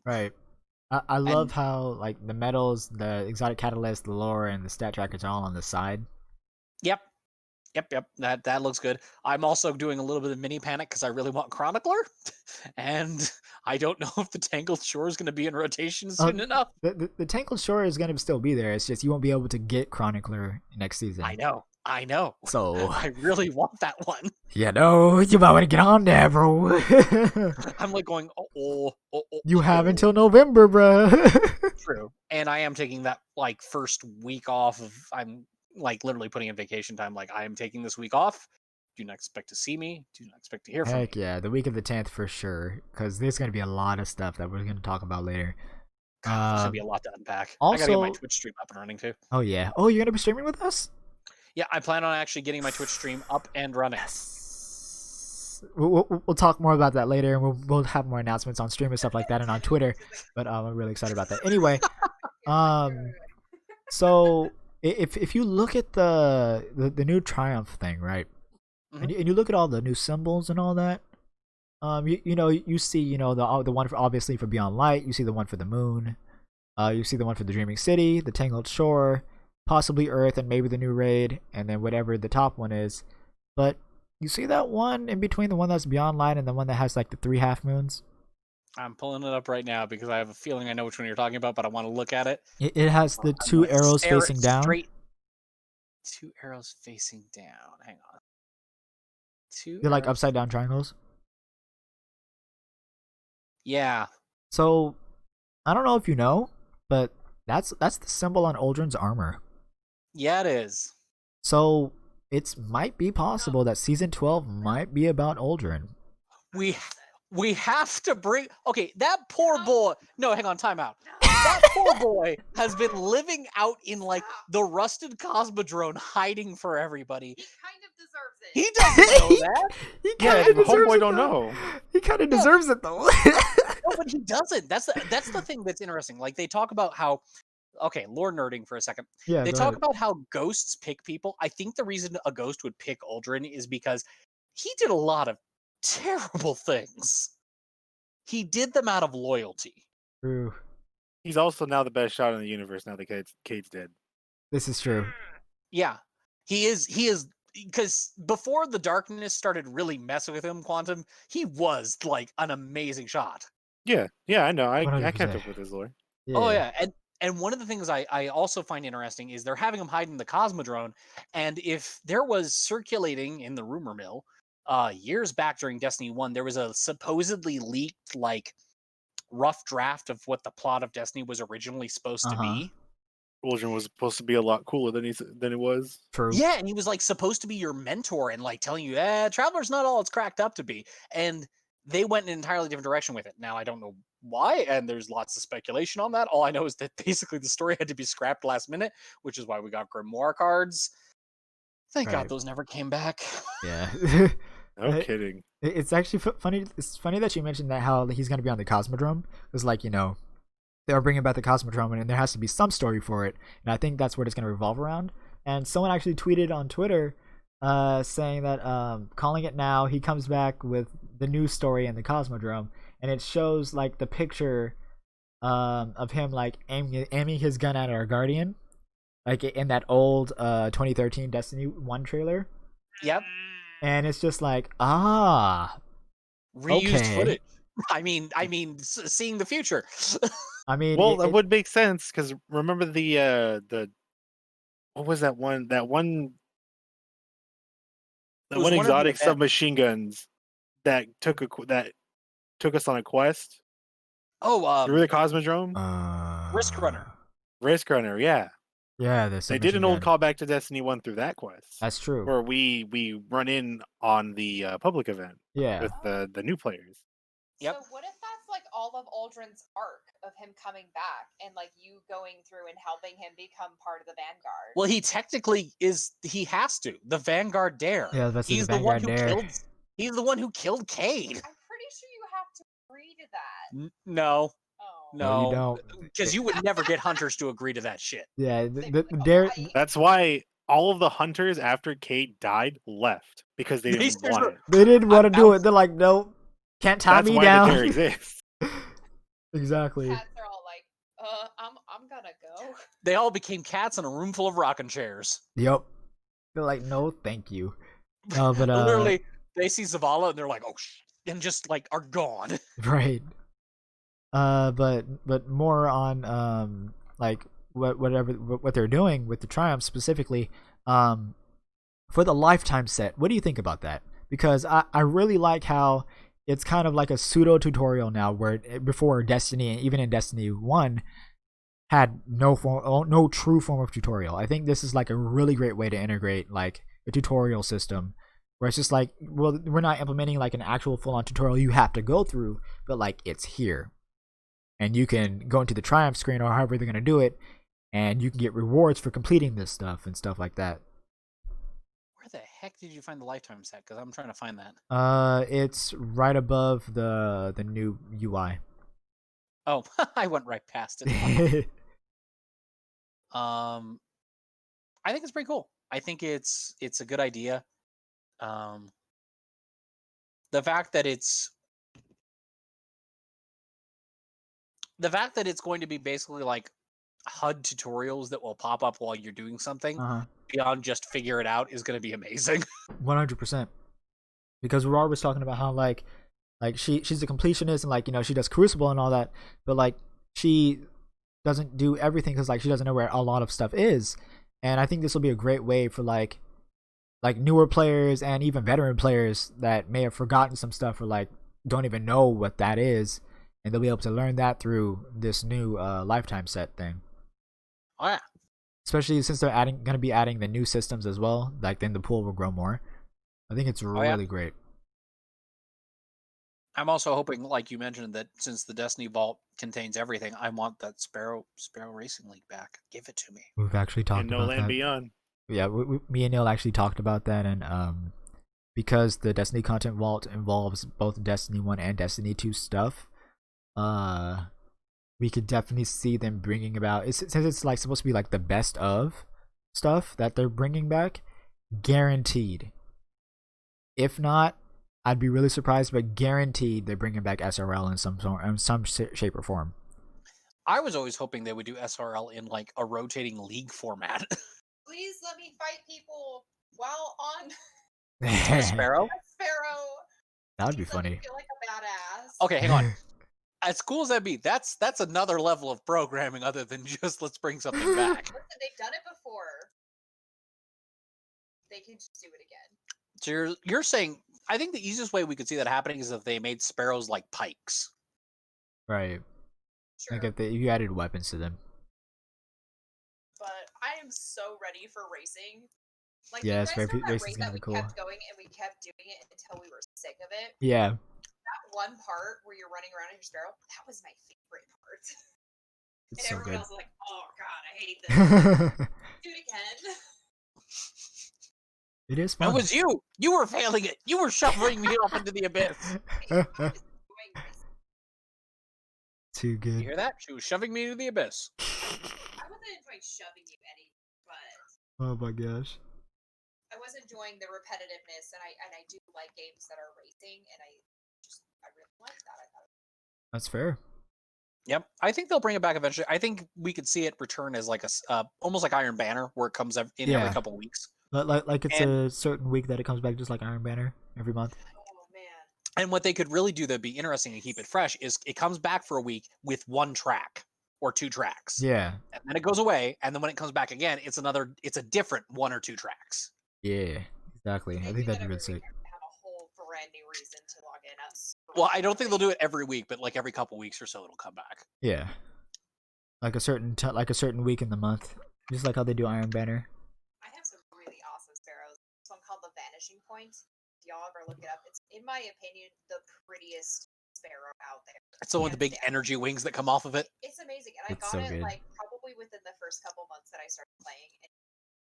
Right. I love how like the medals, the exotic catalyst, the lore, and the stat trackers are all on the side. Yep. That looks good. I'm also doing a little bit of mini panic because I really want Chronicler, and I don't know if the Tangled Shore is going to be in rotation soon enough. The Tangled Shore is going to still be there. It's just you won't be able to get Chronicler next season. I know. So I really want that one. you know, you might want to get on there, bro. I'm like going, You have until November, bro. True. And I am taking that like first week off of, I'm like literally putting in vacation time. Like I am taking this week off. Do not expect to see me. Do not expect to hear from me. Heck yeah, the week of the 10th for sure. Because there's going to be a lot of stuff that we're going to talk about later. God, there's going to be a lot to unpack. Also, I got to get my Twitch stream up and running too. Oh yeah. Oh, you're going to be streaming with us? Yeah, I plan on actually getting my Twitch stream up and running. Yes. We'll talk more about that later, and we'll have more announcements on stream and stuff like that, and on Twitter. But I'm really excited about that. Anyway, so if you look at the new Triumph thing, right, and you look at all the new symbols and all that, you see the one for, obviously, for Beyond Light. You see the one for the moon. You see the one for the Dreaming City, the Tangled Shore, possibly Earth, and maybe the new raid, and then whatever the top one is. But you see that one in between, the one that's Beyond Light and the one that has like the 3 half moons? I'm pulling it up right now because I have a feeling I know which one you're talking about, but I want to look at it. It has the 2 arrows facing down. 2 arrows facing down. Hang on. 2. They're like upside down triangles. Yeah. So I don't know if you know, but that's the symbol on Uldren's armor. Yeah, it is. So it might be possible that season 12 might be about Uldren. We have to bring. Okay, that poor boy. No, hang on, time out. That poor boy has been living out in like the rusted Cosmodrome, hiding for everybody. He kind of deserves it. He doesn't know that. He Yeah, kind the of deserves homeboy it, don't though. know. He kind of deserves it though. No, but he doesn't. That's the thing that's interesting. Like they talk about how. Okay, lore nerding for a second. Yeah, They go talk ahead. about how ghosts pick people. I think the reason a ghost would pick Uldren is because he did a lot of terrible things. He did them out of loyalty. True. He's also now the best shot in the universe now that Cade's dead. This is true. Yeah, he is because before the darkness started really messing with him, Quantum, he was like an amazing shot. Yeah, I know. I 100%. kept up with his lore. Oh yeah, and one of the things I also find interesting is they're having him hide in the Cosmodrome, and if there was circulating in the rumor mill, years back during Destiny 1, there was a supposedly leaked like rough draft of what the plot of Destiny was originally supposed to be. Uldren was supposed to be a lot cooler than it was. True. Yeah, and he was like supposed to be your mentor and like telling you, Traveler's not all it's cracked up to be. And they went in an entirely different direction with it. Now I don't know why, and there's lots of speculation on that. All I know is that basically the story had to be scrapped last minute, which is why we got Grimoire cards. Thank God those never came back. Yeah. No kidding. It's actually funny. It's funny that you mentioned that how he's going to be on the Cosmodrome. It's like, they're bringing back the Cosmodrome, and there has to be some story for it. And I think that's what it's going to revolve around. And someone actually tweeted on Twitter, saying that calling it now, he comes back with the new story in the Cosmodrome, and it shows like the picture of him like aiming his gun at our Guardian, like in that old 2013 Destiny 1 trailer. Yep. And it's just like, reused footage. I mean, seeing the future. I mean, well, that would make sense because remember the what was that one exotic submachine guns that took us on a quest. Oh, through the Cosmodrome. Risk Runner. Risk Runner, yeah. Yeah, they did an old callback to Destiny 1 through that quest. That's true. Where we run in on the public event. Yeah. With the new players. Yep. So what if that's like all of Aldrin's arc of him coming back and like you going through and helping him become part of the Vanguard? Well, he technically is. He has to. The Vanguard dare. Yeah, that's he's the one who dare. killed. He's the one who killed Cade. I'm pretty sure you have to agree to that. No. Oh. No, you don't. Because you would never get hunters to agree to that shit. Yeah, the dare. That's why all of the hunters after Cade died left because they didn't want it. They didn't want to do it. They're like, no, can't tie me down. That's why the dare exists. Exactly. Cats are all like, I'm gonna go. They all became cats in a room full of rocking chairs. Yep. They're like, no, thank you. But literally, they see Zavala and they're like, oh, and just like are gone. Right. But more on like what they're doing with the Triumph specifically, for the lifetime set. What do you think about that? Because I really like how it's kind of like a pseudo tutorial now, where before Destiny and even in Destiny 1 had no true form of tutorial. I think this is like a really great way to integrate like a tutorial system where it's just like, well, we're not implementing like an actual full-on tutorial you have to go through, but like it's here. And you can go into the Triumph screen or however they're going to do it, and you can get rewards for completing this stuff and stuff like that. Where the heck did you find the lifetime set? Because I'm trying to find that. It's right above the new UI. Oh, I went right past it. I think it's pretty cool. I think it's a good idea. The fact that it's going to be basically like HUD tutorials that will pop up while you're doing something beyond just figure it out is going to be amazing. 100%. Because we're always talking about how like she's a completionist and like, she does Crucible and all that, but like she doesn't do everything because like she doesn't know where a lot of stuff is. And I think this will be a great way for like newer players and even veteran players that may have forgotten some stuff or like don't even know what that is, and they'll be able to learn that through this new lifetime set thing. Oh yeah. Especially since they're going to be adding the new systems as well, like then the pool will grow more. I think it's really great. I'm also hoping, like you mentioned, that since the Destiny Vault contains everything, I want that Sparrow Racing League back. Give it to me. We've actually talked about that. Beyond. Yeah, me and Neil actually talked about that, and because the Destiny Content Vault involves both Destiny 1 and Destiny 2 stuff, we could definitely see them bringing about, since it's like supposed to be like the best of stuff that they're bringing back, guaranteed. If not, I'd be really surprised, but guaranteed they're bringing back SRL in some shape or form. I was always hoping they would do SRL in like a rotating league format. Please let me fight people while on Sparrow. Sparrow. That would be Please let me funny. feel like a badass. Okay, hang on. As cool as that be, that's another level of programming other than just let's bring something back. Listen, they've done it before. They can just do it again. So you're saying, I think the easiest way we could see that happening is if they made sparrows like pikes. Right. Sure. Like if you added weapons to them. But I am so ready for racing. Like, Yeah, you guys know that racing's race gonna that be we cool. kept going and we kept doing it until we were sick of it. Yeah. That one part where you're running around in your Sparrow, that was my favorite part. It's And so everyone good. else was like, oh god, I hate this. Do it again. It is It fun. was you. You were failing it. You were shoving me off into the abyss. I was enjoying this. Too You good. hear that? She was shoving me into the abyss. I wasn't enjoying shoving you any, but Oh my gosh. I was enjoying the repetitiveness, and I do like games that are racing, and I really like that. I thought That's fair. Yep, I think they'll bring it back eventually. I think we could see it return as like almost like Iron Banner, where it comes in every Yeah. couple of weeks. Like it's And- a certain week that it comes back, just like Iron Banner every month. oh man, And what they could really do that'd be interesting and keep it fresh is it comes back for a week with one track or two tracks. Yeah. And then it goes away, and then when it comes back again, it's a different one or two tracks. Yeah. Exactly. I They think do that'd be that really every sick. week. I have a whole brand new reason to log in us. Well, I don't think they'll do it every week, but like every couple weeks or so, it'll come back. Yeah. Like a certain week in the month, just like how they do Iron Banner. I have some really awesome sparrows. This one called the Vanishing Point. If y'all ever look it up, it's in my opinion the prettiest sparrow out there. It's the one with the big Hands down. energy wings that come off of it. It's amazing, and I It's got so it good. like probably within the first couple months that I started playing, and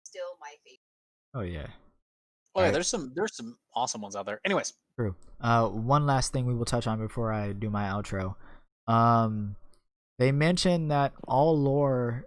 it's still my favorite. Oh yeah. Oh yeah, Alright. there's some awesome ones out there. Anyways, True. One last thing we will touch on before I do my outro. They mentioned that all lore,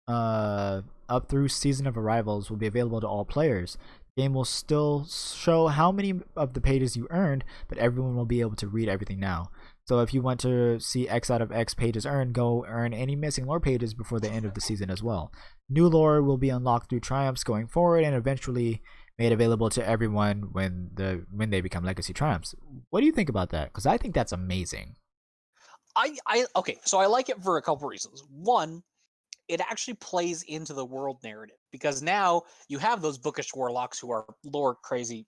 up through Season of Arrivals will be available to all players. The game will still show how many of the pages you earned, but everyone will be able to read everything now. So if you want to see X out of X pages earned, go earn any missing lore pages before the end of the season as well. New lore will be unlocked through triumphs going forward and eventually made available to everyone when they become legacy triumphs. What do you think about that? Because I think that's amazing. okay, so I like it for a couple reasons. One, it actually plays into the world narrative because now you have those bookish warlocks who are lore crazy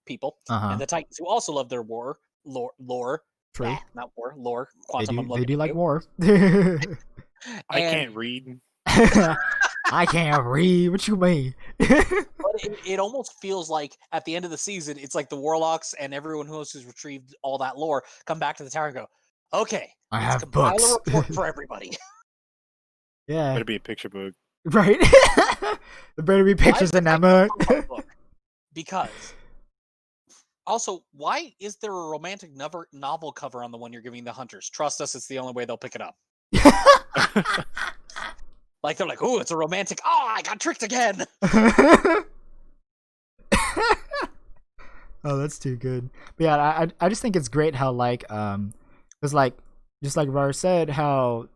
people, and the Titans who also love their lore. True. Not war, lore. They Quantum. do. I'm They looking do at like you. war. I And- can't read. I can't read. What you mean? But it almost feels like at the end of the season, it's like the warlocks and everyone who has retrieved all that lore come back to the tower and go, "Okay, I let's have compile books." a report for everybody." Yeah. Better be a picture book. Right. There better be pictures in that mug. Book? Because also, why is there a romantic novel cover on the one you're giving the hunters? Trust us, it's the only way they'll pick it up. Like they're like, "Oh, it's a romantic. Oh, I got tricked again." Oh, that's too good. But yeah, I just think it's great how because like just like Rar said, how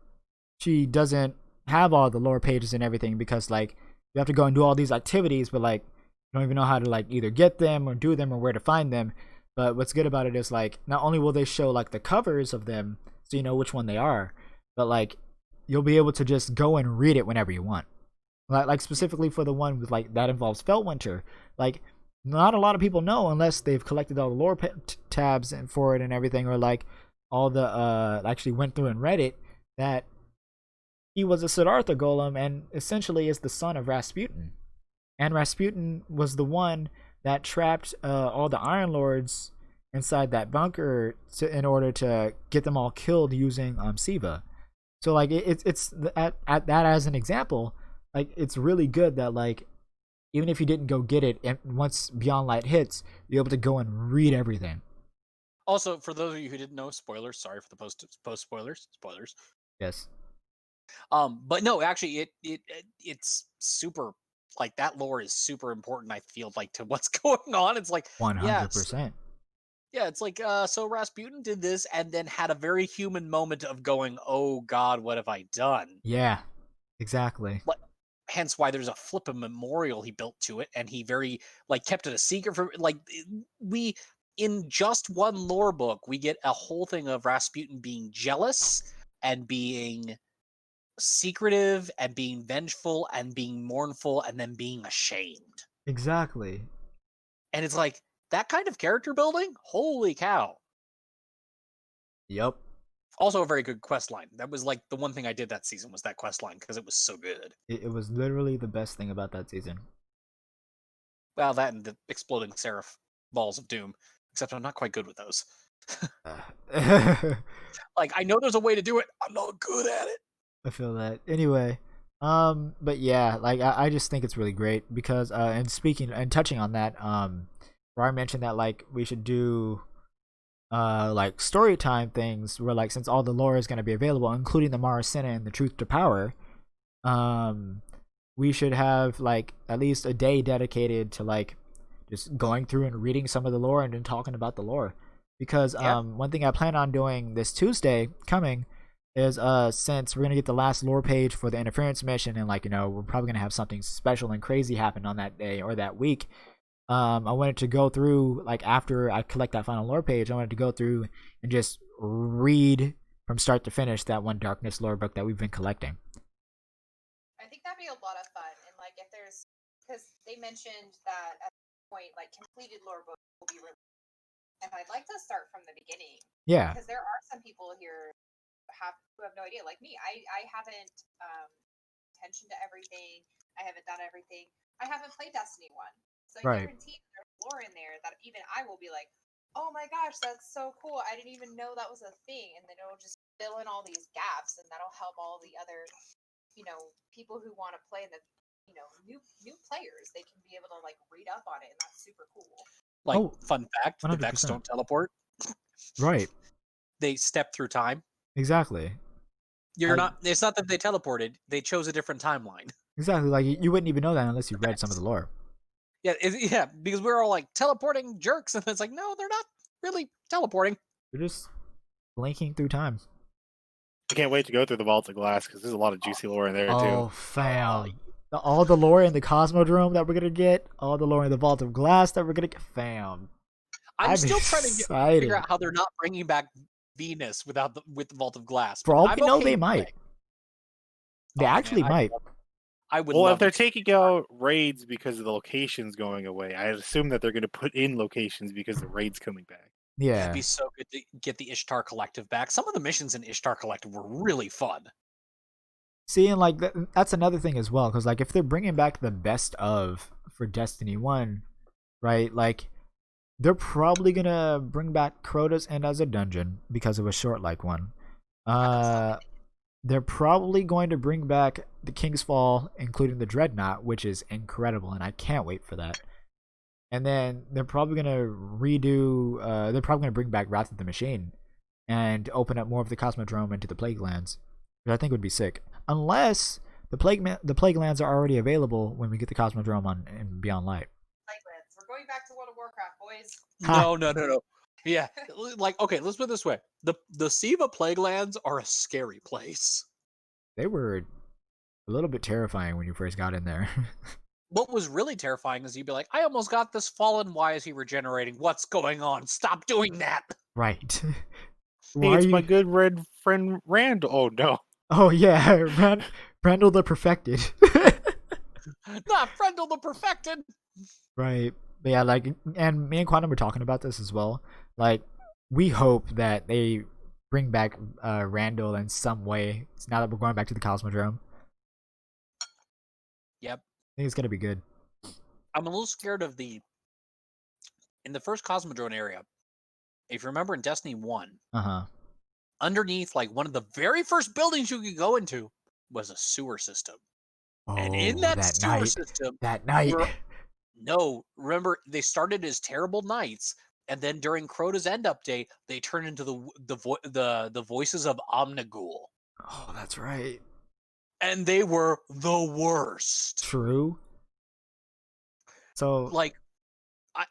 she doesn't have all the lore pages and everything because like you have to go and do all these activities, but like you don't even know how to like either get them or do them or where to find them. But what's good about it is like not only will they show like the covers of them so you know which one they are, but like you'll be able to just go and read it whenever you want. Like specifically for the one with like that involves Feltwinter. Like not a lot of people know unless they've collected all the lore tabs and for it and everything, or like all the actually went through and read it, that he was a Siddhartha golem and essentially is the son of Rasputin. And Rasputin was the one that trapped all the Iron Lords inside that bunker in order to get them all killed using Siva. So like it's at that as an example, like it's really good that like even if you didn't go get it, and once Beyond Light hits, you're able to go and read everything. Also, for those of you who didn't know, spoilers. Sorry for the post spoilers. Spoilers. Yes. But no, actually, it's super. Like that lore is super important. I feel like to what's going on. It's like 100%. Yeah, it's like so Rasputin did this and then had a very human moment of going, "Oh God, what have I done?" Yeah, exactly. Hence why there's a flippin' memorial he built to it, and he very like kept it a secret from like we in just one lore book we get a whole thing of Rasputin being jealous and being secretive and being vengeful and being mournful and then being ashamed. Exactly. And it's like that kind of character building. Holy cow! Yep. Also, a very good quest line. That was like the one thing I did that season was that quest line because it was so good. It was literally the best thing about that season. Well, that and the exploding seraph balls of doom. Except I'm not quite good with those. I Like I know there's a way to do it. I'm not good at it. feel that. Anyway, But yeah, like I just think it's really great because and speaking and touching on that, where I mentioned that like we should do like story time things where like since all the lore is gonna be available, including the Mara Senna and the Truth to Power, um we should have like at least a day dedicated to like just going through and reading some of the lore and then talking about the lore. Because one thing I plan on doing this Tuesday coming is since we're gonna get the last lore page for the interference mission and like we're probably gonna have something special and crazy happen on that day or that week. I wanted to go through like after I collect that final lore page, I wanted to go through and just read from start to finish that one Darkness lore book that we've been collecting. I think that'd be a lot of fun, and like if there's because they mentioned that at this point like completed lore books will be released, and I'd like to start from the beginning. Yeah. Because there are some people here who have no idea, like me. I haven't attention to everything. I haven't done everything. I haven't played Destiny 1. So I guarantee there's lore in there that even I will be like, oh my gosh, that's so cool. I didn't even know that was a thing. And then it'll just fill in all these gaps, and that'll help all the other, people who want to play the, new players. They can be able to like read up on it, and that's super cool. Like, fun fact, 100%. the Vex don't teleport. Right. They step through time. Exactly. It's not that they teleported. They chose a different timeline. Exactly. Like you wouldn't even know that unless you read some of the lore. Yeah, because we're all like teleporting jerks, and it's like, no, they're not really teleporting. They're just blinking through time. I can't wait to go through the Vault of Glass because there's a lot of juicy lore in there too. Oh, fam. All the lore in the Cosmodrome that we're going to get, all the lore in the Vault of Glass that we're going to get, fam. I'm still trying to figure out how they're not bringing back Venus with the Vault of Glass. For all we know, they might. They actually might. I would. Well, if they're taking out raids because of the locations going away, I assume that they're going to put in locations because the raid's coming back. Yeah, it'd be so good to get the Ishtar Collective back. Some of the missions in Ishtar Collective were really fun. See, and like that's another thing as well, because like if they're bringing back the best of for Destiny 1, right? Like they're probably gonna bring back Crota's End as a dungeon because it was short like one. They're probably going to bring back the King's Fall, including the Dreadnought, which is incredible, and I can't wait for that. And then they're probably going to redo, they're probably going to bring back Wrath of the Machine and open up more of the Cosmodrome into the Plague Lands, which I think would be sick. Unless the Plague Lands are already available when we get the Cosmodrome on in Beyond Light. Plague Lands. We're going back to World of Warcraft, boys. No. Yeah, like, okay, let's put it this way. The Siva Plague Lands are a scary place. They were a little bit terrifying when you first got in there. What was really terrifying is you'd be like, I almost got this fallen. Why is he regenerating? What's going on? Stop doing that. Right. Hey, it's my good red friend Randall. Oh, no. Oh, yeah. Randall the Perfected. Not Frendel the Perfected. Right. But yeah, like, and me and Quantum were talking about this as well. Like, we hope that they bring back Randall in some way now that we're going back to the Cosmodrome. Yep. I think it's going to be good. I'm a little scared of in the first Cosmodrome area, if you remember in Destiny 1, underneath, like, one of the very first buildings you could go into was a sewer system. Oh, and in that sewer system... That night... No, remember, they started as terrible knights, and then during Crota's End update, they turned into the voices of Omnigul. Oh, that's right. And they were the worst. True. So, like,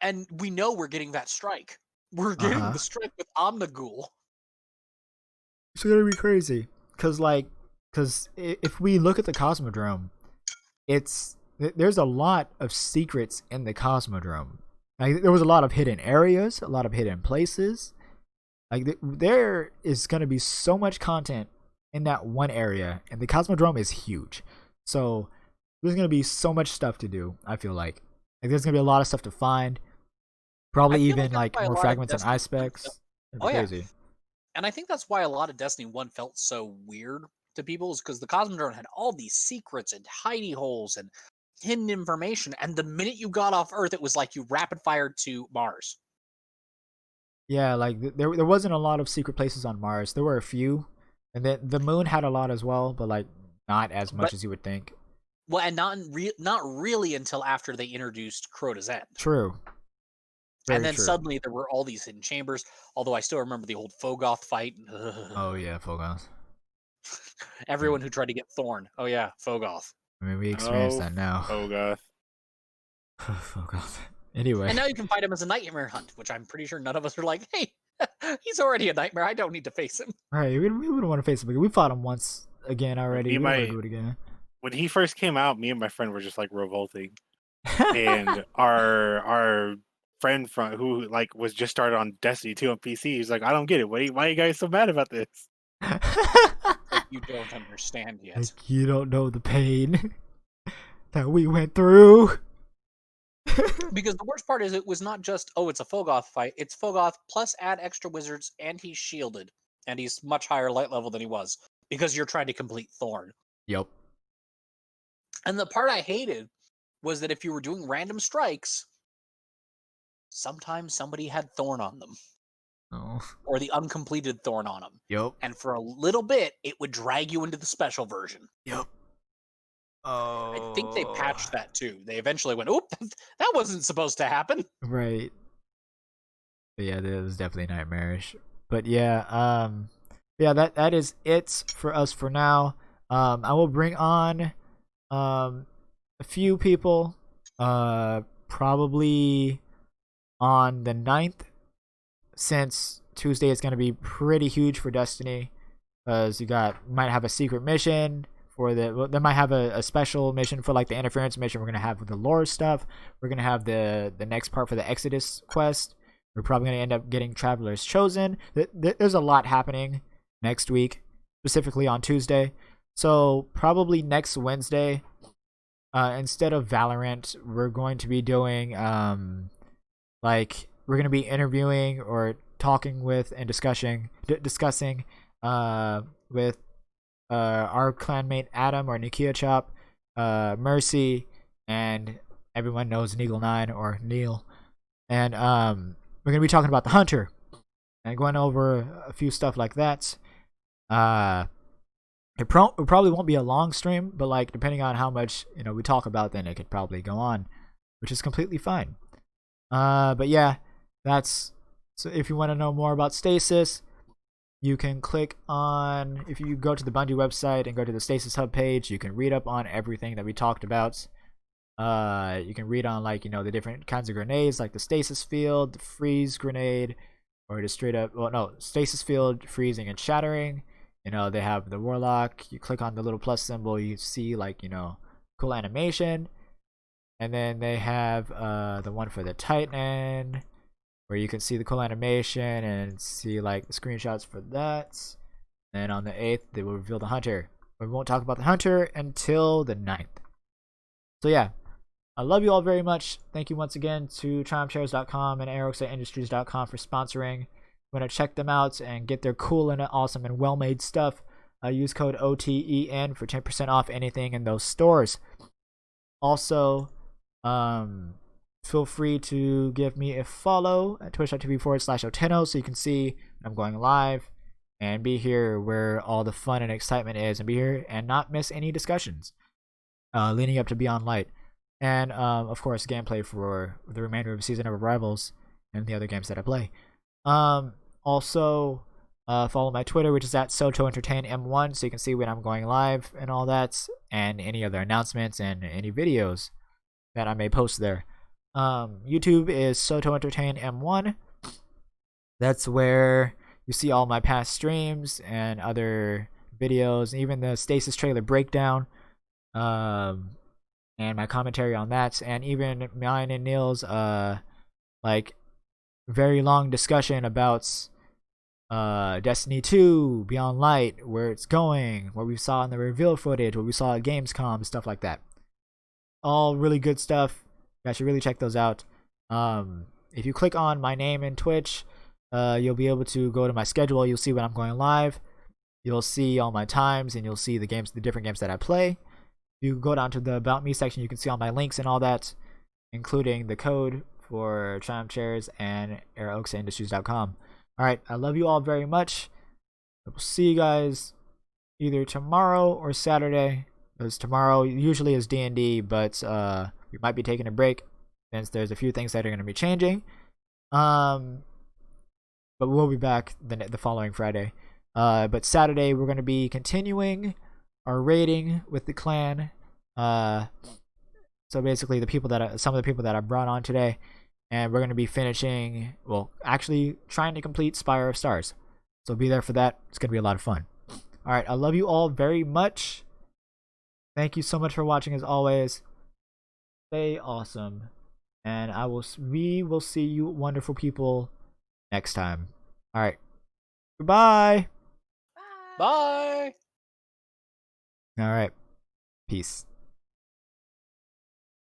and we know we're getting that strike. We're getting the strike with Omnigul. It's gonna be crazy, cause if we look at the Cosmodrome, there's a lot of secrets in the Cosmodrome. Like, there was a lot of hidden areas, a lot of hidden places. Like, there is going to be so much content in that one area, and the Cosmodrome is huge. So there's going to be so much stuff to do, I feel like. There's going to be a lot of stuff to find. Probably even like more fragments and eye specs. Crazy. Yeah. And I think that's why a lot of Destiny 1 felt so weird to people, is because the Cosmodrome had all these secrets and hidey holes and hidden information, and the minute you got off Earth, it was like you rapid fired to Mars. Yeah, like there wasn't a lot of secret places on Mars. There were a few, and then the moon had a lot as well, but like not as much But- as you would think. Well, and not really until after they introduced Crota's End. True. Very and then true. suddenly there were all these hidden chambers. Although I still remember the old Fogoth fight. Oh yeah, Fogoth. Everyone who tried to get Thorn. Oh yeah, Fogoth. I mean, we experienced that now. Oh god. Fogoth. Anyway. And now you can fight him as a nightmare hunt, which I'm pretty sure none of us are like, hey, he's already a nightmare. I don't need to face him. Right, we wouldn't want to face him again. We fought him once again already. We don't want to do it again. When he first came out, me and my friend were just like revolting. And our friend from who like was just started on Destiny 2 on PC, he's like, I don't get it. Why are you guys so mad about this? Like, you don't understand yet. Like, you don't know the pain that we went through. Because the worst part is it was not just, oh, it's a Fogoth fight. It's Fogoth plus add extra wizards, and he's shielded. And he's much higher light level than he was. Because you're trying to complete Thorn. Yep. And the part I hated was that if you were doing random strikes, sometimes somebody had Thorn on them. Oh. Or the uncompleted Thorn on them. Yep. And for a little bit, it would drag you into the special version. Yep. Oh. I think they patched that too. They eventually went, oop, that wasn't supposed to happen. Right. But yeah, that was definitely nightmarish. But yeah, that is it for us for now. I will bring on a few people probably on the 9th, since Tuesday is going to be pretty huge for Destiny, because might have a secret mission for they might have a special mission for like the interference mission. We're going to have the lore stuff. We're going to have the next part for the Exodus quest. We're probably going to end up getting Travelers Chosen. There's a lot happening next week, specifically on Tuesday. So probably next Wednesday, instead of Valorant, we're going to be doing we're going to be interviewing or talking with and discussing with our clanmate Adam or Nikia Chop, Mercy, and everyone knows Neagle9 or Neil. And we're going to be talking about the Hunter and going over a few stuff like that. It probably won't be a long stream, but like depending on how much we talk about, then it could probably go on, which is completely fine. But yeah, so if you want to know more about Stasis, you can click on, if you go to the Bungie website and go to the Stasis Hub page, you can read up on everything that we talked about. You can read on the different kinds of grenades, like the Stasis Field, the Freeze Grenade, or just straight up, Stasis Field, Freezing, and Shattering. They have the Warlock. You click on the little plus symbol, you see cool animation. And then they have the one for the Titan, where you can see the cool animation and see the screenshots for that. And on the 8th, they will reveal the Hunter. But we won't talk about the Hunter until the 9th. So yeah, I love you all very much. Thank you once again to TriumphChairs.com and AeroxIndustries.com for sponsoring. You want to check them out and get their cool and awesome and well-made stuff. Use code OTEN for 10% off anything in those stores. Also, feel free to give me a follow at twitch.tv/Oteno so you can see when I'm going live and be here where all the fun and excitement is, and be here and not miss any discussions leading up to Beyond Light. And of course, gameplay for the remainder of Season of Rivals and the other games that I play. Also, follow my Twitter, which is at SotoEntertainM1, so you can see when I'm going live and all that, and any other announcements and any videos that I may post there. YouTube is SotoEntertainM1. That's where you see all my past streams and other videos, and even the Stasis trailer breakdown, and my commentary on that, and even mine and Neil's very long discussion about Destiny 2, Beyond Light, where it's going, what we saw in the reveal footage, what we saw at Gamescom, stuff like that. All really good stuff. You guys should really check those out. If you click on my name in Twitch, you'll be able to go to my schedule. You'll see when I'm going live. You'll see all my times, and you'll see the different games that I play. You go down to the About Me section, you can see all my links and all that, including the code for Triumph Chairs and AeroXindustries.com. Alright, I love you all very much. I will see you guys either tomorrow or Saturday. Because tomorrow usually is D&D, but we might be taking a break since there's a few things that are going to be changing. But we'll be back the following Friday. But Saturday we're going to be continuing our raiding with the clan. So basically some of the people that I brought on today, and we're going to be finishing, well, actually trying to complete Spire of Stars. So be there for that. It's going to be a lot of fun. All right, I love you all very much. Thank you so much for watching as always. Stay awesome. And we will see you wonderful people next time. All right. Goodbye. Bye. All right. Peace.